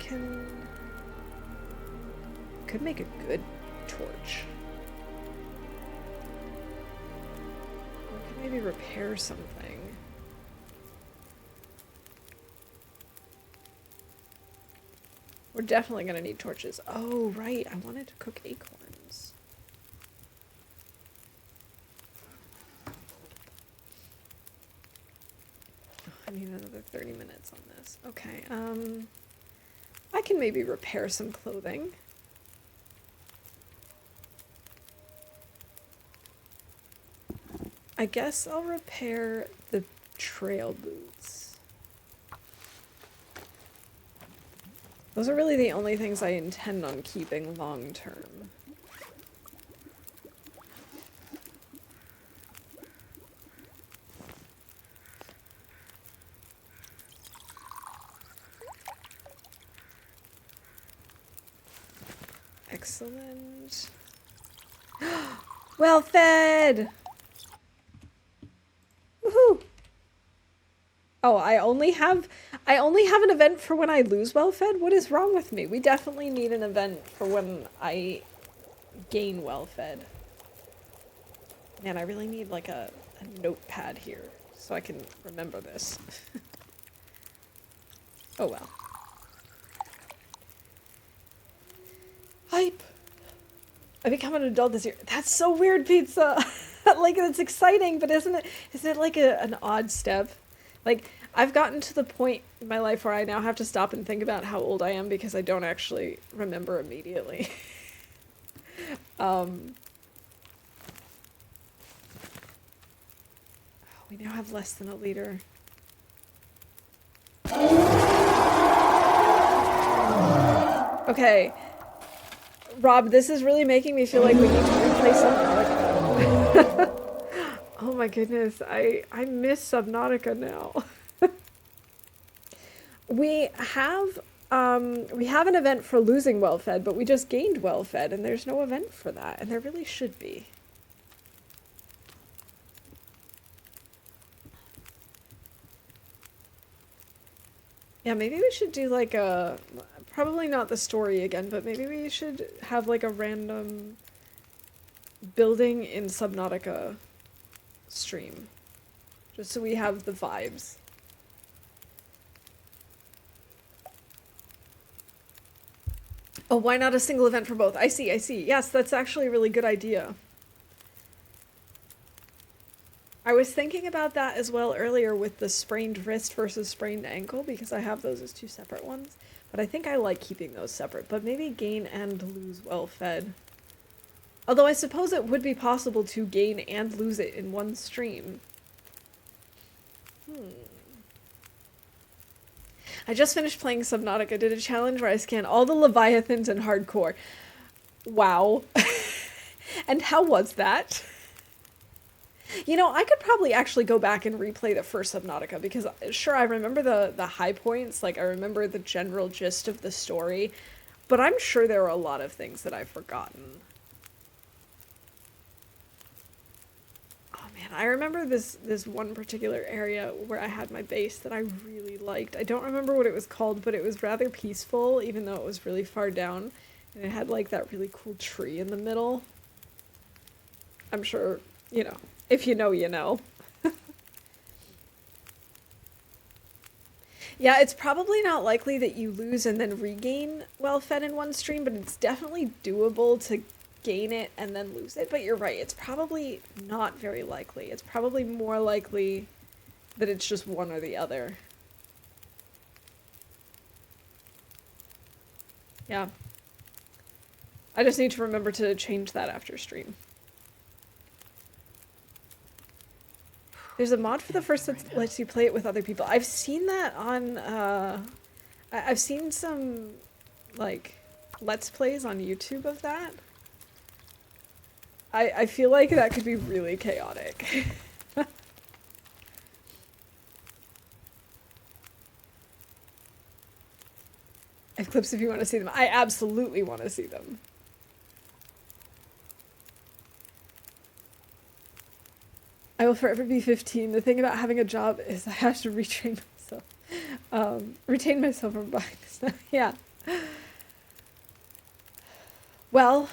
could make a good torch. We could maybe repair something. We're definitely gonna need torches. Oh, right, I wanted to cook acorns. Oh, I need another 30 minutes on this. Okay, I can maybe repair some clothing. I guess I'll repair the trail boots. Those are really the only things I intend on keeping long term. Excellent. Well fed! Woohoo! Oh, I only have an event for when I lose well fed? What is wrong with me? We definitely need an event for when I gain well fed. Man, I really need like a notepad here so I can remember this. Oh well. Hype! I become an adult this year. That's so weird, Pizza! Like, it's exciting, but isn't it like an odd step? Like, I've gotten to the point in my life where I now have to stop and think about how old I am because I don't actually remember immediately. We now have less than a liter. Okay. Rob, this is really making me feel like we need to replay Subnautica. Oh my goodness, I miss Subnautica now. We have an event for losing well fed, but we just gained well fed, and there's no event for that, and there really should be. Yeah, maybe we should do like probably not the story again, but maybe we should have like a random building in Subnautica stream. Just so we have the vibes. Oh, why not a single event for both? I see. Yes, that's actually a really good idea. I was thinking about that as well earlier with the sprained wrist versus sprained ankle, because I have those as two separate ones. But I think I like keeping those separate. But maybe gain and lose well fed. Although I suppose it would be possible to gain and lose it in one stream. I just finished playing Subnautica, did a challenge where I scanned all the Leviathans in hardcore. Wow. And how was that? You know, I could probably actually go back and replay the first Subnautica, because sure, I remember the high points, like I remember the general gist of the story, but I'm sure there are a lot of things that I've forgotten. Oh man, I remember this one particular area where I had my base that I really liked. I don't remember what it was called, but it was rather peaceful, even though it was really far down, and it had like that really cool tree in the middle. I'm sure, you know. If you know, you know. Yeah, it's probably not likely that you lose and then regain well fed in one stream, but it's definitely doable to gain it and then lose it. But you're right, it's probably not very likely. It's probably more likely that it's just one or the other. Yeah. I just need to remember to change that after stream. There's a mod for the first that lets you play it with other people. I've seen that on, I've seen some, like, Let's Plays on YouTube of that. I feel like that could be really chaotic. I have clips if you want to see them. I absolutely want to see them. I will forever be 15. The thing about having a job is I have to retrain myself. Retain myself from buying stuff. Yeah. Well,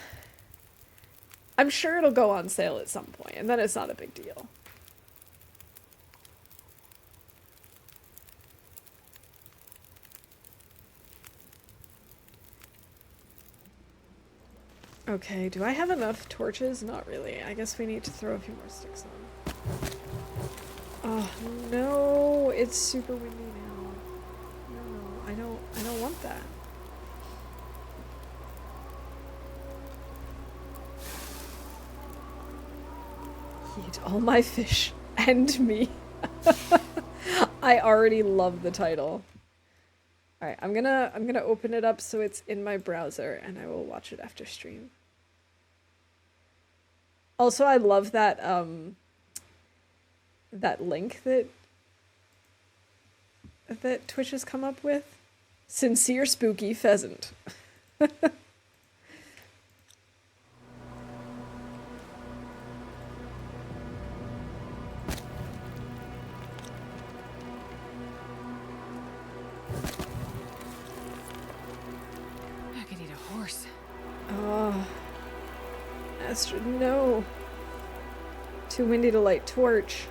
I'm sure it'll go on sale at some point, and then it's not a big deal. Okay, do I have enough torches? Not really. I guess we need to throw a few more sticks on. Oh no, it's super windy now. No, I don't want that. All my fish and me. I already love the title. All right, I'm gonna open it up so it's in my browser, and I will watch it after stream. Also, I love that that link that Twitch has come up with. Sincere spooky pheasant. I could eat a horse. Oh, Astrid, no. Too windy to light torch.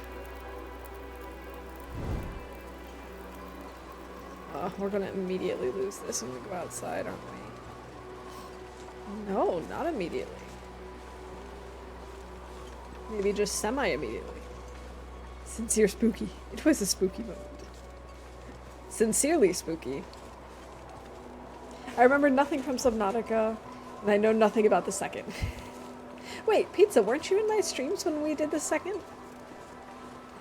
We're gonna immediately lose this when we go outside, aren't we? No, not immediately. Maybe just semi-immediately. Sincere spooky. It was a spooky moment. Sincerely spooky. I remember nothing from Subnautica, and I know nothing about the second. Wait, Pizza, weren't you in my streams when we did the second?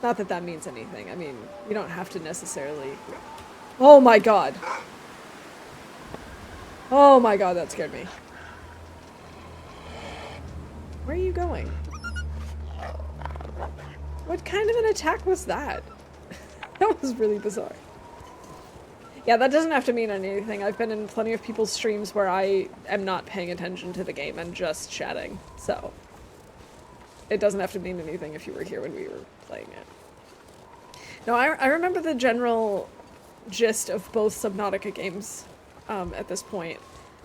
Not that that means anything. I mean, you don't have to necessarily... Oh my god! Oh my god, that scared me. Where are you going? What kind of an attack was that? That was really bizarre. Yeah, that doesn't have to mean anything. I've been in plenty of people's streams where I am not paying attention to the game and just chatting, so... It doesn't have to mean anything if you were here when we were playing it. No, I remember the general gist of both Subnautica games at this point,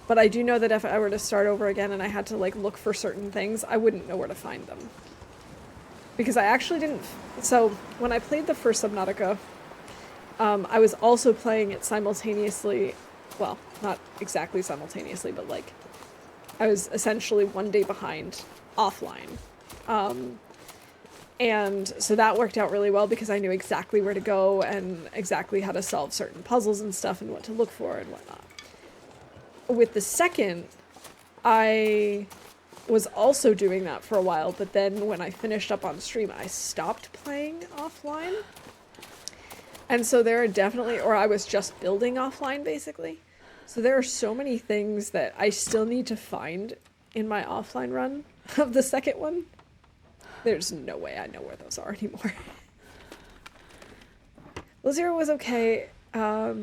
but I do know that if I were to start over again and I had to like look for certain things, I wouldn't know where to find them. Because I actually didn't... So, when I played the first Subnautica, I was also playing it simultaneously, well, not exactly simultaneously, but like, I was essentially one day behind offline. And so that worked out really well because I knew exactly where to go and exactly how to solve certain puzzles and stuff and what to look for and whatnot. With the second, I was also doing that for a while, but then when I finished up on stream, I stopped playing offline. And so there are definitely, or I was just building offline basically. So there are so many things that I still need to find in my offline run of the second one. There's no way I know where those are anymore. Well, Zero was okay, but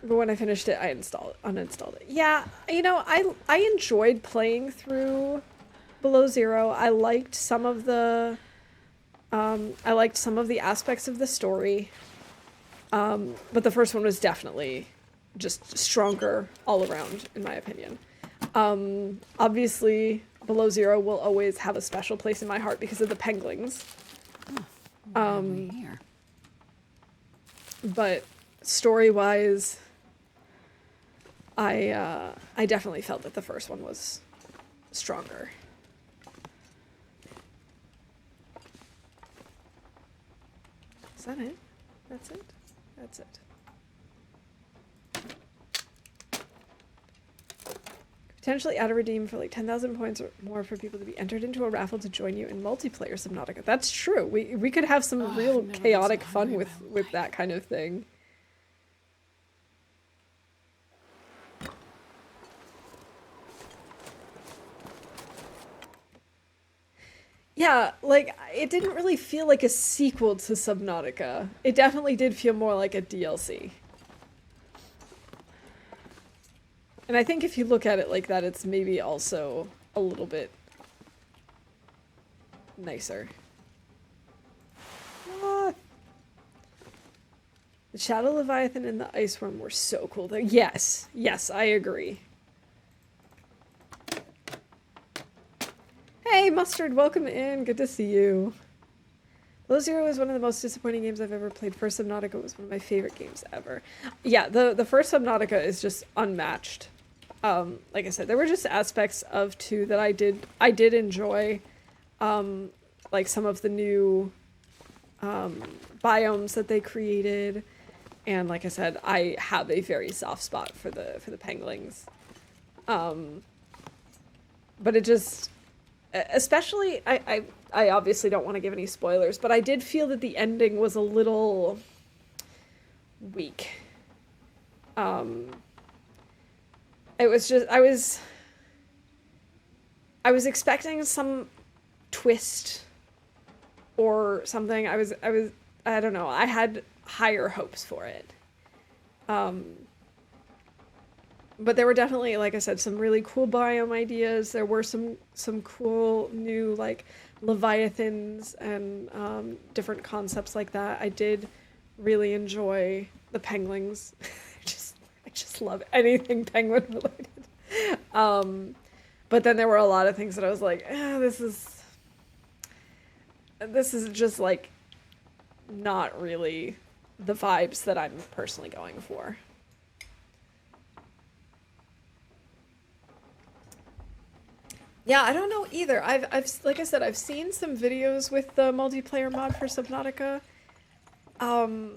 when I finished it, I uninstalled it. Yeah, you know, I enjoyed playing through Below Zero. I liked some of the aspects of the story, but the first one was definitely just stronger all around, in my opinion. Obviously, Below Zero will always have a special place in my heart because of the penguins. Here. But story-wise, I definitely felt that the first one was stronger. Is that it? That's it? That's it. Potentially auto-redeem for like 10,000 points or more for people to be entered into a raffle to join you in multiplayer Subnautica. That's true. We could have some real chaotic fun with that kind of thing. Yeah, like, it didn't really feel like a sequel to Subnautica. It definitely did feel more like a DLC. And I think if you look at it like that, it's maybe also a little bit nicer. Ah. The Shadow Leviathan and the Ice Worm were so cool. Yes, yes, I agree. Hey, Mustard, welcome in. Good to see you. Below Zero was one of the most disappointing games I've ever played. First Subnautica was one of my favorite games ever. Yeah, the first Subnautica is just unmatched. Like I said, there were just aspects of 2 that I did enjoy. Like some of the new biomes that they created. And like I said, I have a very soft spot for the penguins. But it just... especially I obviously don't want to give any spoilers, but I did feel that the ending was a little weak. Um, it was just I was expecting some twist or something. I don't know. I had higher hopes for it. Um, but there were definitely, like I said, some really cool biome ideas. There were some cool new like leviathans and different concepts like that. I did really enjoy the penguins. I just love anything penguin related. But then there were a lot of things that I was like, this is just like not really the vibes that I'm personally going for. Yeah, I don't know either. I've like I said, I've seen some videos with the multiplayer mod for Subnautica. Um,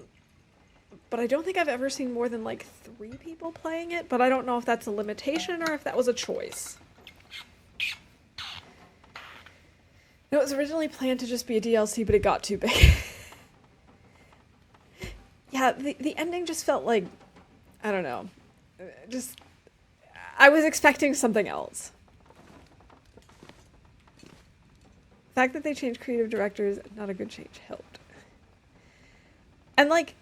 but I don't think I've ever seen more than like 3 people playing it, but I don't know if that's a limitation or if that was a choice. It was originally planned to just be a DLC, but it got too big. Yeah, the ending just felt like, I don't know, just, I was expecting something else. The fact that they changed creative directors, not a good change, helped. And like,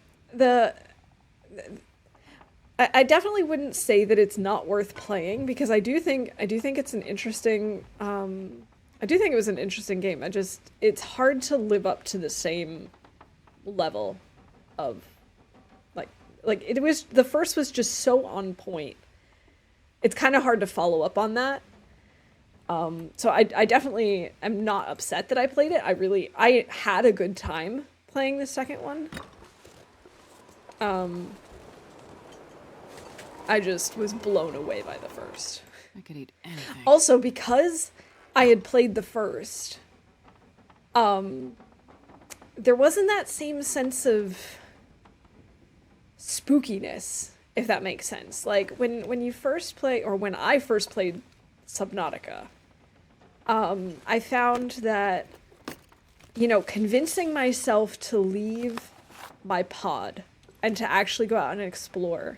I definitely wouldn't say that it's not worth playing, because I do think it's an interesting, I do think it was an interesting game. It's hard to live up to the same level of, like it was, the first was just so on point. It's kind of hard to follow up on that. So I definitely am not upset that I played it. I had a good time playing the second one. I just was blown away by the first. I could eat anything. Also, because I had played the first, there wasn't that same sense of spookiness, if that makes sense. Like when you first play, or when I first played Subnautica, I found that, convincing myself to leave my pod and to actually go out and explore,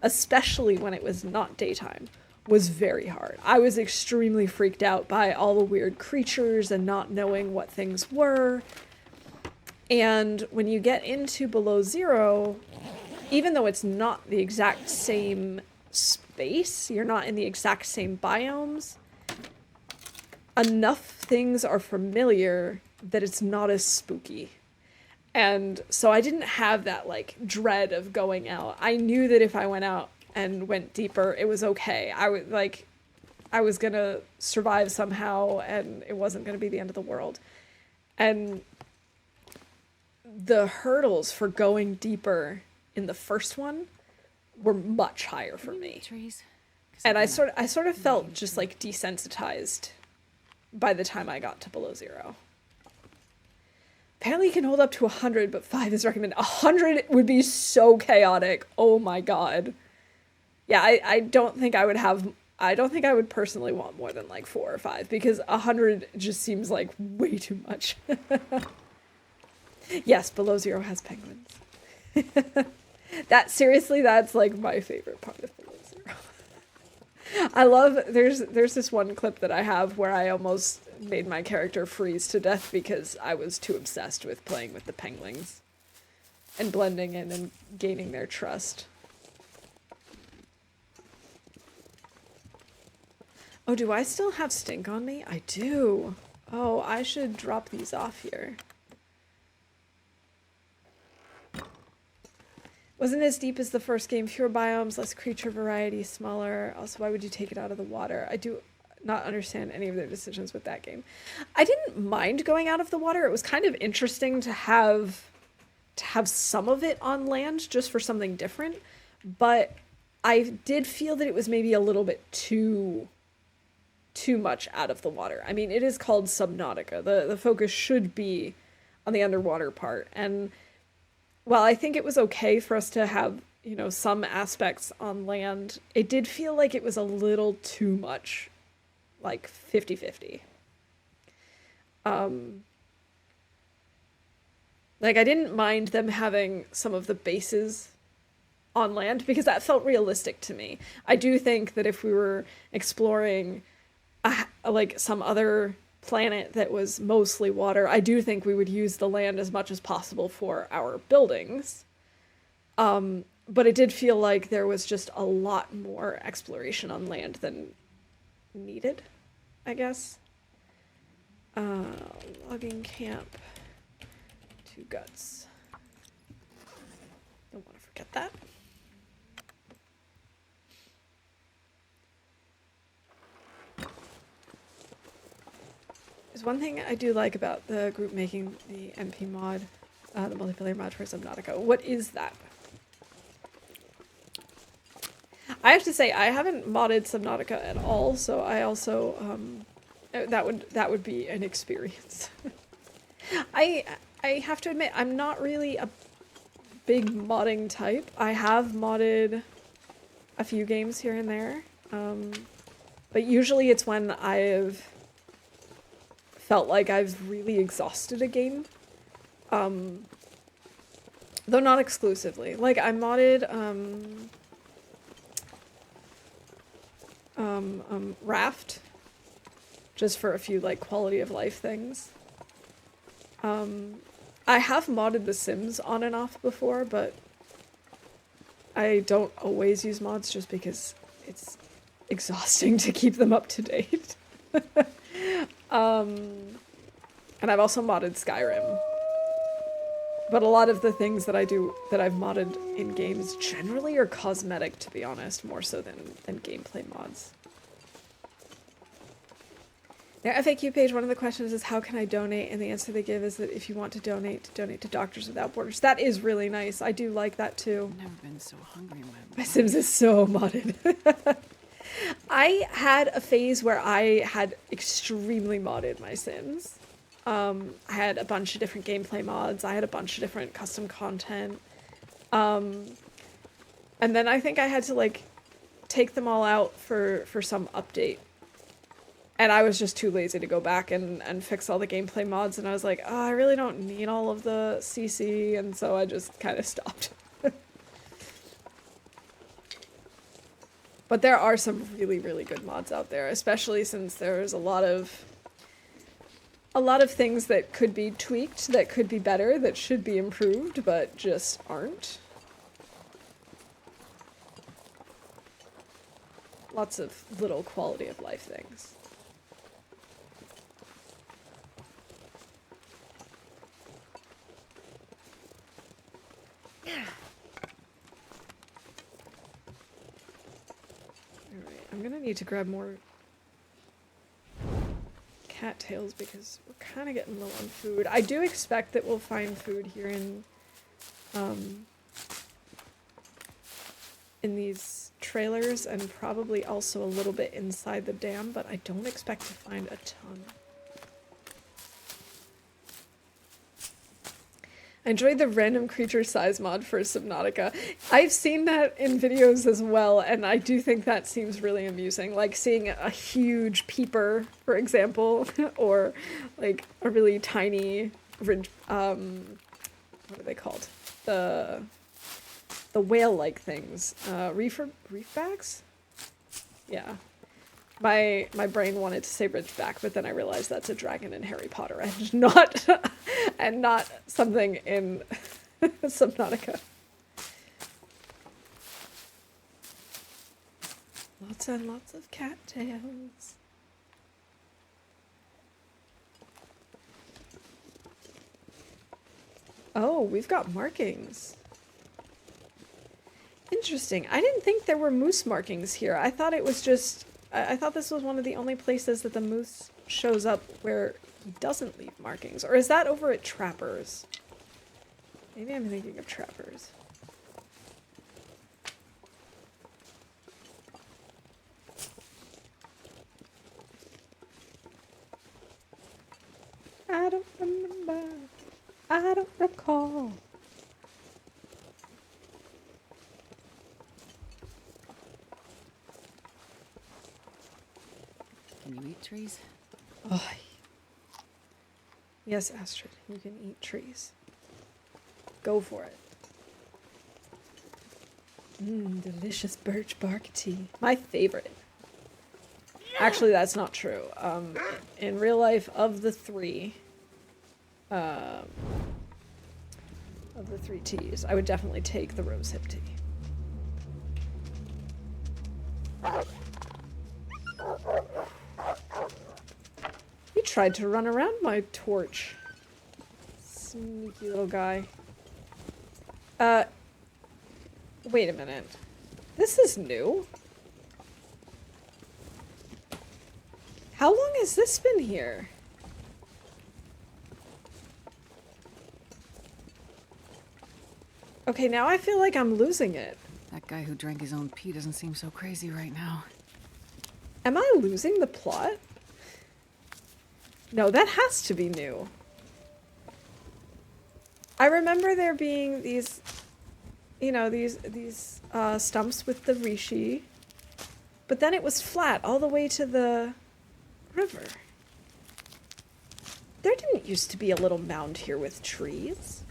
especially when it was not daytime, was very hard. I was extremely freaked out by all the weird creatures and not knowing what things were. And when you get into Below Zero, even though it's not the exact same space, you're not in the exact same biomes, enough things are familiar that it's not as spooky. And so I didn't have that like dread of going out. I knew that if I went out and went deeper, it was okay. I was gonna survive somehow, and it wasn't gonna be the end of the world. And the hurdles for going deeper in the first one were much higher for me. Trees. And I sort of felt just like desensitized by the time I got to Below Zero. Apparently you can hold up to 100, but 5 is recommended. 100 would be so chaotic. Oh my god. Yeah, I don't think I would personally want more than like 4 or 5, because 100 just seems like way too much. Yes, Below Zero has penguins. That's like my favorite part of Below Zero. I love, there's this one clip that I have where I almost made my character freeze to death because I was too obsessed with playing with the penguins and blending in and gaining their trust. Oh, do I still have stink on me? I do. Oh, I should drop these off here. Wasn't as deep as the first game. Fewer biomes, less creature variety, smaller. Also, why would you take it out of the water? I do not understand any of their decisions with that game. I didn't mind going out of the water. It was kind of interesting to have some of it on land just for something different. But I did feel that it was maybe a little bit too much out of the water. I mean, it is called Subnautica. The focus should be on the underwater part. And while I think it was okay for us to have, some aspects on land, it did feel like it was a little too much, like 50-50. Like, I didn't mind them having some of the bases on land because that felt realistic to me. I do think that if we were exploring like some other planet that was mostly water, I do think we would use the land as much as possible for our buildings. But it did feel like there was just a lot more exploration on land than needed, I guess. Logging camp. 2 guts. Don't want to forget that. There's one thing I do like about the group making the MP mod, the multiplayer mod for Subnautica. What is that? I have to say I haven't modded Subnautica at all, so I also that would be an experience. I have to admit I'm not really a big modding type. I have modded a few games here and there, but usually it's when I've felt like I've really exhausted a game. Though not exclusively. Like, I modded Raft just for a few like quality of life things. I have modded The Sims on and off before, but I don't always use mods just because it's exhausting to keep them up to date. And I've also modded Skyrim. But a lot of the things that I do that I've modded in games generally are cosmetic, to be honest, more so than gameplay mods. Their FAQ page, one of the questions is how can I donate? And the answer they give is that if you want to donate to Doctors Without Borders. That is really nice. I do like that too. I've never been so hungry in my life. My Sims is so modded. I had a phase where I had extremely modded my Sims. I had a bunch of different gameplay mods. I had a bunch of different custom content. And then I think I had to like take them all out for some update. And I was just too lazy to go back and fix all the gameplay mods. And I was like, oh, I really don't need all of the CC. And so I just kind of stopped. But there are some really, really good mods out there, especially since there's a lot of things that could be tweaked, that could be better, that should be improved, but just aren't. Lots of little quality of life things. Alright, I'm gonna need to grab more cattails because we're kind of getting low on food. I do expect that we'll find food here in these trailers and probably also a little bit inside the dam, but I don't expect to find a ton. I enjoyed the random creature size mod for Subnautica. I've seen that in videos as well, and I do think that seems really amusing. Like seeing a huge peeper, for example, or like a really tiny, what are they called? The whale-like things. Reef backs? Yeah. My brain wanted to say ridgeback, but then I realized that's a dragon in Harry Potter and not something in Subnautica. Lots and lots of cattails. Oh, we've got markings. Interesting. I didn't think there were moose markings here. I thought it was just... I thought this was one of the only places that the moose shows up where he doesn't leave markings. Or is that over at Trappers? Maybe I'm thinking of Trappers. I don't remember. I don't recall. Can you eat trees? Oh, Yes, Astrid, you can eat trees. Go for it. Delicious birch bark tea. My favorite. Actually, that's not true. In real life, of the three teas, I would definitely take the rosehip tea. He tried to run around my torch. Sneaky little guy. Wait a minute. This is new. How long has this been here? Okay, now I feel like I'm losing it. That guy who drank his own pee doesn't seem so crazy right now. Am I losing the plot? No, that has to be new. I remember there being these, you know, these stumps with the rishi, but then it was flat all the way to the river. There didn't used to be a little mound here with trees.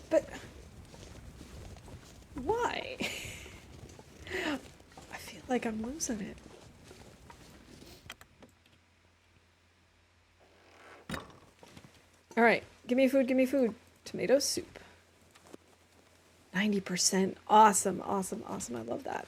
But why? I feel like I'm losing it. All right, give me food, give me food. Tomato soup. 90%. Awesome, awesome, awesome. I love that.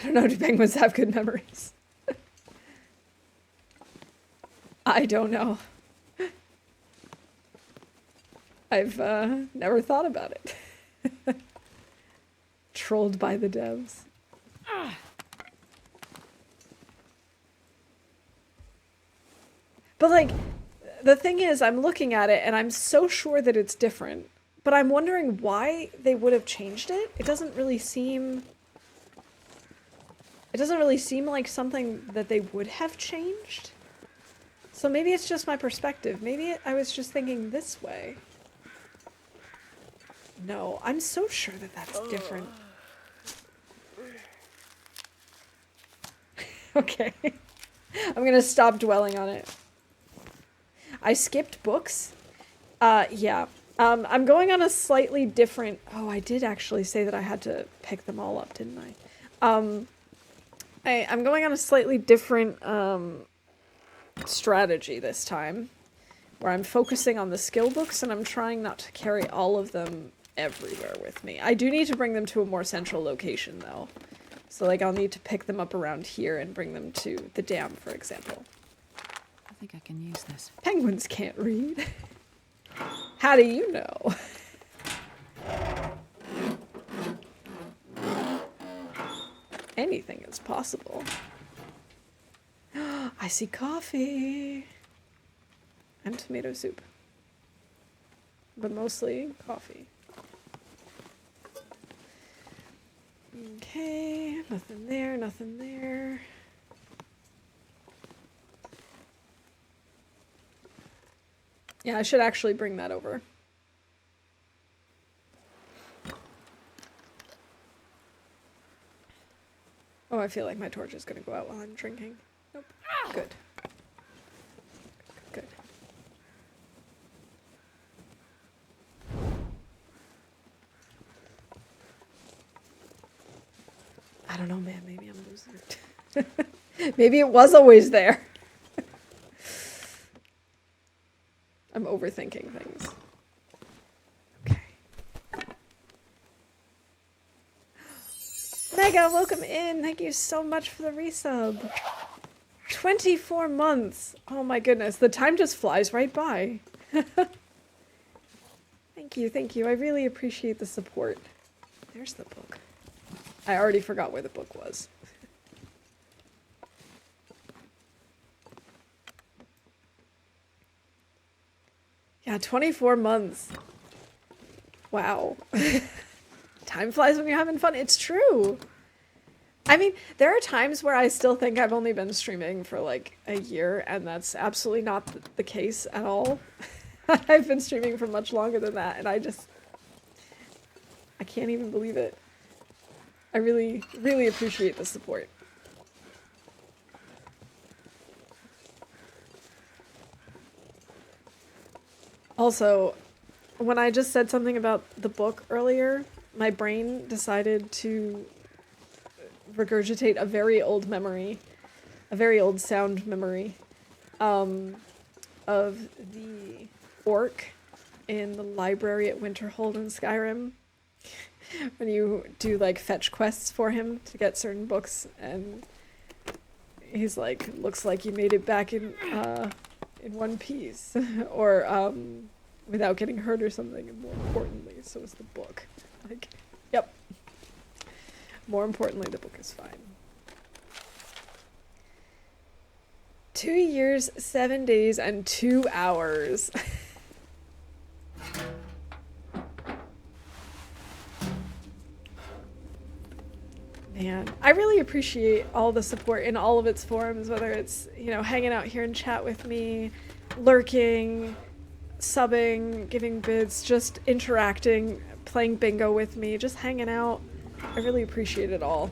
I don't know, do penguins have good memories? I don't know. I've never thought about it. Trolled by the devs. But like, the thing is, I'm looking at it and I'm so sure that it's different, but I'm wondering why they would have changed it. It doesn't really seem like something that they would have changed. So maybe it's just my perspective. Maybe I was just thinking this way. No, I'm so sure that that's different. Okay. I'm gonna stop dwelling on it. I skipped books. Yeah. I'm going on a slightly different... Oh, I did actually say that I had to pick them all up, didn't I? I'm going on a slightly different strategy this time, where I'm focusing on the skill books and I'm trying not to carry all of them everywhere with me. I do need to bring them to a more central location, though. So, like, I'll need to pick them up around here and bring them to the dam, for example. I think I can use this. Penguins can't read. How do you know? Anything is possible. I see coffee. And tomato soup. But mostly coffee. Okay, nothing there, nothing there. Yeah, I should actually bring that over. Oh, I feel like my torch is going to go out while I'm drinking. Nope. Good. Good. I don't know, man. Maybe I'm losing it. Maybe it was always there. I'm overthinking things. Okay. Mega, welcome in. Thank you so much for the resub. 24 months. Oh my goodness. The time just flies right by. Thank you, thank you. I really appreciate the support. There's the book. I already forgot where the book was. Yeah, 24 months. Wow. Time flies when you're having fun. It's true. I mean, there are times where I still think I've only been streaming for like a year, and that's absolutely not the case at all. I've been streaming for much longer than that, and I can't even believe it. I really, really appreciate the support. Also, when I just said something about the book earlier, my brain decided to regurgitate a very old memory, a very old sound memory, of the orc in the library at Winterhold in Skyrim. When you do like fetch quests for him to get certain books, and he's like, looks like you made it back in one piece, or without getting hurt or something. And more importantly, so is the book. Like, yep. More importantly, the book is fine. 2 years, 7 days, and 2 hours. Man, I really appreciate all the support in all of its forms, whether it's, you know, hanging out here in chat with me, lurking, subbing, giving bids, just interacting, playing bingo with me, just hanging out. I really appreciate it all.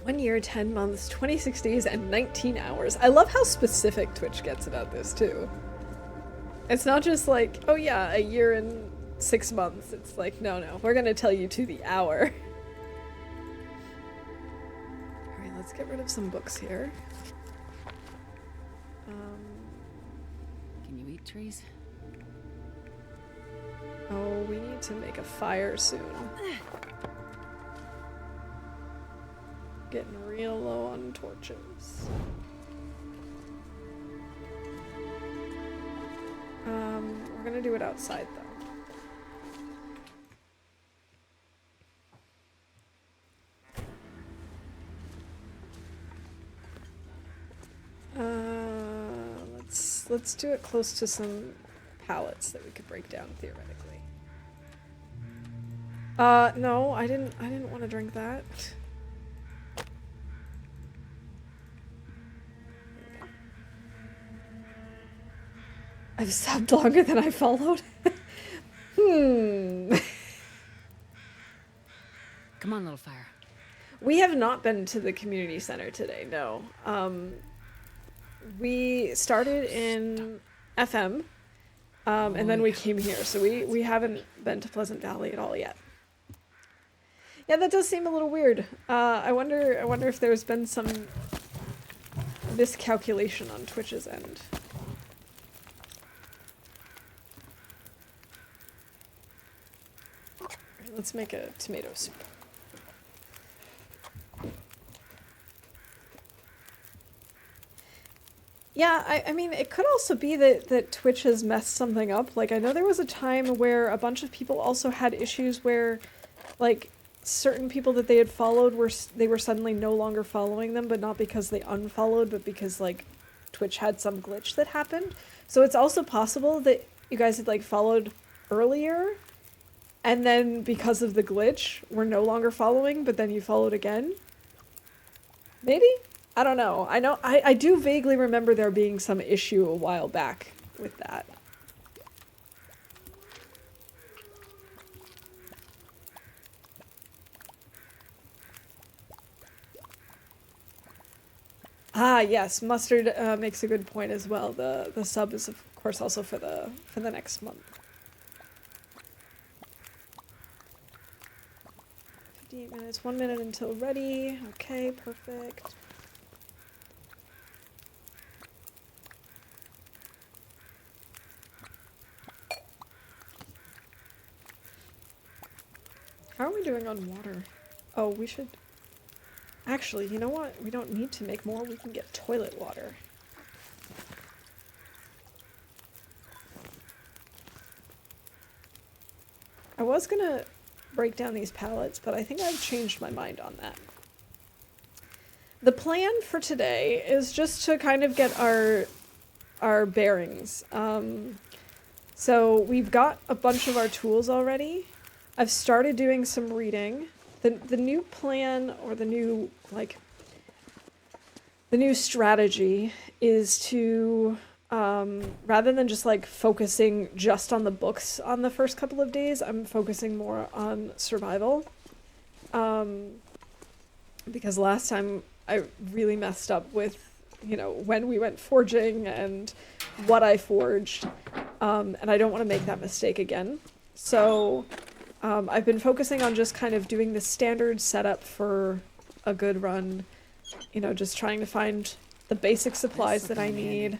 One year, 10 months, 26 days, and 19 hours. I love how specific Twitch gets about this, too. It's not just like, oh yeah, a year and 6 months. It's like, no, we're gonna tell you to the hour. Alright, let's get rid of some books here. Can you eat trees? Oh, we need to make a fire soon. Getting real low on torches. We're gonna do it outside though. Let's do it close to some pallets that we could break down theoretically. No, I didn't want to drink that. I've subbed longer than I followed. Come on, little fire. We have not been to the community center today, no. We started in FM, and then we came here, so we haven't been to Pleasant Valley at all yet. Yeah, that does seem a little weird. I wonder if there's been some miscalculation on Twitch's end. Let's make a tomato soup. Yeah, I mean, it could also be that Twitch has messed something up. Like, I know there was a time where a bunch of people also had issues where, like, certain people that they had followed were suddenly no longer following them, but not because they unfollowed, but because, like, Twitch had some glitch that happened. So it's also possible that you guys had, like, followed earlier, and then because of the glitch, were no longer following, but then you followed again? Maybe? I don't know. I do vaguely remember there being some issue a while back with that. Ah, yes, Mustard makes a good point as well. The sub is of course also for the next month. 58 minutes, 1 minute until ready. Okay, perfect. How are we doing on water? Oh, we should... Actually, you know what? We don't need to make more. We can get toilet water. I was gonna break down these pallets, but I think I've changed my mind on that. The plan for today is just to kind of get our bearings. So we've got a bunch of our tools already. I've started doing some reading. The new plan, or the new strategy is to, rather than just like focusing just on the books on the first couple of days, I'm focusing more on survival. Because last time I really messed up with, when we went forging and what I forged, and I don't want to make that mistake again. So I've been focusing on just kind of doing the standard setup for a good run, just trying to find the basic supplies that I need,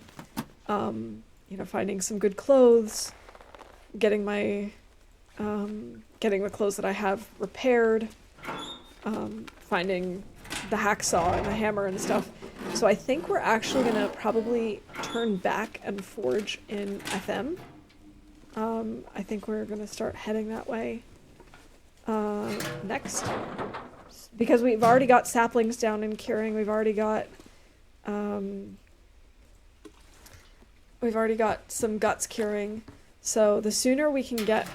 finding some good clothes, getting the clothes that I have repaired, finding the hacksaw and the hammer and stuff. So I think we're actually going to probably turn back and forge in FM. I think we're going to start heading that way next. Because we've already got saplings down in curing. We've already got some guts curing. So the sooner we can get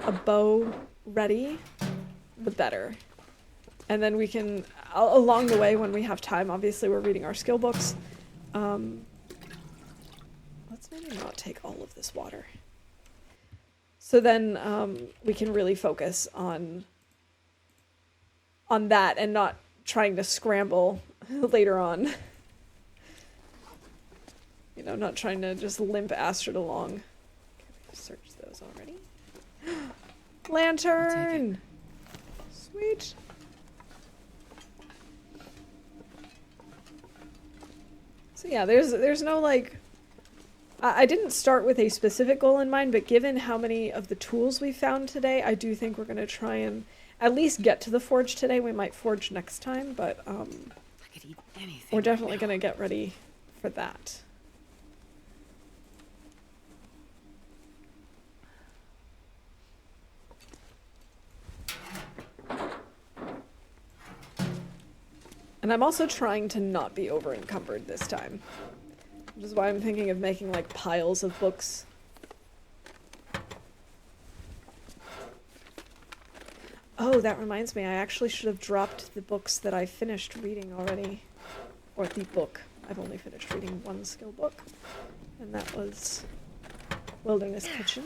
a bow ready, the better. And then we can, along the way when we have time, obviously we're reading our skill books. Let's maybe not take all of this water. So then we can really focus on that and not trying to scramble later on. Not trying to just limp Astrid along. Okay, we've searched those already. Lantern! Sweet. So yeah, there's no I didn't start with a specific goal in mind, but given how many of the tools we found today, I do think we're going to try and at least get to the forge today. We might forge next time, but I could eat anything we're definitely going to get ready for that. And I'm also trying to not be over encumbered this time. Which is why I'm thinking of making piles of books. Oh, that reminds me, I actually should have dropped the books that I finished reading already. Or the book. I've only finished reading one skill book. And that was Wilderness Kitchen.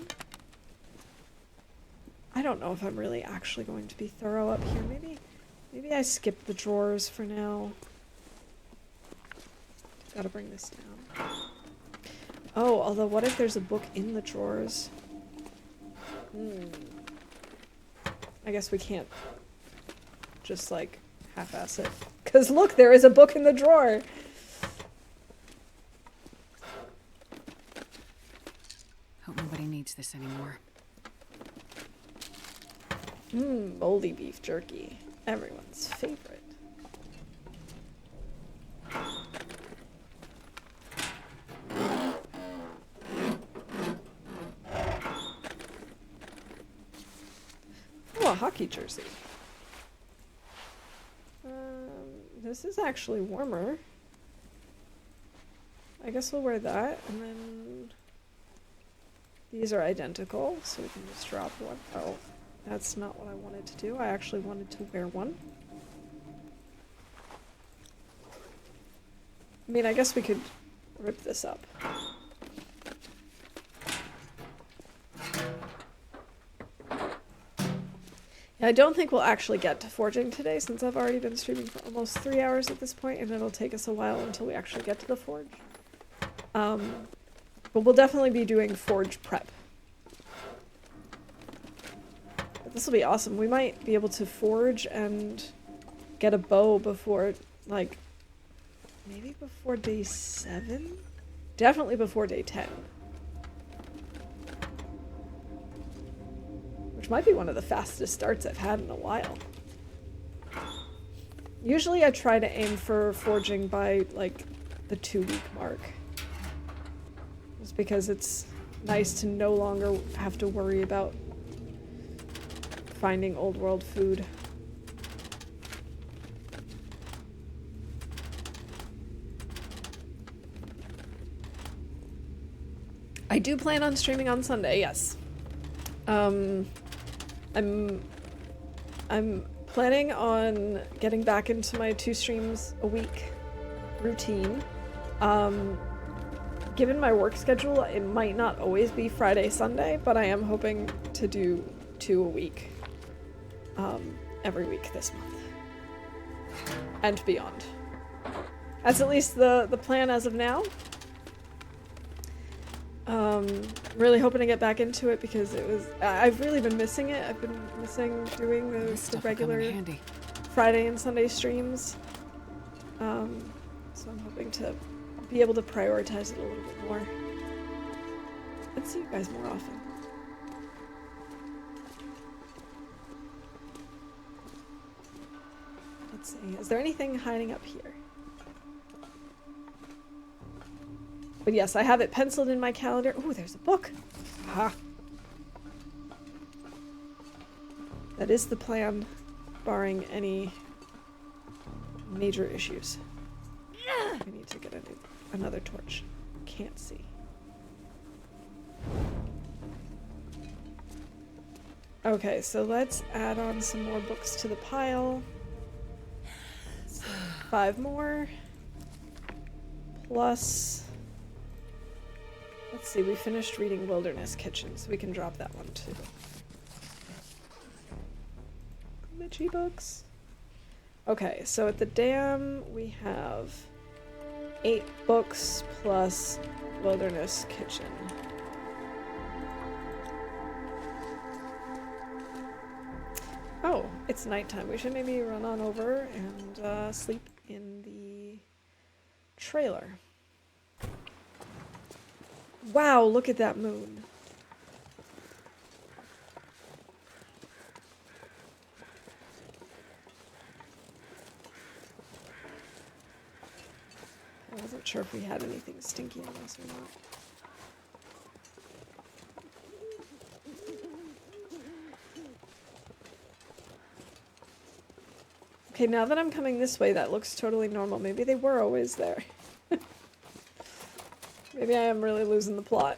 I don't know if I'm really actually going to be thorough up here. Maybe I skip the drawers for now. Gotta bring this down. Oh, although what if there's a book in the drawers? I guess we can't just half-ass it. 'Cause look, there is a book in the drawer! Hope nobody needs this anymore. Moldy beef jerky. Everyone's favorite. Oh, a hockey jersey. This is actually warmer. I guess we'll wear that, and then these are identical, so we can just drop one. Oh, that's not what I wanted to do. I actually wanted to wear one. I mean, I guess we could rip this up. Yeah, I don't think we'll actually get to forging today, since I've already been streaming for almost 3 hours at this point, and it'll take us a while until we actually get to the forge. But we'll definitely be doing forge prep. But this will be awesome. We might be able to forge and get a bow before, maybe before day 7? Definitely before day 10. Which might be one of the fastest starts I've had in a while. Usually I try to aim for forging by, the 2-week mark. Just because it's nice to no longer have to worry about finding old world food. I do plan on streaming on Sunday, yes. I'm planning on getting back into my 2 streams a week routine. Given my work schedule, it might not always be Friday, Sunday, but I am hoping to do 2 a week. Every week this month. And beyond. That's at least the plan as of now. Really hoping to get back into it because I've really been missing it. I've been missing doing the regular Friday and Sunday streams. So I'm hoping to be able to prioritize it a little bit more. And see you guys more often. Let's see, is there anything hiding up here? But yes, I have it penciled in my calendar. Ooh, there's a book. Aha. That is the plan, barring any major issues. We need to get another torch. Can't see. Okay, so let's add on some more books to the pile. So 5 more. Plus... Let's see, we finished reading Wilderness Kitchen, so we can drop that one too. Mitchy books. Okay, so at the dam we have 8 books plus Wilderness Kitchen. Oh, it's nighttime. We should maybe run on over and sleep in the trailer. Wow, look at that moon. I wasn't sure if we had anything stinky on us or not. Okay, now that I'm coming this way, that looks totally normal. Maybe they were always there. Maybe I am really losing the plot.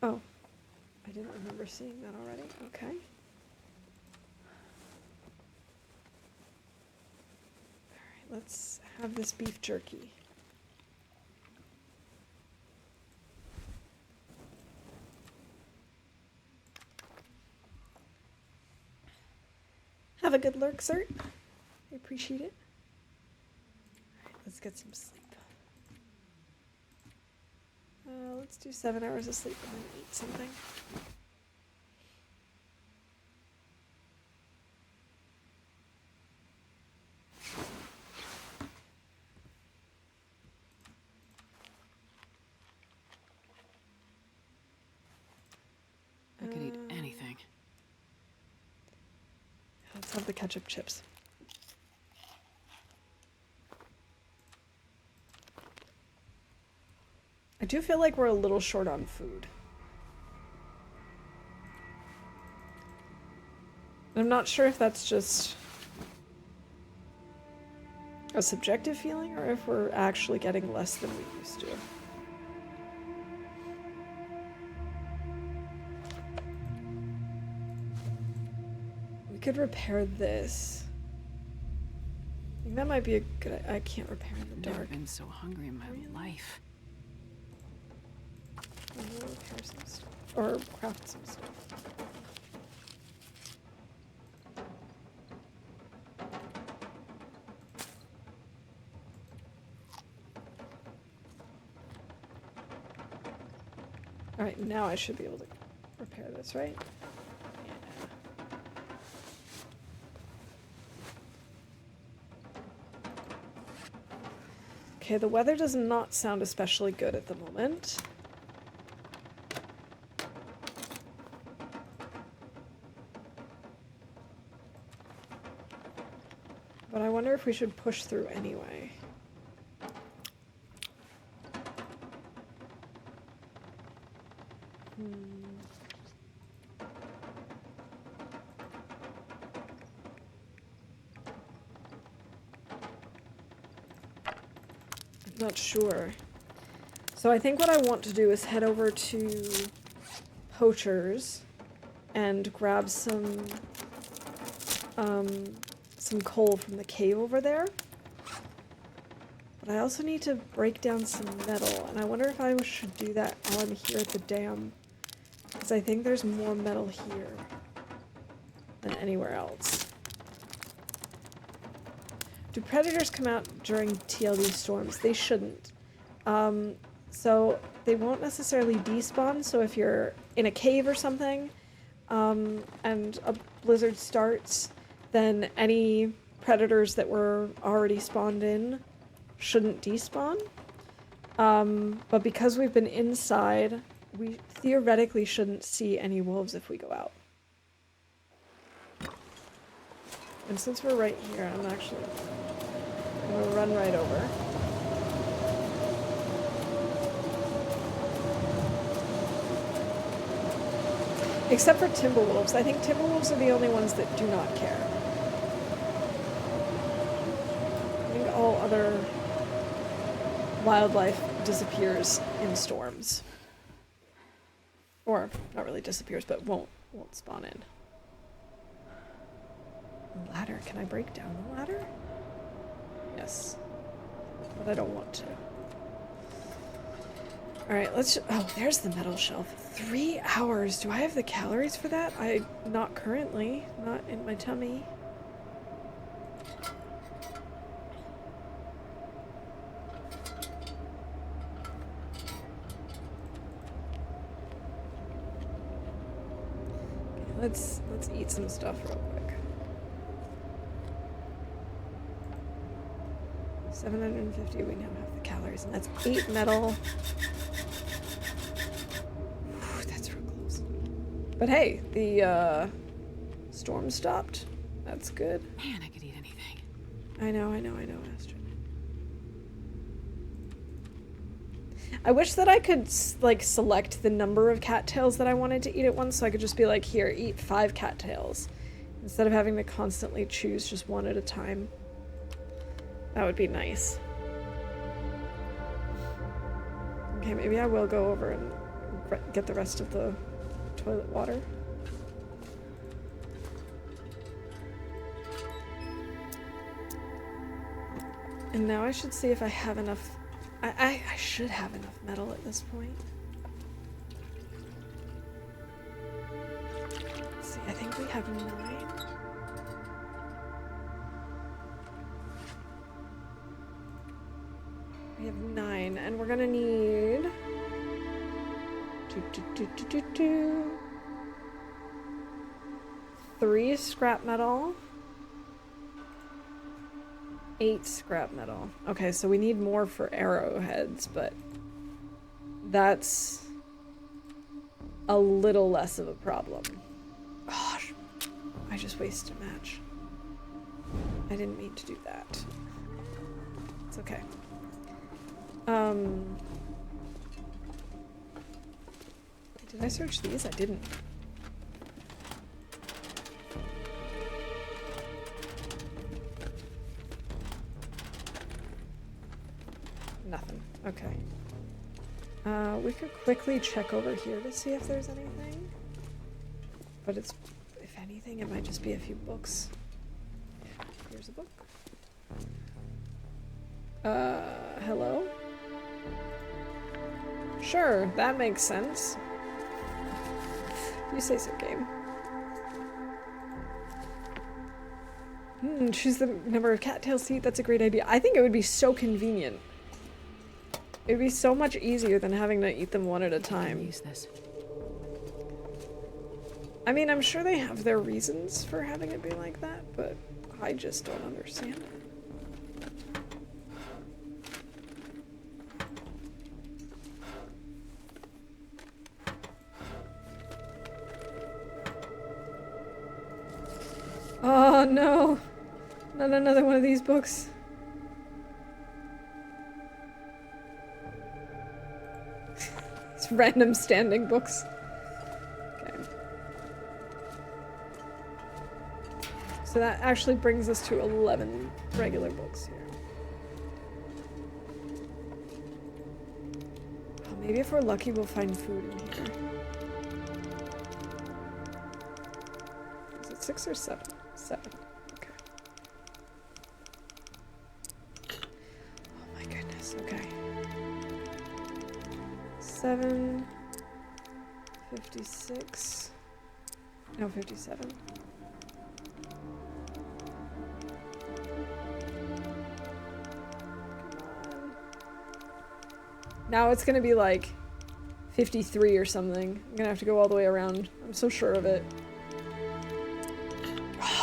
Oh, I didn't remember seeing that already. Okay. Alright, let's have this beef jerky. Have a good lurk, sir. I appreciate it. Alright, let's get some sleep. Let's do 7 hours of sleep and then eat something. I could eat anything. Let's have the ketchup chips. I do feel like we're a little short on food. I'm not sure if that's just a subjective feeling or if we're actually getting less than we used to. We could repair this. I think that might be a good... I can't repair in the I've never dark. been so hungry in my life. We'll repair some stuff. Or craft some stuff. Alright, now I should be able to repair this, right? Okay, the weather does not sound especially good at the moment. But I wonder if we should push through anyway. I'm not sure. So I think what I want to do is head over to Poacher's and grab some coal from the cave over there. But I also need to break down some metal, and I wonder if I should do that while I'm here at the dam. Because I think there's more metal here than anywhere else. Do predators come out during TLD storms? They shouldn't. So they won't necessarily despawn, so if you're in a cave or something, and a blizzard starts, then any predators that were already spawned in shouldn't despawn. But because we've been inside, we theoretically shouldn't see any wolves if we go out. And since we're right here, I'm actually gonna run right over. Except for timberwolves. I think timberwolves are the only ones that do not care. I think all other wildlife disappears in storms. Or, not really disappears, but won't spawn in. Ladder. Can I break down the ladder? Yes. But I don't want to. Alright, oh, there's the metal shelf. 3 hours. Do I have the calories for that? Not currently. Not in my tummy. Okay, let's eat some stuff real quick. 750, we now have the calories, and that's 8 metal. Whew, that's real close. But hey, the storm stopped. That's good. Man, I could eat anything. I know, Astrid. I wish that I could, like, select the number of cattails that I wanted to eat at once, so I could just be like, here, eat 5 cattails. Instead of having to constantly choose just one at a time. That would be nice. Okay, maybe I will go over and get the rest of the toilet water. And now I should see if I have enough... I should have enough metal at this point. Let's see, I think we have 9. We have 9, and we're gonna need... 3 scrap metal. 8 scrap metal. Okay, so we need more for arrowheads, but that's a little less of a problem. Gosh, I just wasted a match. I didn't mean to do that. It's okay. Did I search these? I didn't. Nothing. Okay. We could quickly check over here to see if there's anything. But it's, if anything, it might just be a few books. Here's a book. Hello? Sure, that makes sense. You say so, game. Choose the number of cattails to eat. That's a great idea. I think it would be so convenient. It would be so much easier than having to eat them one at a time. Use this. I mean, I'm sure they have their reasons for having it be like that, but I just don't understand it. Oh no! Not another one of these books. It's random standing books. So that actually brings us to 11 regular books here. Oh, maybe if we're lucky, we'll find food in here. Is it 6 or 7? 7. Okay. Oh my goodness, okay. 7, 56, no, 57. Now it's gonna be like 53 or something. I'm gonna have to go all the way around. I'm so sure of it.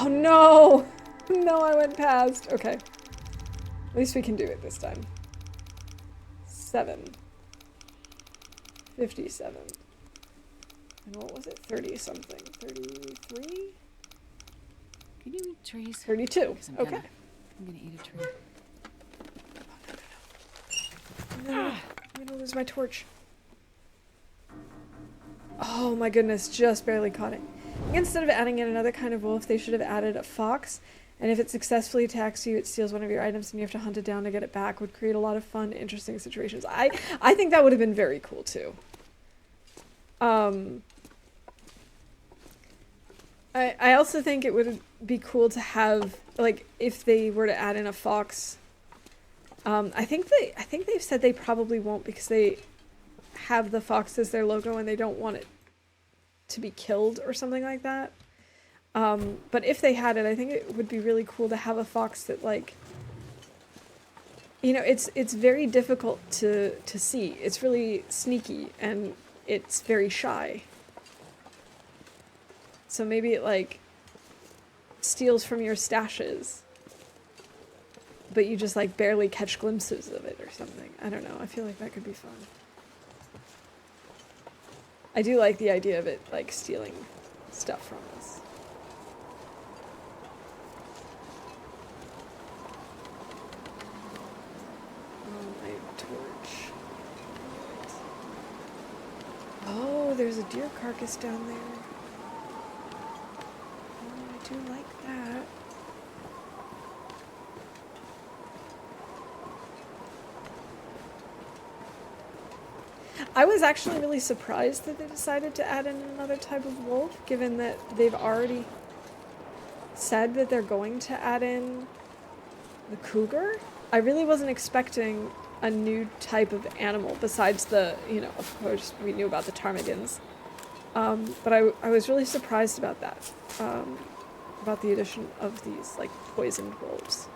Oh no! No, I went past. Okay. At least we can do it this time. 7. 57. And what was it? 30 something. 33? Can you eat trees? 32. Okay. I'm gonna eat a tree. No, I'm gonna lose my torch. Oh my goodness, just barely caught it. Instead of adding in another kind of wolf, they should have added a fox. And if it successfully attacks you, it steals one of your items and you have to hunt it down to get it back. Would create a lot of fun, interesting situations. I think that would have been very cool too. I also think it would be cool to have, like, if they were to add in a fox. I think they've said they probably won't because they have the fox as their logo and they don't want it to be killed or something like that. But if they had it, I think it would be really cool to have a fox that, like, you know, it's very difficult to see. It's really sneaky and it's very shy. So maybe it, like, steals from your stashes, but you just, like, barely catch glimpses of it or something. I don't know. I feel like that could be fun. I do like the idea of it, like, stealing stuff from us. Oh, my torch. Oh, there's a deer carcass down there. Oh, I do like that. I was actually really surprised that they decided to add in another type of wolf, given that they've already said that they're going to add in the cougar. I really wasn't expecting a new type of animal besides the, you know, of course we knew about the ptarmigans. But I was really surprised about that, about the addition of these, like, poisoned wolves.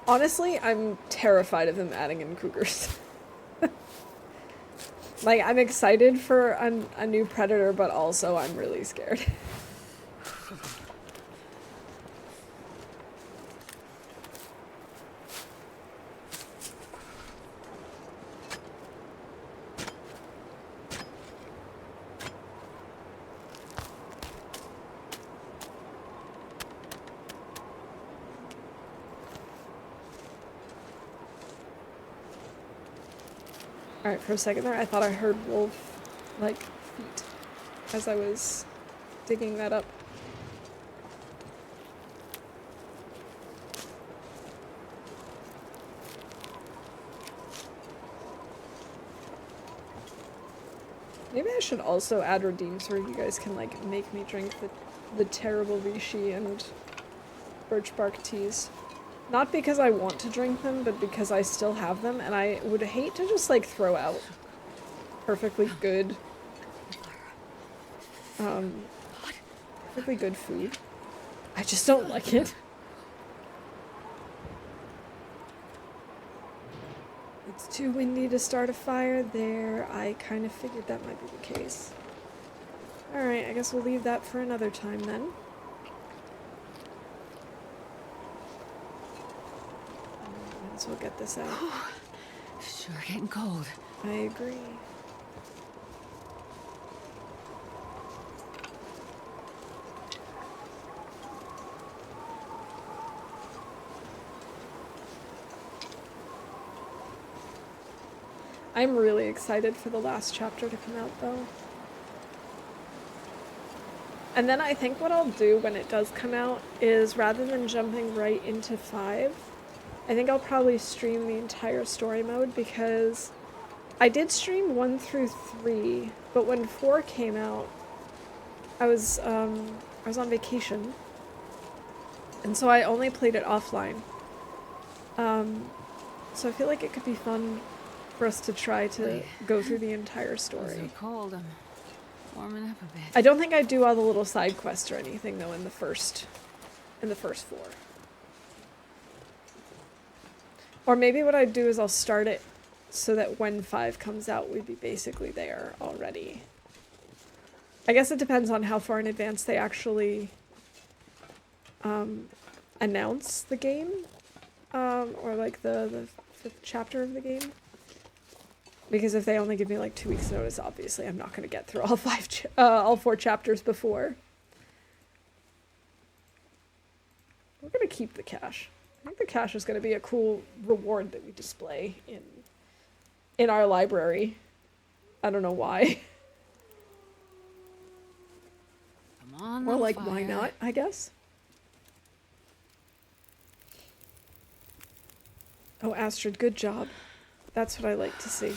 Honestly, I'm terrified of them adding in cougars. Like, I'm excited for a new predator, but also I'm really scared. Alright, for a second there, I thought I heard wolf, like, feet as I was digging that up. Maybe I should also add redeem so you guys can, like, make me drink the terrible reishi and birch bark teas. Not because I want to drink them, but because I still have them, and I would hate to just, like, throw out perfectly good, perfectly good food. I just don't like it. It's too windy to start a fire there. I kind of figured that might be the case. Alright, I guess we'll leave that for another time then. Might as well get this out. Sure getting cold. I agree. I'm really excited for the last chapter to come out, though. And then I think what I'll do when it does come out is, rather than jumping right into 5, I think I'll probably stream the entire story mode, because I did stream 1 through 3, but when 4 came out, I was on vacation, and so I only played it offline. So I feel like it could be fun for us to try to go through the entire story. It's so cold. I'm warming up a bit. I don't think I do all the little side quests or anything though in the first 4. Or maybe what I'd do is I'll start it so that when 5 comes out, we'd be basically there already. I guess it depends on how far in advance they actually announce the game, or like the 5th chapter of the game. Because if they only give me like 2 weeks notice, obviously I'm not going to get through all 4 chapters before. We're going to keep the cash. I think the cash is going to be a cool reward that we display in our library. I don't know why. Come on, Or like, fire. why not, I guess. Oh, Astrid, good job. That's what I like to see.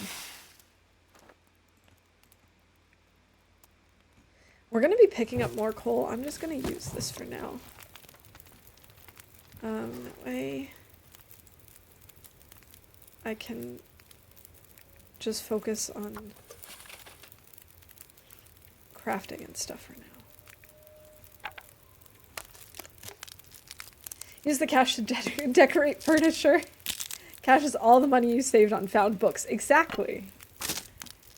We're going to be picking up more coal. I'm just going to use this for now. That way I can just focus on crafting and stuff for now. Use the cash to decorate furniture. Cash is all the money you saved on found books. Exactly.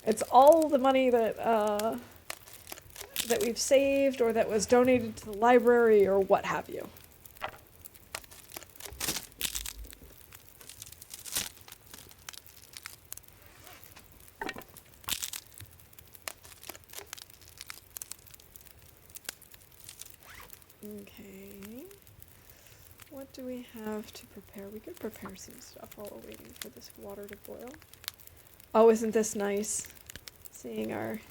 It's all the money that that we've saved or that was donated to the library or what have you. Okay. What do we have to prepare? We could prepare some stuff while we're waiting for this water to boil. Oh, isn't this nice? Seeing our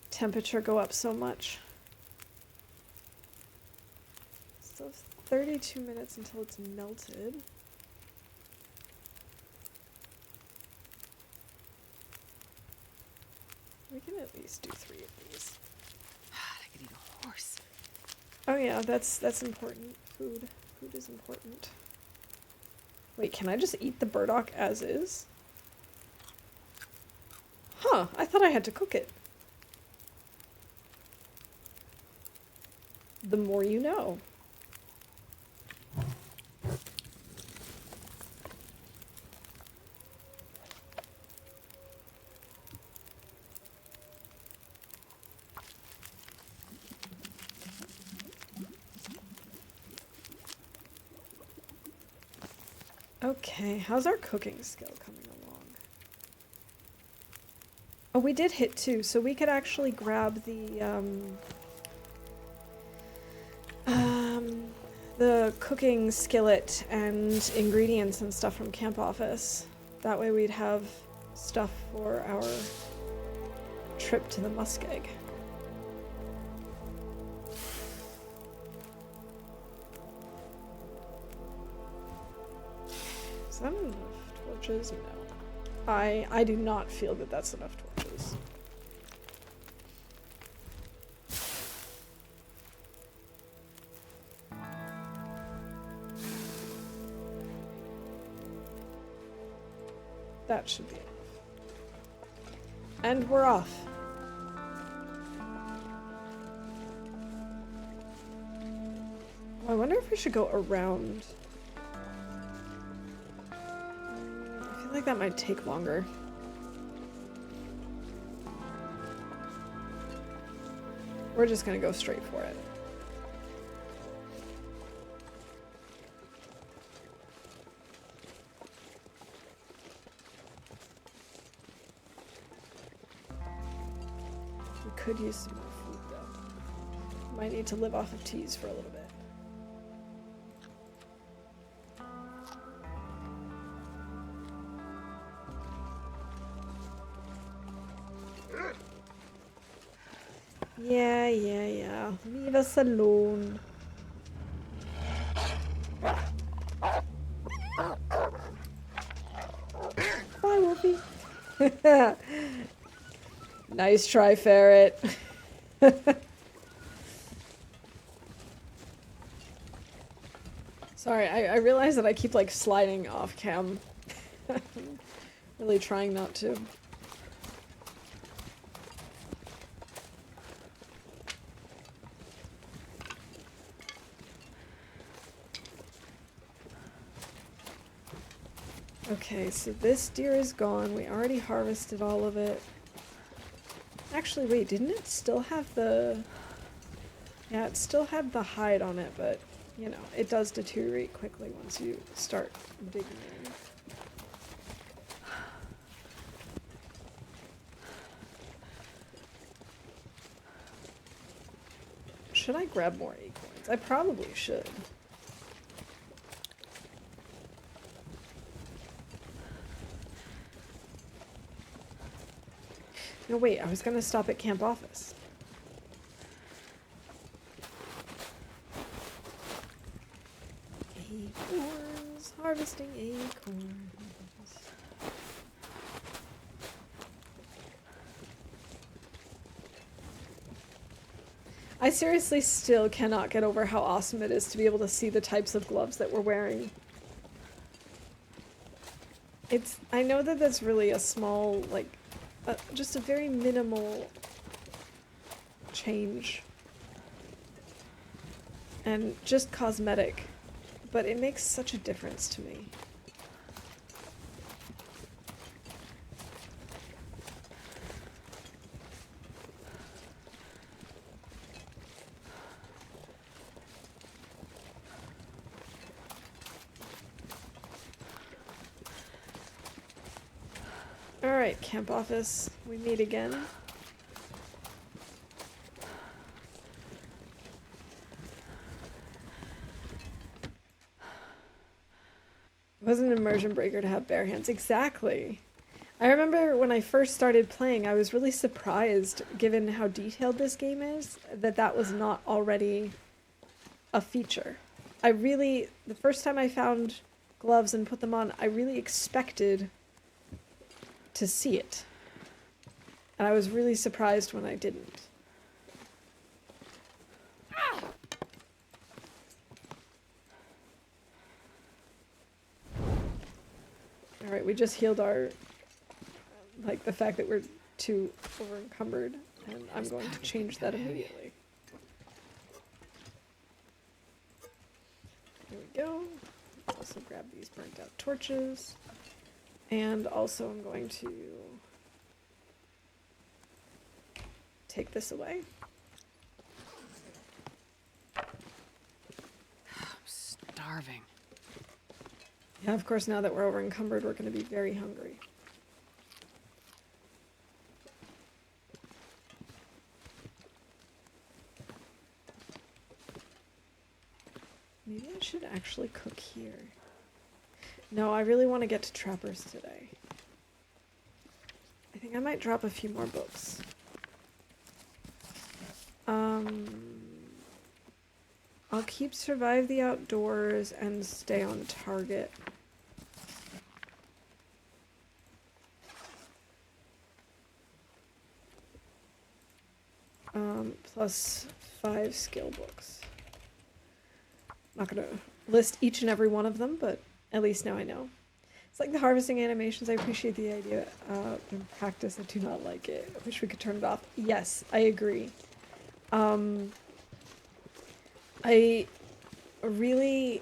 temperature go up so much. Still 32 minutes until it's melted. We can at least do 3 of these. I could eat a horse. Oh yeah, that's important. Food is important. Wait, can I just eat the burdock as is? Huh, I thought I had to cook it. The more you know. Okay, how's our cooking skill coming along? Oh, we did hit 2, so we could actually grab the cooking skillet and ingredients and stuff from camp office. That way we'd have stuff for our trip to the muskeg. Is that enough torches? No. I do not feel that that's enough torches. That should be enough. And we're off. Oh, I wonder if we should go around. I feel like that might take longer. We're just gonna go straight for it. We could use some more food though. Might need to live off of teas for a little bit. Yeah. Leave us alone. Bye, Wolfie. Nice try, ferret. Sorry, I realize that I keep like sliding off cam. Really trying not to. Okay, so this deer is gone. We already harvested all of it. Actually, wait, didn't it still have the... Yeah, it still had the hide on it, but, you know, it does deteriorate quickly once you start digging in. Should I grab more acorns? I probably should. No, wait, I was gonna stop at camp office. Acorns, harvesting acorns. I seriously still cannot get over how awesome it is to be able to see the types of gloves that we're wearing. I know that that's really a small, like, just a very minimal change. And just cosmetic. But it makes such a difference to me. Alright, camp office. We meet again. It wasn't an immersion breaker to have bare hands. Exactly. I remember when I first started playing, I was really surprised, given how detailed this game is, that that was not already a feature. The first time I found gloves and put them on, I really expected to see it. And I was really surprised when I didn't. Alright, we just healed our... like, the fact that we're too over-encumbered, and I'm going to change that immediately. There we go. Also grab these burnt out torches. And also I'm going to take this away. I'm starving. Yeah, of course, now that we're over encumbered, we're going to be very hungry. Maybe I should actually cook here. No, I really want to get to Trappers today. I think I might drop a few more books. I'll keep Survive the Outdoors and stay on target. Plus 5 skill books. Not gonna list each and every one of them, but at least now I know. It's like the harvesting animations. I appreciate the idea. In practice, I do not like it. I wish we could turn it off. Yes, I agree. I really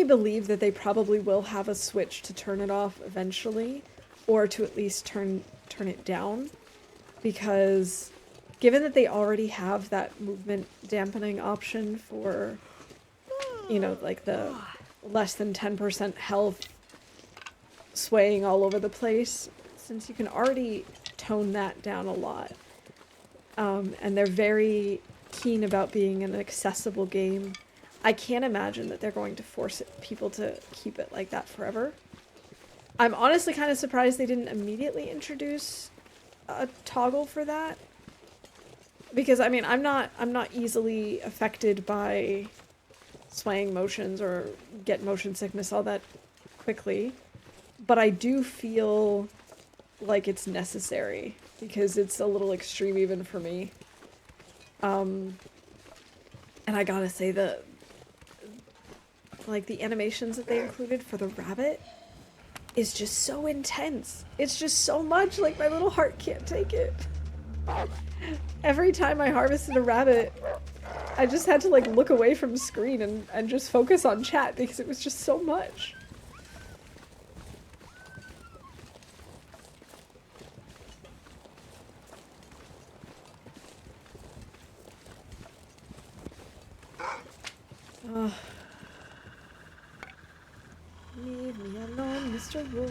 believe that they probably will have a switch to turn it off eventually, or to at least turn it down, because given that they already have that movement dampening option for, you know, like the less than 10% health swaying all over the place, since you can already tone that down a lot, and they're very keen about being an accessible game, I can't imagine that they're going to force people to keep it like that forever. I'm honestly kind of surprised they didn't immediately introduce a toggle for that, Because I mean, I'm not easily affected by swaying motions or get motion sickness all that quickly, but I do feel like it's necessary because it's a little extreme even for me. And I gotta say the animations that they included for the rabbit is just so intense. It's just so much, like my little heart can't take it. Every time I harvested a rabbit, I just had to like look away from the screen and just focus on chat because it was just so much. Leave me alone, Mr. Wolf.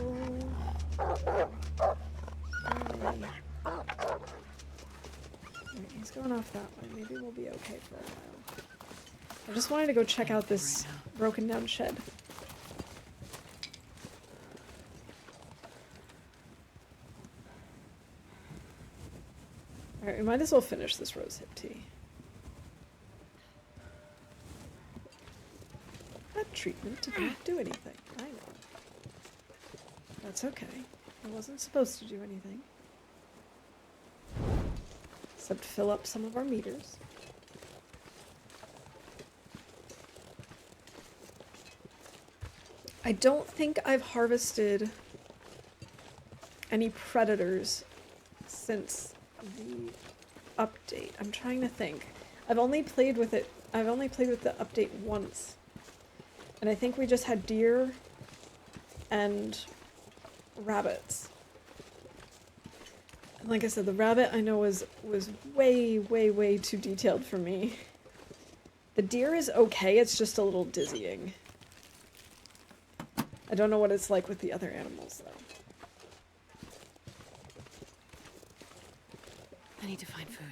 Alright, he's going off that way. Maybe we'll be okay for a while. I just wanted to go check out this broken down shed. Alright, we might as well finish this rosehip tea. That treatment did not do anything. I know. That's okay. I wasn't supposed to do anything. Except fill up some of our meters. I don't think I've harvested any predators since the update. I'm trying to think. I've only played with the update once. And I think we just had deer and rabbits. And like I said, the rabbit I know was way, way, way too detailed for me. The deer is okay, it's just a little dizzying. I don't know what it's like with the other animals, though. I need to find food.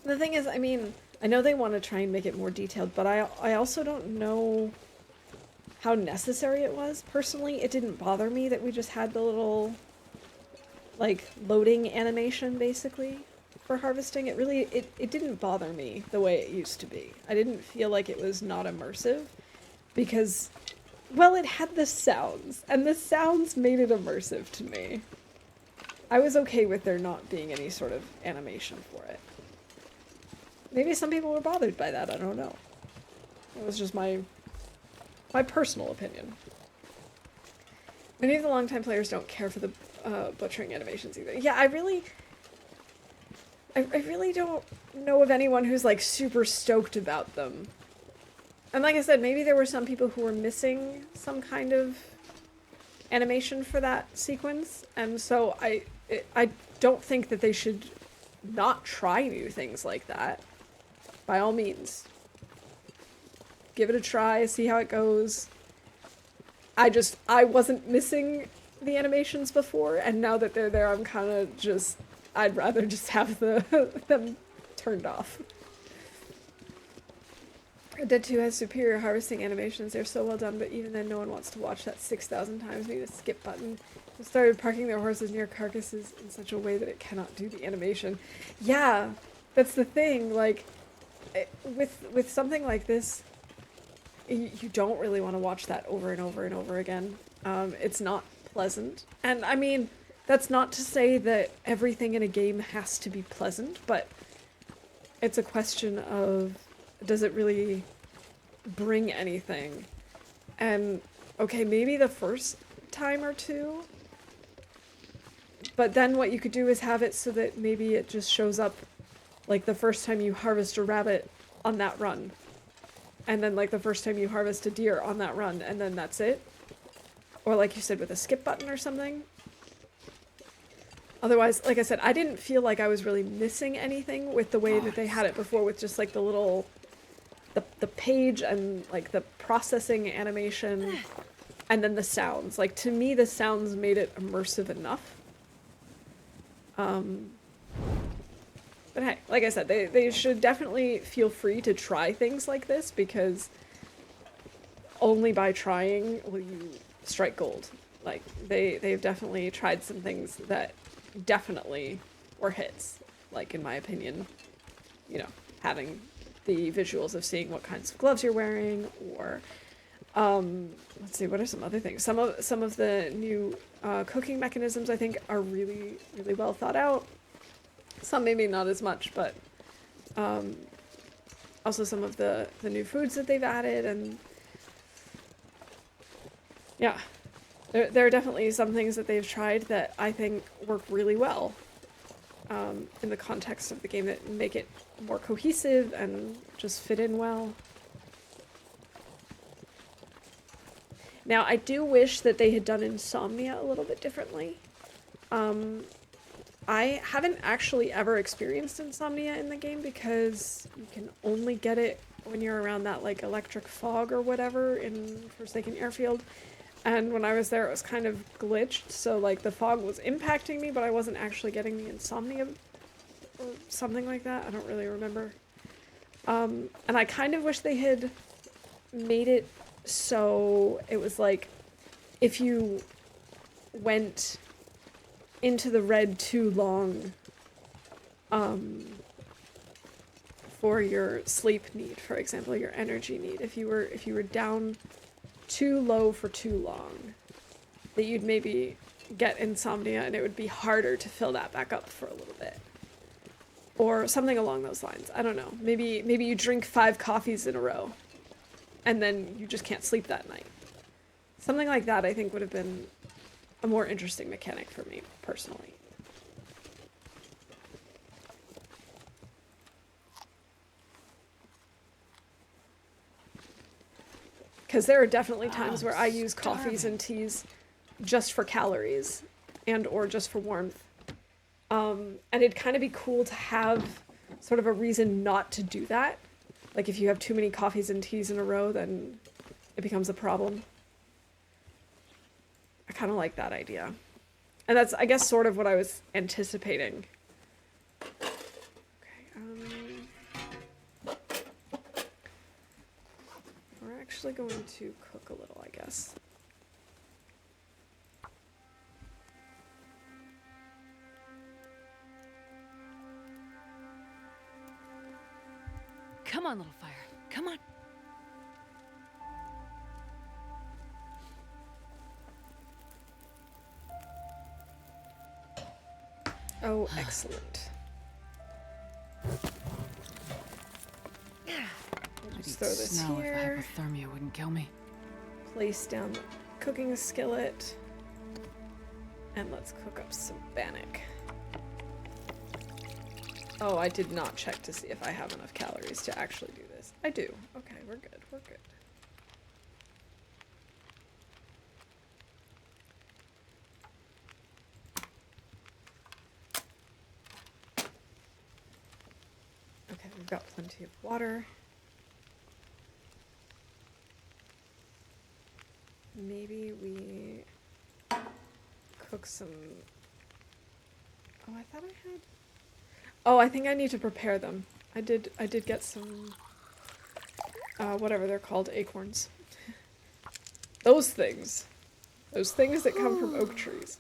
The thing is, I mean, I know they want to try and make it more detailed, but I also don't know how necessary it was. Personally, it didn't bother me that we just had the little, like, loading animation, basically, for harvesting. It really, it didn't bother me the way it used to be. I didn't feel like it was not immersive, because, well, it had the sounds, and the sounds made it immersive to me. I was okay with there not being any sort of animation for it. Maybe some people were bothered by that, I don't know. It was just my personal opinion. Many of the longtime players don't care for the butchering animations either. Yeah, I really don't know of anyone who's like super stoked about them. And like I said, maybe there were some people who were missing some kind of animation for that sequence, and so I don't think that they should not try new things like that. By all means. Give it a try, see how it goes. I wasn't missing the animations before, and now that they're there, I'm kind of just, I'd rather just have them turned off. Dead 2 has superior harvesting animations. They're so well done, but even then no one wants to watch that 6,000 times. Need a skip button. They started parking their horses near carcasses in such a way that it cannot do the animation. Yeah, that's the thing, like, with something like this, you don't really want to watch that over and over and over again. It's not pleasant. And I mean, that's not to say that everything in a game has to be pleasant, but it's a question of, does it really bring anything? And okay, maybe the first time or two, but then what you could do is have it so that maybe it just shows up like the first time you harvest a rabbit on that run. And then like the first time you harvest a deer on that run, and then that's it. Or like you said, with a skip button or something. Otherwise, like I said, I didn't feel like I was really missing anything with the way that they had it before, with just like the little, the page and like the processing animation and then the sounds. Like to me, the sounds made it immersive enough. But hey, like I said, they should definitely feel free to try things like this, because only by trying will you strike gold. Like they've definitely tried some things that definitely were hits. Like in my opinion, you know, having the visuals of seeing what kinds of gloves you're wearing, or let's see, what are some other things? Some of the new cooking mechanisms I think are really well thought out. Some maybe not as much, but also some of the new foods that they've added, and yeah, there are definitely some things that they've tried that I think work really well in the context of the game, that make it more cohesive and just fit in well. Now, I do wish that they had done Insomnia a little bit differently. I haven't actually ever experienced Insomnia in the game because you can only get it when you're around that like electric fog or whatever in Forsaken Airfield. And when I was there, it was kind of glitched, so like the fog was impacting me, but I wasn't actually getting the insomnia or something like that. I don't really remember. And I kind of wish they had made it so it was like if you went into the red too long for your sleep need, for example, your energy need, if you were down too low for too long, that you'd maybe get insomnia and it would be harder to fill that back up for a little bit. Or something along those lines. I don't know. Maybe you drink 5 coffees in a row and then you just can't sleep that night. Something like that I think would have been a more interesting mechanic for me, personally. Because there are definitely times where I use coffees and teas just for calories and or just for warmth. And it'd kind of be cool to have sort of a reason not to do that. Like if you have too many coffees and teas in a row, then it becomes a problem. I kind of like that idea. And that's, I guess, sort of what I was anticipating. We're actually going to cook a little, I guess. Come on, little fire. Come on. Oh, excellent. We'll just throw this here. If hypothermia wouldn't kill me. Place down the cooking skillet. And let's cook up some bannock. Oh, I did not check to see if I have enough calories to actually do this. I do. Okay, we're good. We're good. Okay, we've got plenty of water. Maybe we cook some... Oh, I thought I had... Oh, I think I need to prepare them. I did get some, whatever they're called, acorns. Those things. Those things that come from oak trees.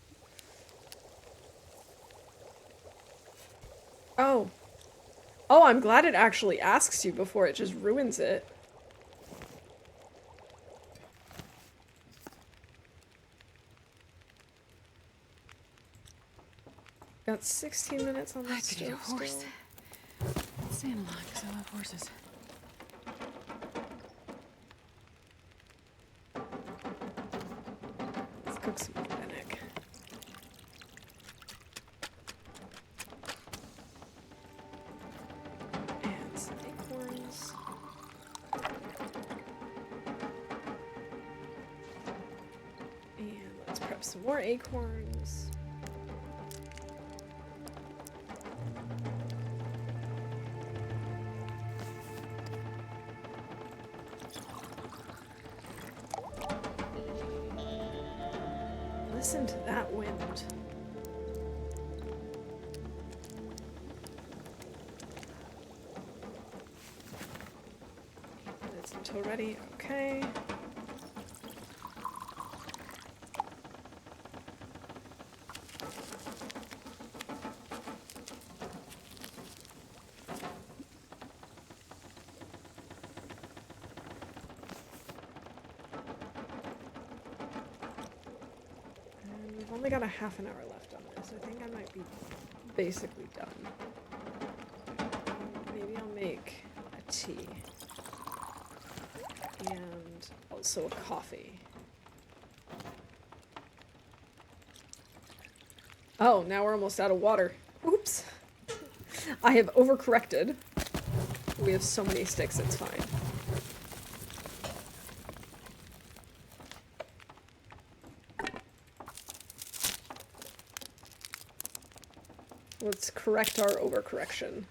Oh. Oh, I'm glad it actually asks you before it just ruins it. Got 16 minutes on the stove. I could eat a horse. Let's stay in a lot because I love horses. Let's cook some bannock. And some acorns. And let's prep some more acorns. Listen to that wind. It's until ready. Okay. only got a half an hour left on this. I think I might be basically done. Maybe I'll make a tea. And also a coffee. Oh, now we're almost out of water. Oops. I have overcorrected. We have so many sticks, it's fine. Let's correct our overcorrection.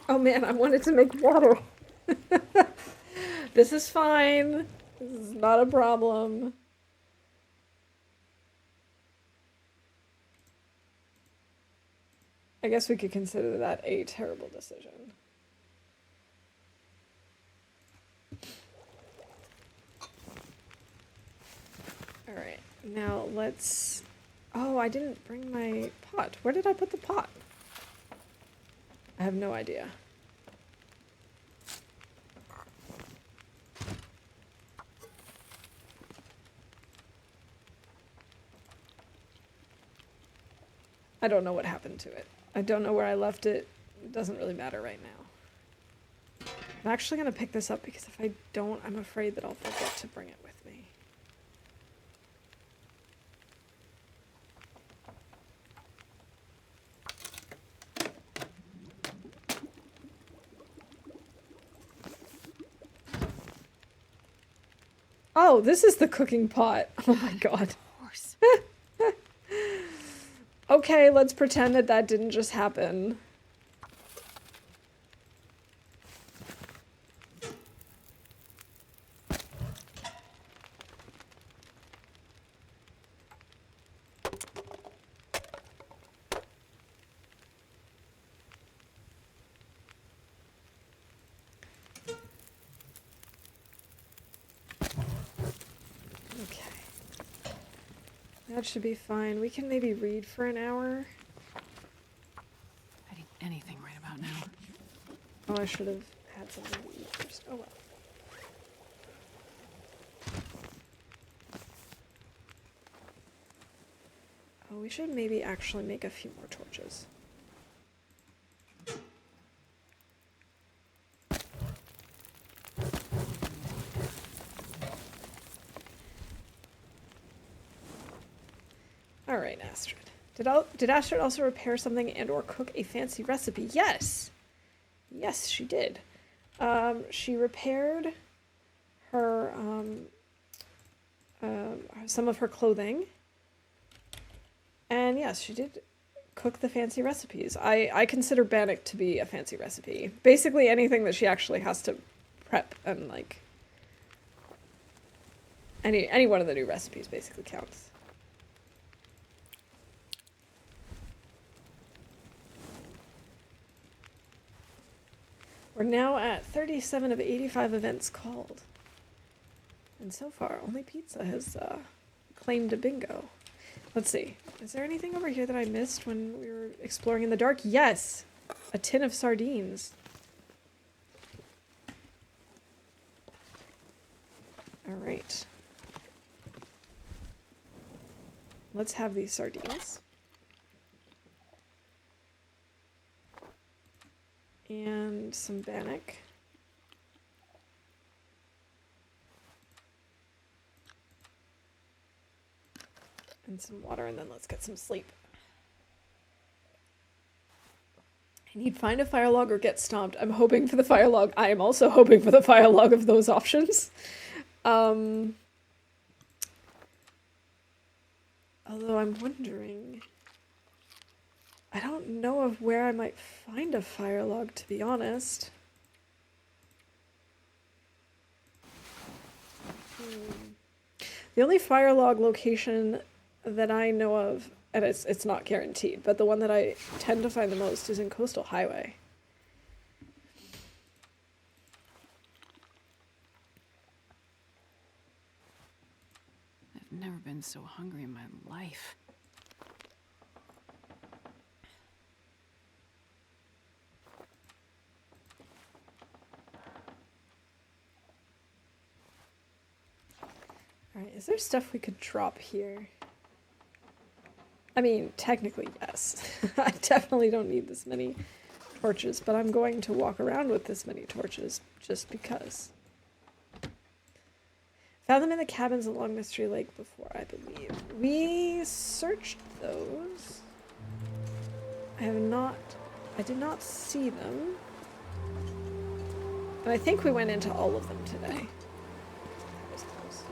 Oh man, I wanted to make water. This is fine. This is not a problem. I guess we could consider that a terrible decision. Alright, now let's... Oh, I didn't bring my pot. Where did I put the pot? I have no idea. I don't know what happened to it. I don't know where I left it. It doesn't really matter right now. I'm actually going to pick this up because if I don't, I'm afraid that I'll forget to bring it with me. Oh, this is the cooking pot. Oh my god. Horse. Okay, let's pretend that that didn't just happen. That should be fine. We can maybe read for an hour. I need anything right about now. Oh, I should have had something to eat first. Oh well. Oh, we should maybe actually make a few more torches. All right, Astrid. Did Astrid also repair something and or cook a fancy recipe? Yes. Yes, she did. She repaired her some of her clothing. And yes, she did cook the fancy recipes. I consider Bannock to be a fancy recipe. Basically anything that she actually has to prep and like any one of the new recipes basically counts. We're now at 37 of 85 events called. And so far, only pizza has claimed a bingo. Let's see. Is there anything over here that I missed when we were exploring in the dark? Yes! A tin of sardines. Alright. Let's have these sardines. And some bannock. And some water, and then let's get some sleep. I need find a fire log or get stomped. I'm hoping for the fire log. I am also hoping for the fire log of those options. Although I'm wondering... I don't know of where I might find a fire log, to be honest. The only fire log location that I know of, and it's not guaranteed, but the one that I tend to find the most is in Coastal Highway. never been so hungry in my life. Alright, is there stuff we could drop here? I mean, technically, yes. I definitely don't need this many torches, but I'm going to walk around with this many torches just because. Found them in the cabins along Mystery Lake before, I believe. We searched those. I did not see them. And I think we went into all of them today. That was close.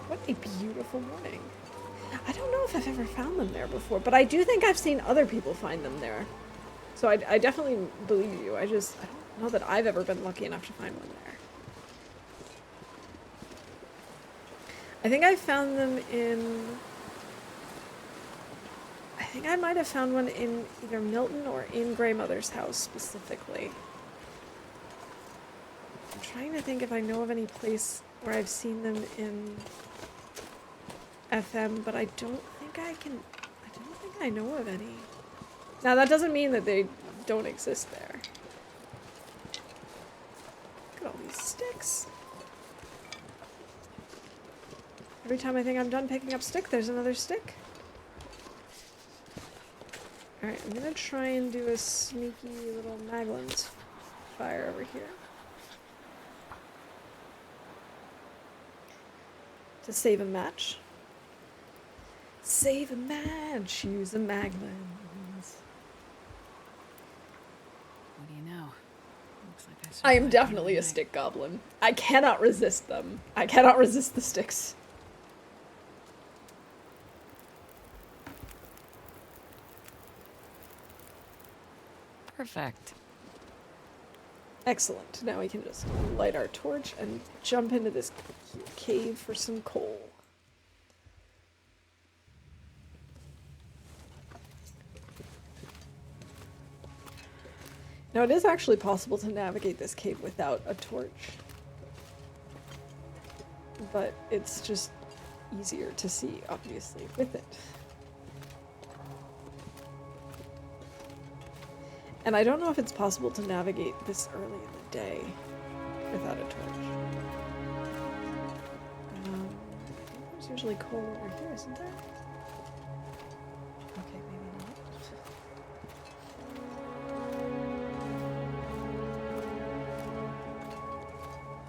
What a beautiful morning. I don't know if I've ever found them there before, but I do think I've seen other people find them there. So I definitely believe you. I don't know that I've ever been lucky enough to find one there. I think I found them in... I think I might have found one in either Milton or in Grandmother's house specifically. I'm trying to think if I know of any place where I've seen them in FM, but I don't think I know of any. Now that doesn't mean that they don't exist there. Look at all these sticks. Every time I think I'm done picking up stick, there's another stick. Alright, I'm gonna try and do a sneaky little Maglin's fire over here. To save a match. Save a match, use a Maglin's. What do you know? Looks like I am survived definitely a another stick goblin. I cannot resist them. I cannot resist the sticks. night. Perfect. Excellent. Now we can just light our torch and jump into this cave for some coal. Now it is actually possible to navigate this cave without a torch. But it's just easier to see, obviously, with it. And I don't know if it's possible to navigate this early in the day without a torch. I think there's usually coal over here, isn't there? Okay, maybe not.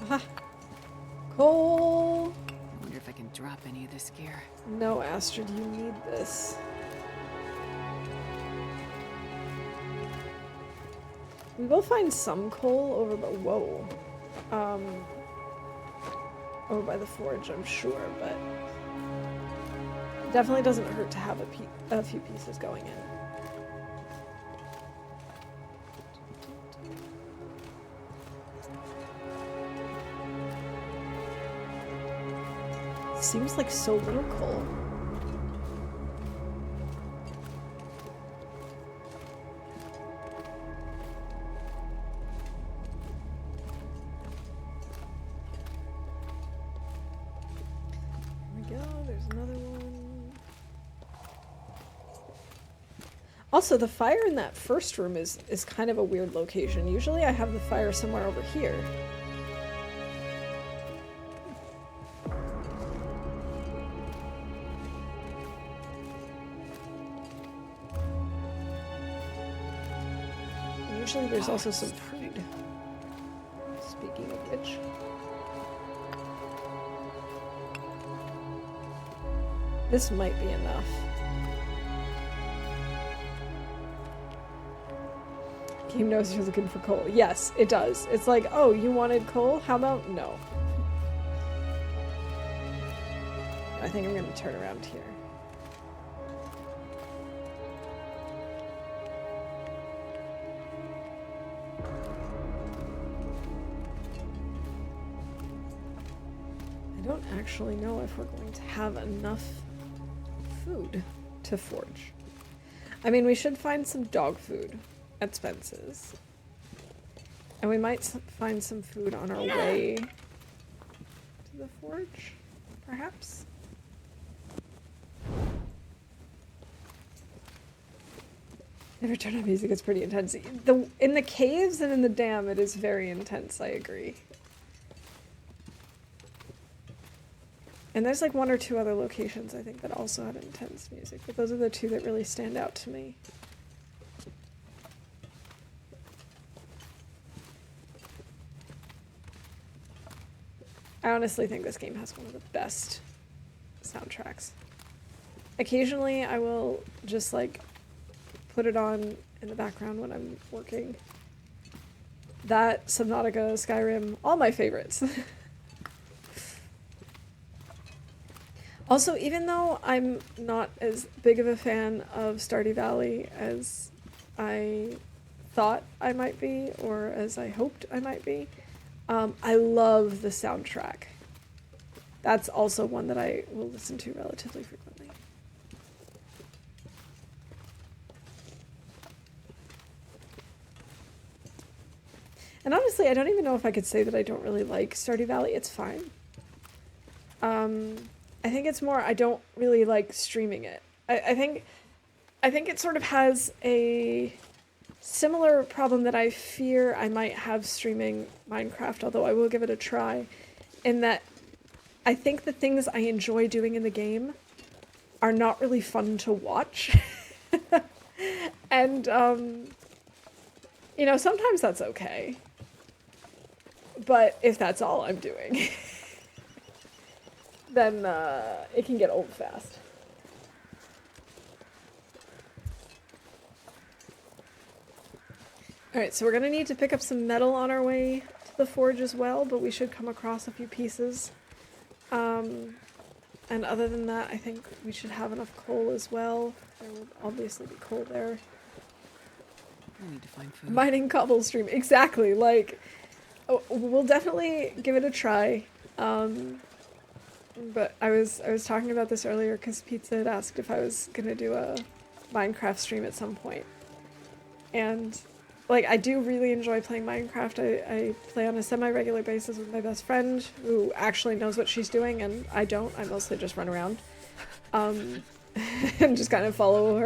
Aha! Coal! I wonder if I can drop any of this gear. No, Astrid, you need this. We will find some coal over the over by the forge, I'm sure, but it definitely doesn't hurt to have a few pieces going in. Seems like so little coal. Also, the fire in that first room is kind of a weird location. Usually I have the fire somewhere over here. And usually there's also some food. Speaking of which. This might be enough. Game knows you're looking for coal. Yes, it does. It's like, oh, you wanted coal? How about no? I think I'm going to turn around here. I don't actually know if we're going to have enough food to forge. I mean, we should find some dog food at Spence's. And we might find some food on our way the forge, perhaps? The return on music is pretty intense. In the caves and in the dam, it is very intense, I agree. And there's like one or two other locations, I think, that also have intense music, but those are the two that really stand out to me. I honestly think this game has one of the best soundtracks. Occasionally, I will just like put it on in the background when I'm working. That, Subnautica, Skyrim, all my favorites. Also, even though I'm not as big of a fan of Stardew Valley as I thought I might be, or as I hoped I might be, I love the soundtrack. That's also one that I will listen to relatively frequently. And honestly, I don't even know if I could say that I don't really like Stardew Valley. It's fine. I think it's more I don't really like streaming it. I think it sort of has a similar problem that I fear I might have streaming Minecraft, although I will give it a try, in that I think the things I enjoy doing in the game are not really fun to watch. And, you know, sometimes that's okay. But if that's all I'm doing, then it can get old fast. Alright, so we're gonna need to pick up some metal on our way to the forge as well, but we should come across a few pieces. And other than that, I think we should have enough coal as well. There will obviously be coal there. I need to find food. Mining cobble stream, exactly, like, we'll definitely give it a try. But I was talking about this earlier because Pizza had asked if I was gonna do a Minecraft stream at some point. And like, I do really enjoy playing Minecraft. I play on a semi-regular basis with my best friend who actually knows what she's doing, and I don't. I mostly just run around. And just kind of follow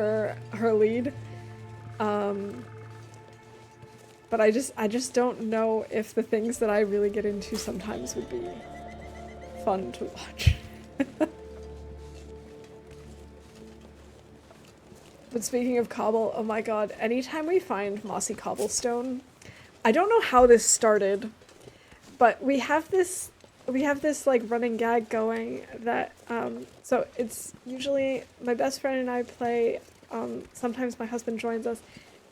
her lead. But I just don't know if the things that I really get into sometimes would be fun to watch. But speaking of cobble, oh my god, anytime we find mossy cobblestone, I don't know how this started, but we have this like running gag going that, so it's usually my best friend and I play, sometimes my husband joins us,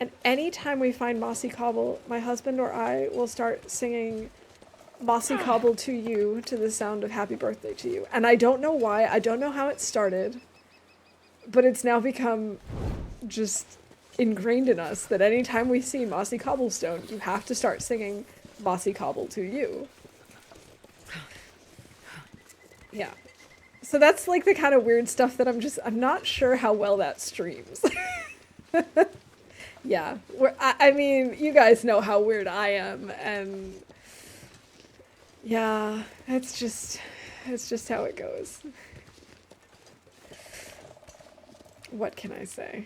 and anytime we find mossy cobble, my husband or I will start singing Mossy Cobble to You to the sound of Happy Birthday to You. And I don't know why, I don't know how it started, but it's now become just ingrained in us that anytime we see mossy cobblestone, you have to start singing Mossy Cobble to You. Yeah. So that's like the kind of weird stuff that I'm not sure how well that streams. Yeah. I mean, you guys know how weird I am, and yeah, it's just how it goes. What can I say?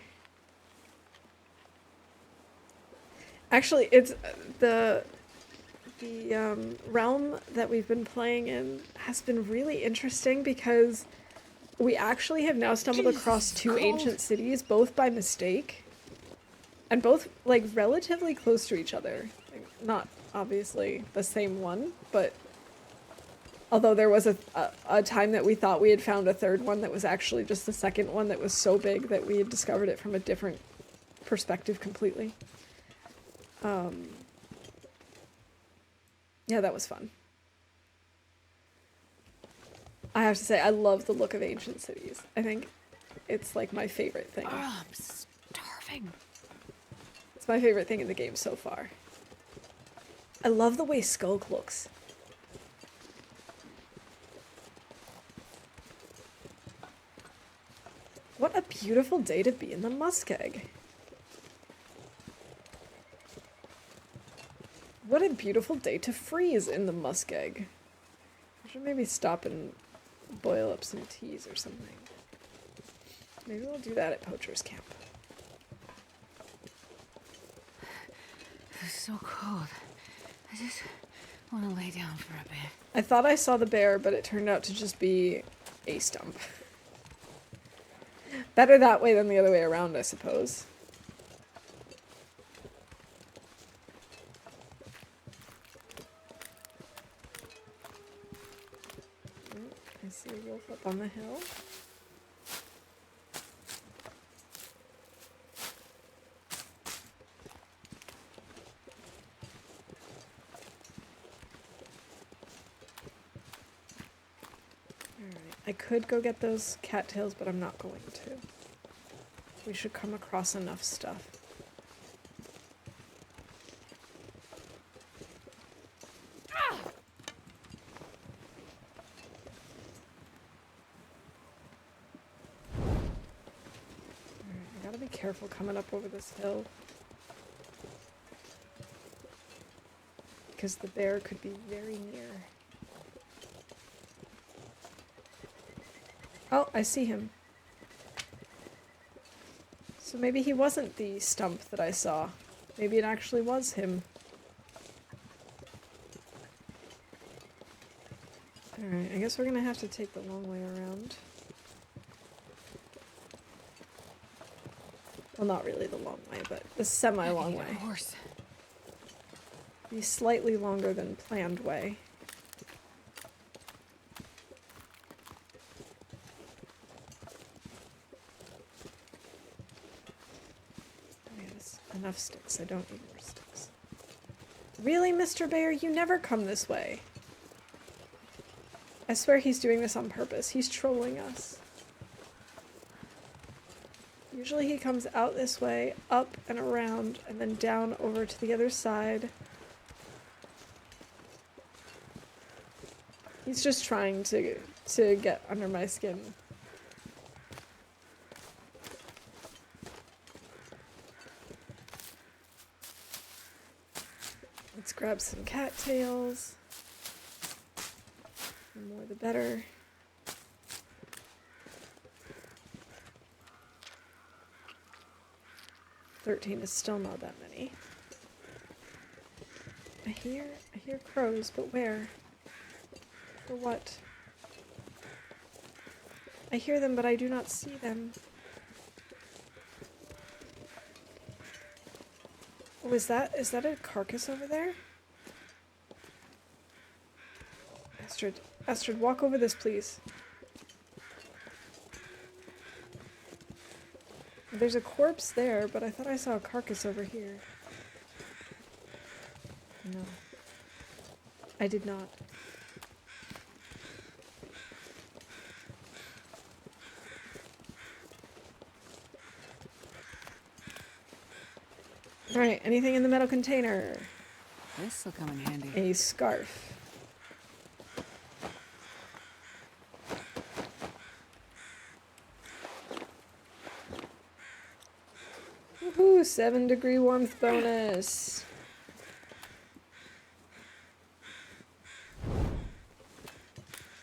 Actually, it's the realm that we've been playing in has been really interesting because we actually have now stumbled across two ancient cities, both by mistake, and both like relatively close to each other. Like, not obviously the same one, but although there was a time that we thought we had found a third one that was actually just the second one that was so big that we had discovered it from a different perspective completely. Yeah, that was fun. I have to say, I love the look of ancient cities. I think it's like my favorite thing. Oh, I'm starving. It's my favorite thing in the game so far. I love the way Skulk looks. What a beautiful day to be in the muskeg. What a beautiful day to freeze in the muskeg. should maybe stop and boil up some teas or something. Maybe we'll do that at Poacher's Camp. It's so cold. I just want to lay down for a bit. I thought I saw the bear, but it turned out to just be a stump. Better that way than the other way around, I suppose. I see a wolf up on the hill. Alright, I could go get those cattails, but I'm not going to. We should come across enough stuff. Careful coming up over this hill. Because the bear could be very near. Oh, I see him. So maybe he wasn't the stump that I saw. Maybe it actually was him. Alright, I guess we're gonna have to take the long way around. Well, not really the long way, but the semi-long way. Horse. The slightly longer than planned way. Enough sticks. I don't need more sticks. Really, Mr. Bear? You never come this way. I swear he's doing this on purpose. He's trolling us. Usually he comes out this way, up and around, and then down over to the other side. He's just trying to get under my skin. Let's grab some cattails. The more the better. $13 is still not that many. I hear crows, but where? For what? I hear them, but I do not see them. Oh, is that a carcass over there? Astrid, walk over this, please. There's a corpse there, but I thought I saw a carcass over here. No. I did not. Alright, anything in the metal container? This'll come in handy. A scarf. Woohoo! 7-degree warmth bonus.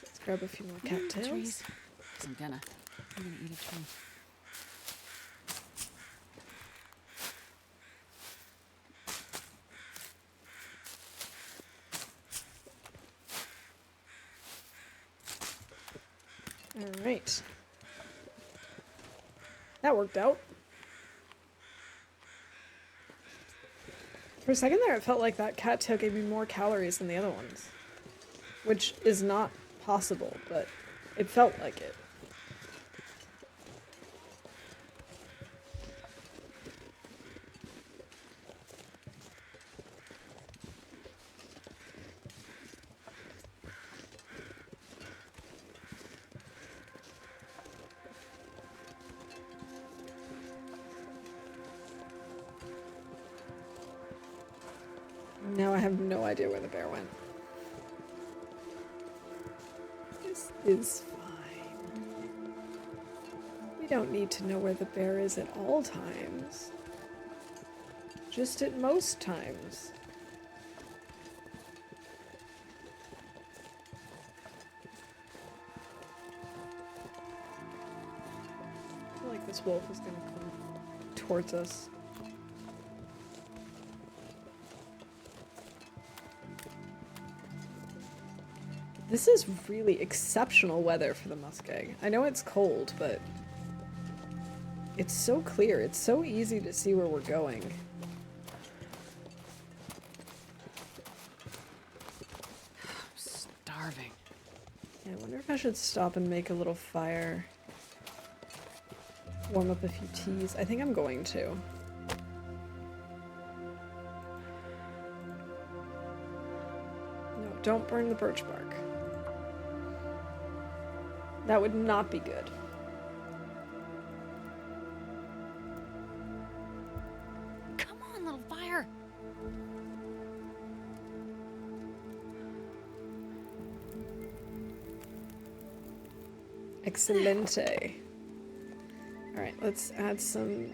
Let's grab a few more cattails. Trees. 'Cause I'm gonna eat a tree. Alright. That worked out. For a second there, it felt like that cattail gave me more calories than the other ones. Which is not possible, but it felt like it. Now I have no idea where the bear went. This is fine. We don't need to know where the bear is at all times. Just at most times. this wolf is gonna come towards us. This is really exceptional weather for the muskeg. I know it's cold, but it's so clear. It's so easy to see where we're going. I'm starving. Yeah, I wonder if I should stop and make a little fire. Warm up a few teas. I think I'm going to. No, don't burn the birch bark. That would not be good. Come on, little fire. Excelente. Alright, let's add some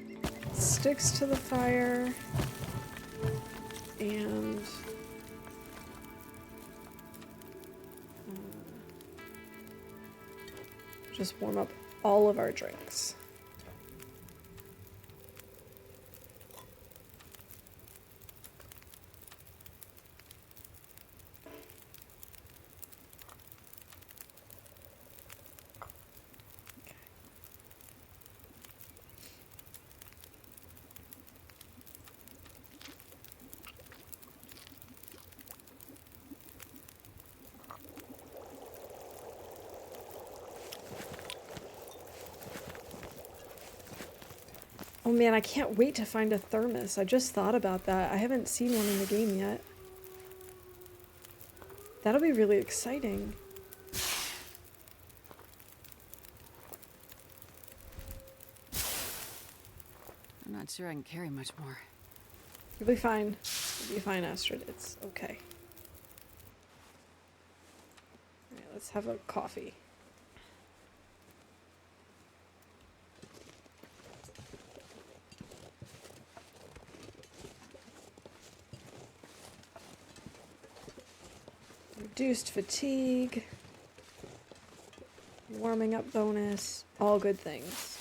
sticks to the fire. And just warm up all of our drinks. Oh man, I can't wait to find a thermos. I just thought about that. I haven't seen one in the game yet. That'll be really exciting. I'm not sure I can carry much more. You'll be fine. You'll be fine, Astrid. It's okay. Alright, let's have a coffee. Reduced fatigue, warming up bonus, all good things.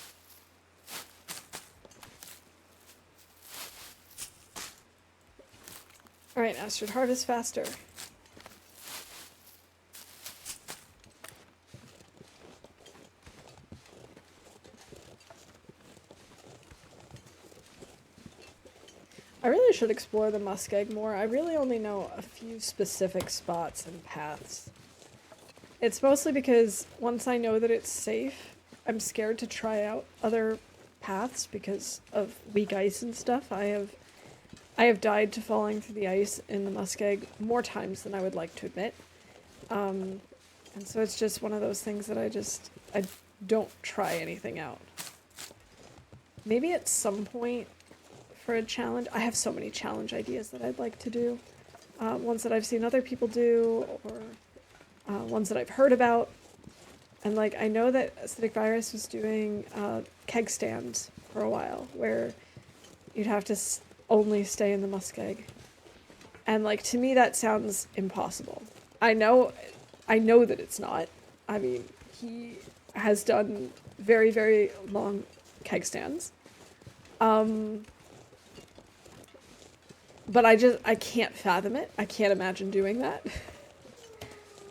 Alright, Astrid, harvest faster. I really should explore the muskeg more. I really only know a few specific spots and paths. It's mostly because once I know that it's safe, I'm scared to try out other paths because of weak ice and stuff. I have died to falling through the ice in the muskeg more times than I would like to admit. And so it's just one of those things that I don't try anything out. Maybe at some point for a challenge. I have so many challenge ideas that I'd like to do. Ones that I've seen other people do, or ones that I've heard about. And like, I know that Acidic Virus was doing keg stands for a while, where you'd have to only stay in the muskeg. And like, to me that sounds impossible. I know that it's not. I mean, he has done very, very long keg stands. But I can't fathom it. I can't imagine doing that.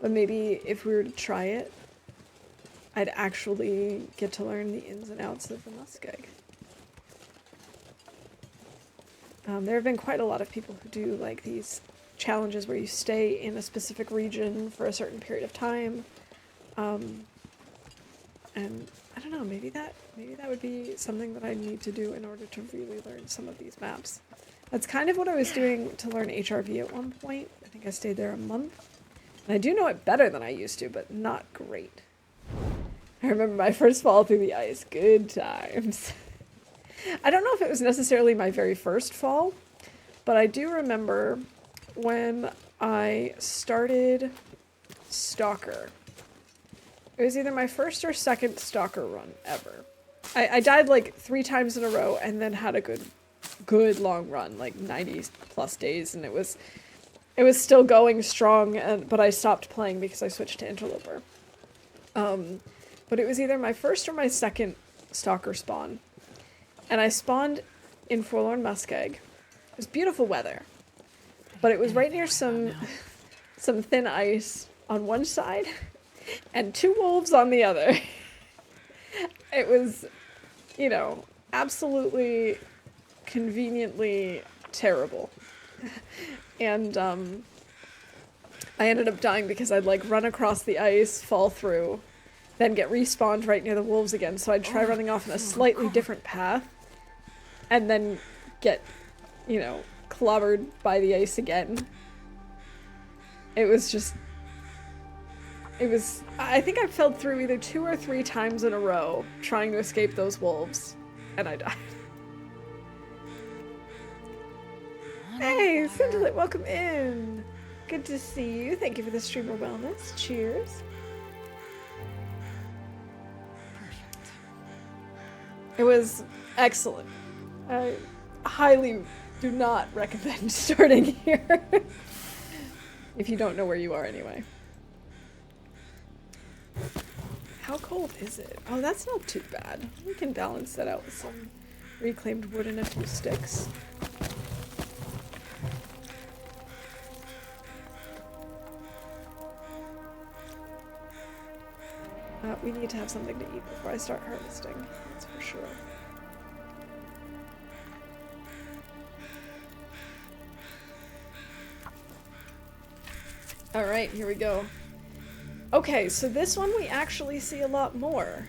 But maybe if we were to try it, I'd actually get to learn the ins and outs of the muskeg. There have been quite a lot of people who do like these challenges where you stay in a specific region for a certain period of time. And I don't know, maybe that would be something that I need to do in order to really learn some of these maps. That's kind of what I was doing to learn HRV at one point. I think I stayed there a month. And I do know it better than I used to, but not great. I remember my first fall through the ice. Good times. I don't know if it was necessarily my very first fall, but I do remember when I started Stalker. It was either my first or second Stalker run ever. I died like 3 times in a row and then had a good long run, like 90 plus days, and it was still going strong, but I stopped playing because I switched to Interloper. But it was either my first or my second Stalker spawn, And I spawned in Forlorn Muskeg. It was beautiful weather. But it was right near some thin ice on one side and 2 wolves on the other. It was, you know, absolutely conveniently terrible. And I ended up dying because I'd like run across the ice, fall through, then get respawned right near the wolves again. So I'd try running off in a slightly different path and then get, you know, clobbered by the ice again. It was just... I think I fell through either 2 or 3 times in a row trying to escape those wolves, and I died. Hey, Scintillate, welcome in! Good to see you. Thank you for the streamer wellness. Cheers. Perfect. It was excellent. I highly do not recommend starting here. If you don't know where you are anyway. How cold is it? Oh, that's not too bad. We can balance that out with some reclaimed wood and a few sticks. We need to have something to eat before I start harvesting, that's for sure. Alright, here we go. Okay, so this one we actually see a lot more.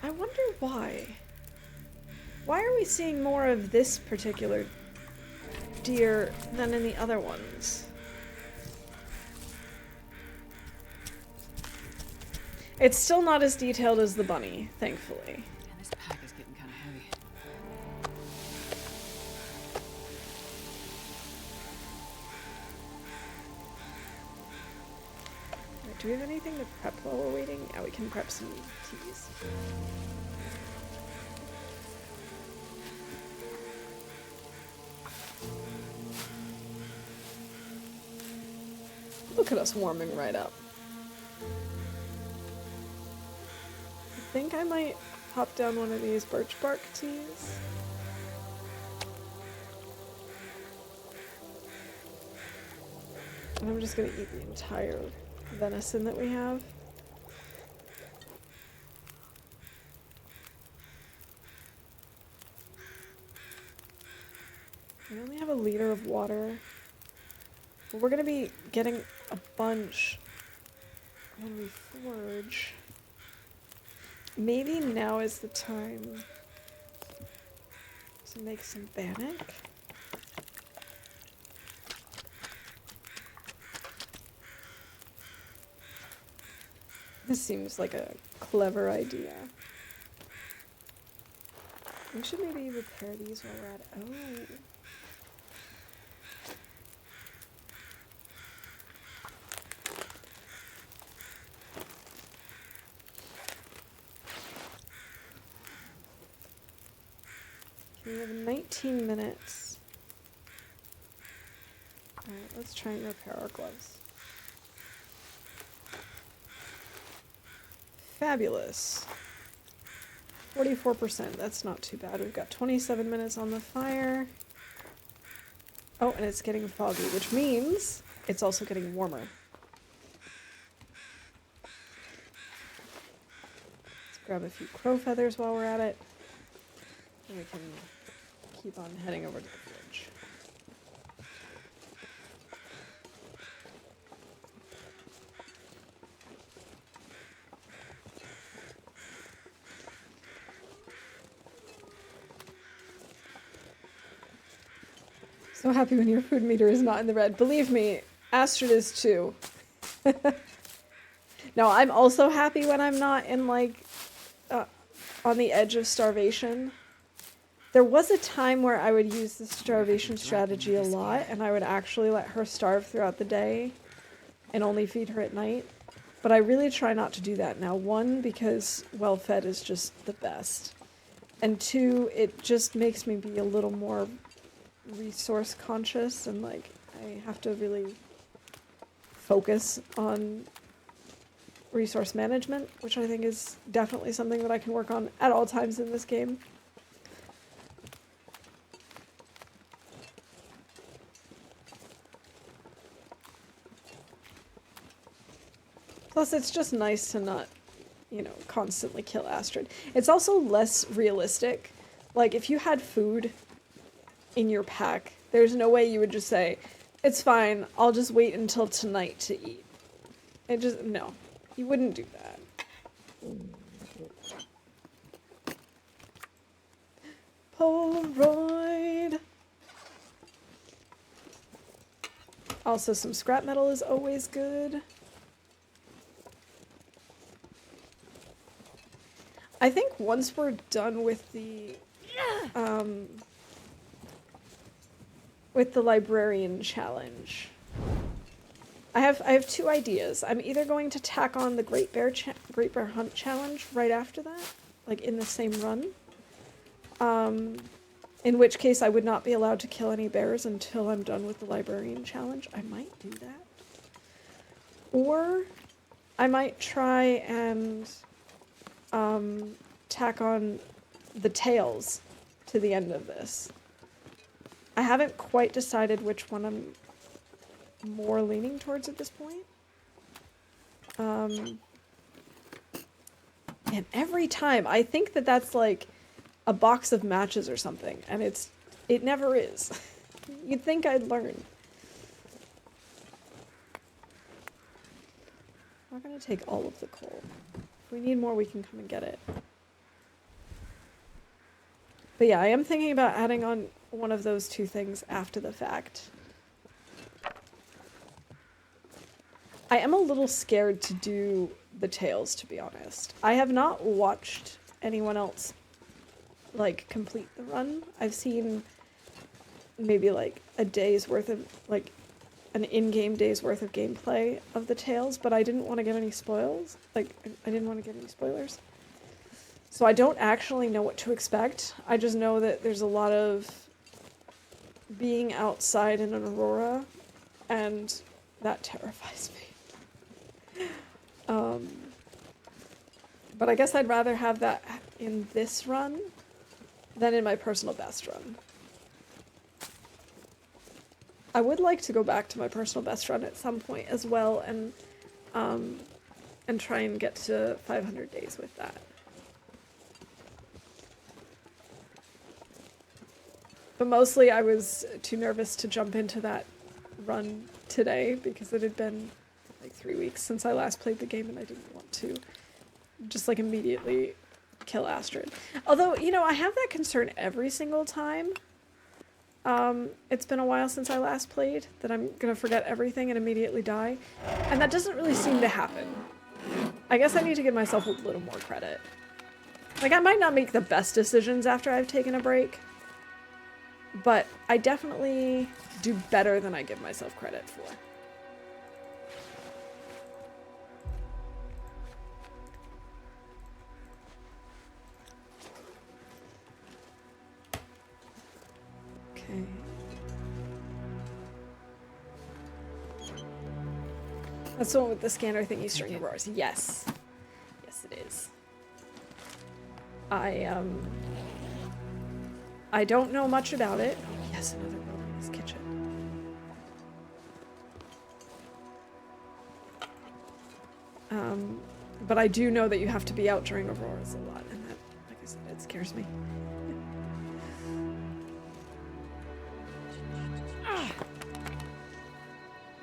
I wonder why. Why are we seeing more of this particular deer than in the other ones? It's still not as detailed as the bunny, thankfully. Man, this pack is getting kind of heavy. Right, do we have anything to prep while we're waiting? Yeah, we can prep some teas. Look at us warming right up. I think I might pop down one of these birch bark teas. And I'm just gonna eat the entire venison that we have. We only have a liter of water. But we're gonna be getting a bunch when we forage. Maybe now is the time to make some bannock. This seems like a clever idea. We should maybe repair these while we're at it. Oh. We have 19 minutes. Alright, let's try and repair our gloves. Fabulous. 44%, that's not too bad. We've got 27 minutes on the fire. Oh, and it's getting foggy, which means it's also getting warmer. Let's grab a few crow feathers while we're at it. And we can keep on heading over to the fridge. So happy when your food meter is not in the red. Believe me, Astrid is too. No, I'm also happy when I'm not in, like, on the edge of starvation. There was a time where I would use the starvation strategy a lot, and I would actually let her starve throughout the day and only feed her at night. But I really try not to do that now. 1, because well-fed is just the best. And 2, it just makes me be a little more resource conscious, and like I have to really focus on resource management, which I think is definitely something that I can work on at all times in this game. Plus, it's just nice to not, you know, constantly kill Astrid. It's also less realistic. Like, if you had food in your pack, there's no way you would just say, it's fine, I'll just wait until tonight to eat. It just, no. You wouldn't do that. Polaroid! Also, some scrap metal is always good. I think once we're done with the Librarian challenge, I have two ideas. I'm either going to tack on the Great Bear Hunt challenge right after that, like in the same run. In which case I would not be allowed to kill any bears until I'm done with the Librarian challenge. I might do that. Or I might try and tack on the tails to the end of this. I haven't quite decided which one I'm more leaning towards at this point. And every time I think that that's like a box of matches or something, and it never is. You'd think I'd learn. We're gonna take all of the coal. If we need more, we can come and get it. But yeah, I am thinking about adding on one of those two things after the fact. I am a little scared to do the tails, to be honest. I have not watched anyone else, like, complete the run. I've seen maybe, like, a day's worth of, like, an in-game day's worth of gameplay of the tails, but I didn't want to get any spoils. Like, I didn't want to get any spoilers. So I don't actually know what to expect. I just know that there's a lot of being outside in an aurora, and that terrifies me. But I guess I'd rather have that in this run than in my personal best run. I would like to go back to my personal best run at some point as well, and try and get to 500 days with that. But mostly I was too nervous to jump into that run today because it had been like 3 weeks since I last played the game, and I didn't want to just like immediately kill Astrid. Although, you know, I have that concern every single time. It's been a while since I last played, that I'm gonna forget everything and immediately die. And that doesn't really seem to happen. I guess I need to give myself a little more credit. Like, I might not make the best decisions after I've taken a break, but I definitely do better than I give myself credit for. Okay. That's the one with the scanner thingy string of roars. Yes. Yes, it is. I don't know much about it. Oh, yes, another wilderness kitchen. But I do know that you have to be out during auroras a lot, and that, like I said, it scares me.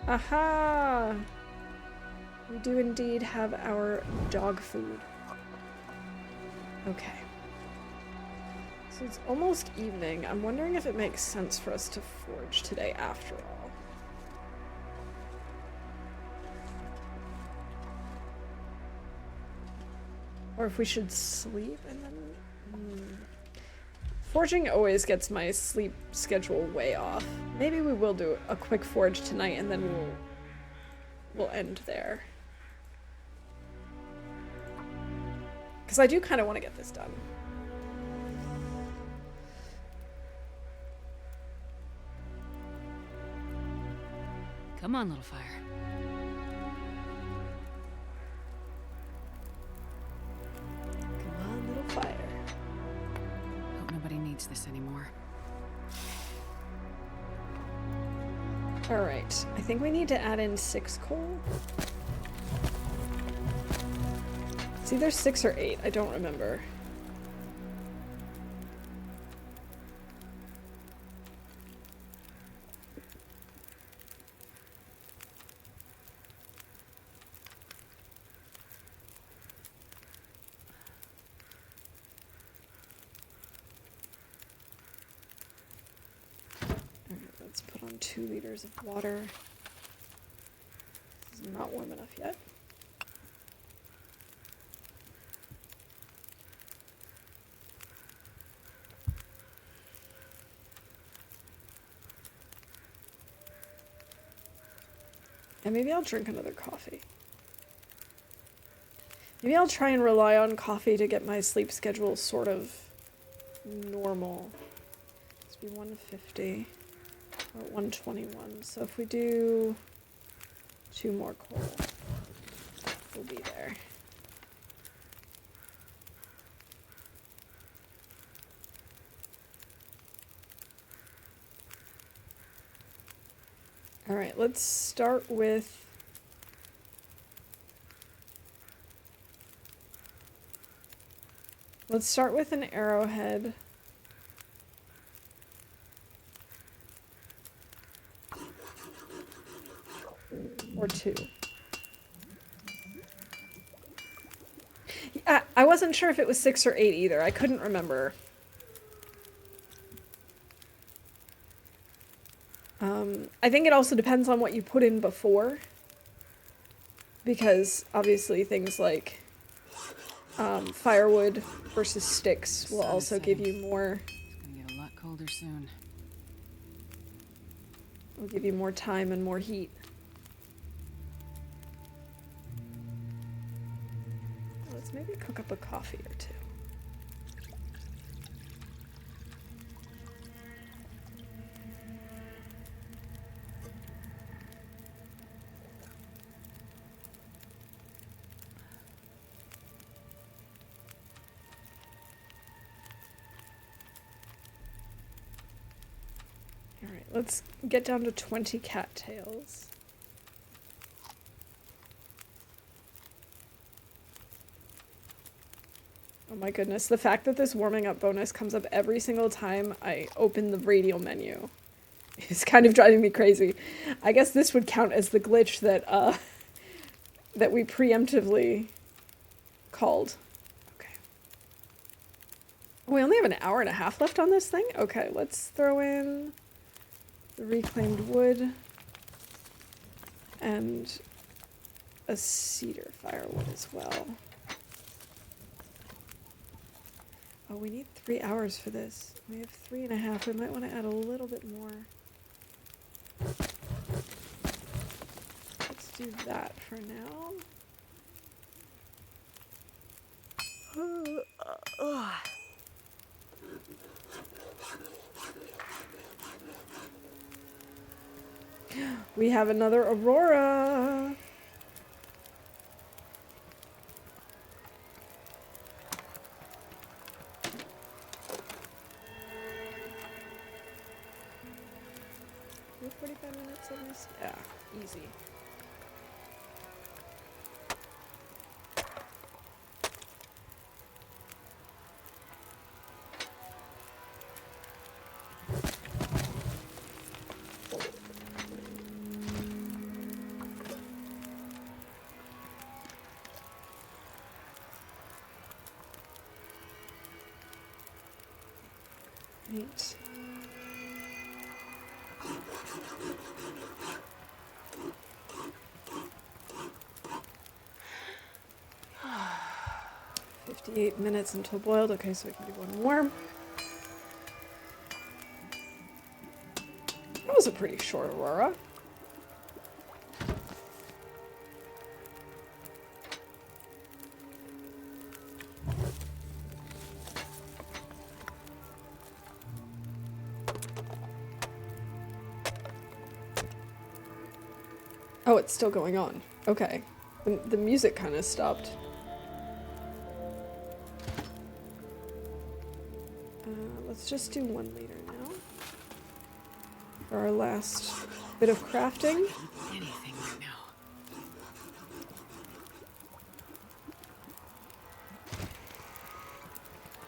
Aha! We do indeed have our dog food. Okay. So it's almost evening. I'm wondering if it makes sense for us to forge today after all. Or if we should sleep and then... Forging always gets my sleep schedule way off. Maybe we will do a quick forge tonight and then we'll end there. Because I do kind of want to get this done. Come on, little fire. needs this anymore. Alright, I think we need to add in 6 coal. It's either 6 or 8, I don't remember. Let's put on 2 liters of water. This is not warm enough yet. And maybe I'll drink another coffee. Maybe I'll try and rely on coffee to get my sleep schedule sort of normal. Let's be 150. Or 121. So if we do 2 more coal, we'll be there. All right, let's start with an arrowhead. Or 2. I wasn't sure if it was 6 or 8 either. I couldn't remember. I think it also depends on what you put in before. Because obviously things like firewood versus sticks will also give you more. It's gonna get a lot colder soon. Will give you more time and more heat. Let's maybe cook up a coffee or 2. All right, let's get down to 20 cattails. Oh my goodness, the fact that this warming up bonus comes up every single time I open the radial menu is kind of driving me crazy. I guess this would count as the glitch that that we preemptively called. Okay. We only have an hour and a half left on this thing? Okay, let's throw in the reclaimed wood and a cedar firewood as well. Oh, we need 3 hours for this. We have 3.5. We might want to add a little bit more. Let's do that for now. We have another aurora. We have 45 minutes of this? Yeah, easy. Neat. "58 minutes until boiled." Okay, so we can do one more. That was a pretty short aurora. Oh, it's still going on. Okay. The music kind of stopped. Let's let's just do 1 liter now. For our last bit of crafting. Anything right now.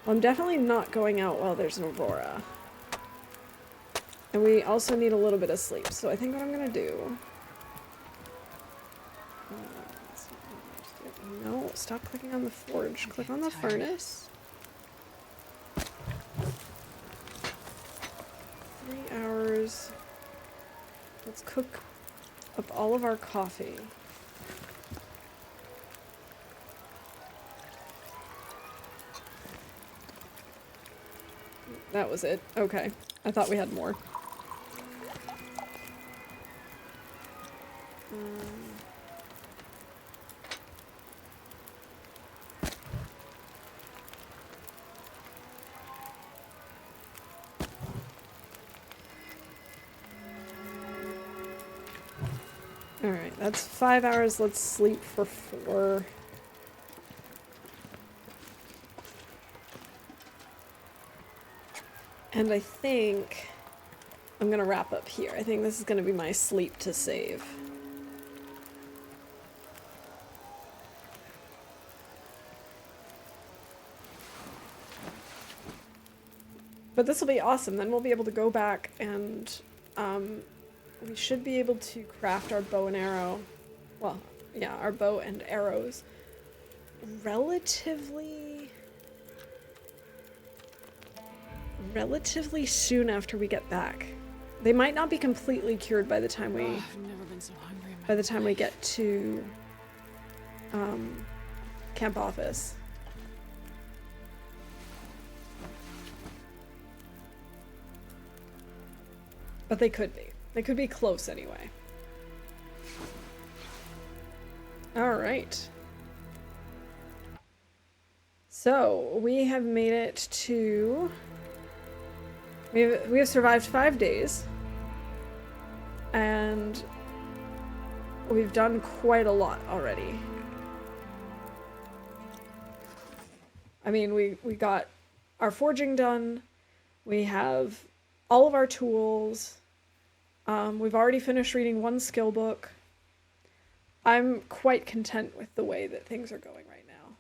Well, I'm definitely not going out while there's an aurora. And we also need a little bit of sleep, so I think what I'm gonna do... no, stop clicking on the forge. Click on the furnace. 3 hours. Let's cook up all of our coffee. That was it. Okay. I thought we had more. Alright, that's 5 hours. Let's sleep for 4. And I think I'm gonna wrap up here. I think this is gonna be my sleep to save. But this will be awesome. Then we'll be able to go back and we should be able to craft our bow and arrow. Well, yeah, our bow and arrows relatively soon after we get back. They might not be completely cured by the time we I've never been so hungry in my by the time we life. get to camp office. But they could be. They could be close anyway. All right. So we have made it to... We have survived 5 days. And we've done quite a lot already. I mean, we got our forging done. We have all of our tools. We've already finished reading 1 skill book. I'm quite content with the way that things are going right now.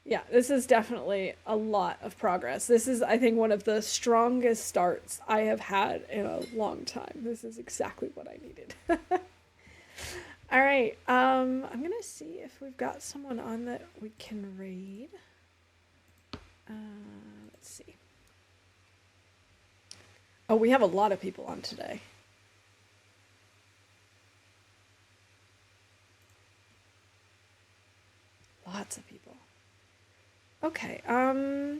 Yeah, this is definitely a lot of progress. This is, I think, one of the strongest starts I have had in a long time. This is exactly what I needed. All right, I'm gonna see if we've got someone on that we can raid. Let's see. Oh, we have a lot of people on today. Lots of people. Okay, I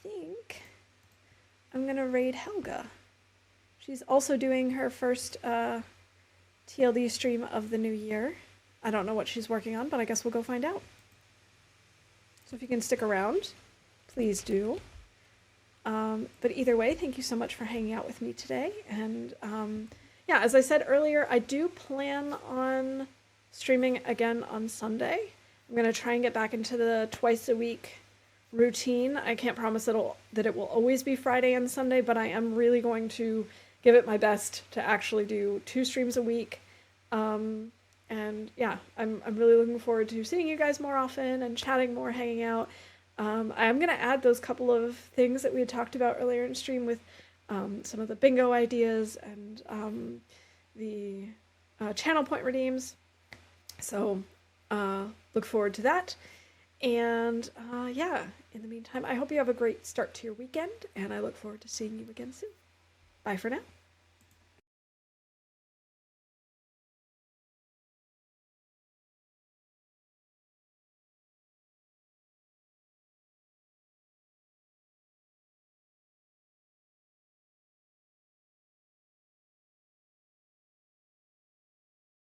think I'm gonna raid Helga. She's also doing her first TLD stream of the new year. I don't know what she's working on, but I guess we'll go find out. So if you can stick around, please do. But either way, thank you so much for hanging out with me today. And yeah, as I said earlier, I do plan on streaming again on Sunday. I'm going to try and get back into the twice a week routine. I can't promise that it will always be Friday and Sunday, but I am really going to give it my best to actually do 2 streams a week. And yeah, I'm really looking forward to seeing you guys more often and chatting more, hanging out. I am going to add those couple of things that we had talked about earlier in stream with some of the bingo ideas and the channel point redeems. So look forward to that. And yeah, in the meantime, I hope you have a great start to your weekend, and I look forward to seeing you again soon. Bye for now.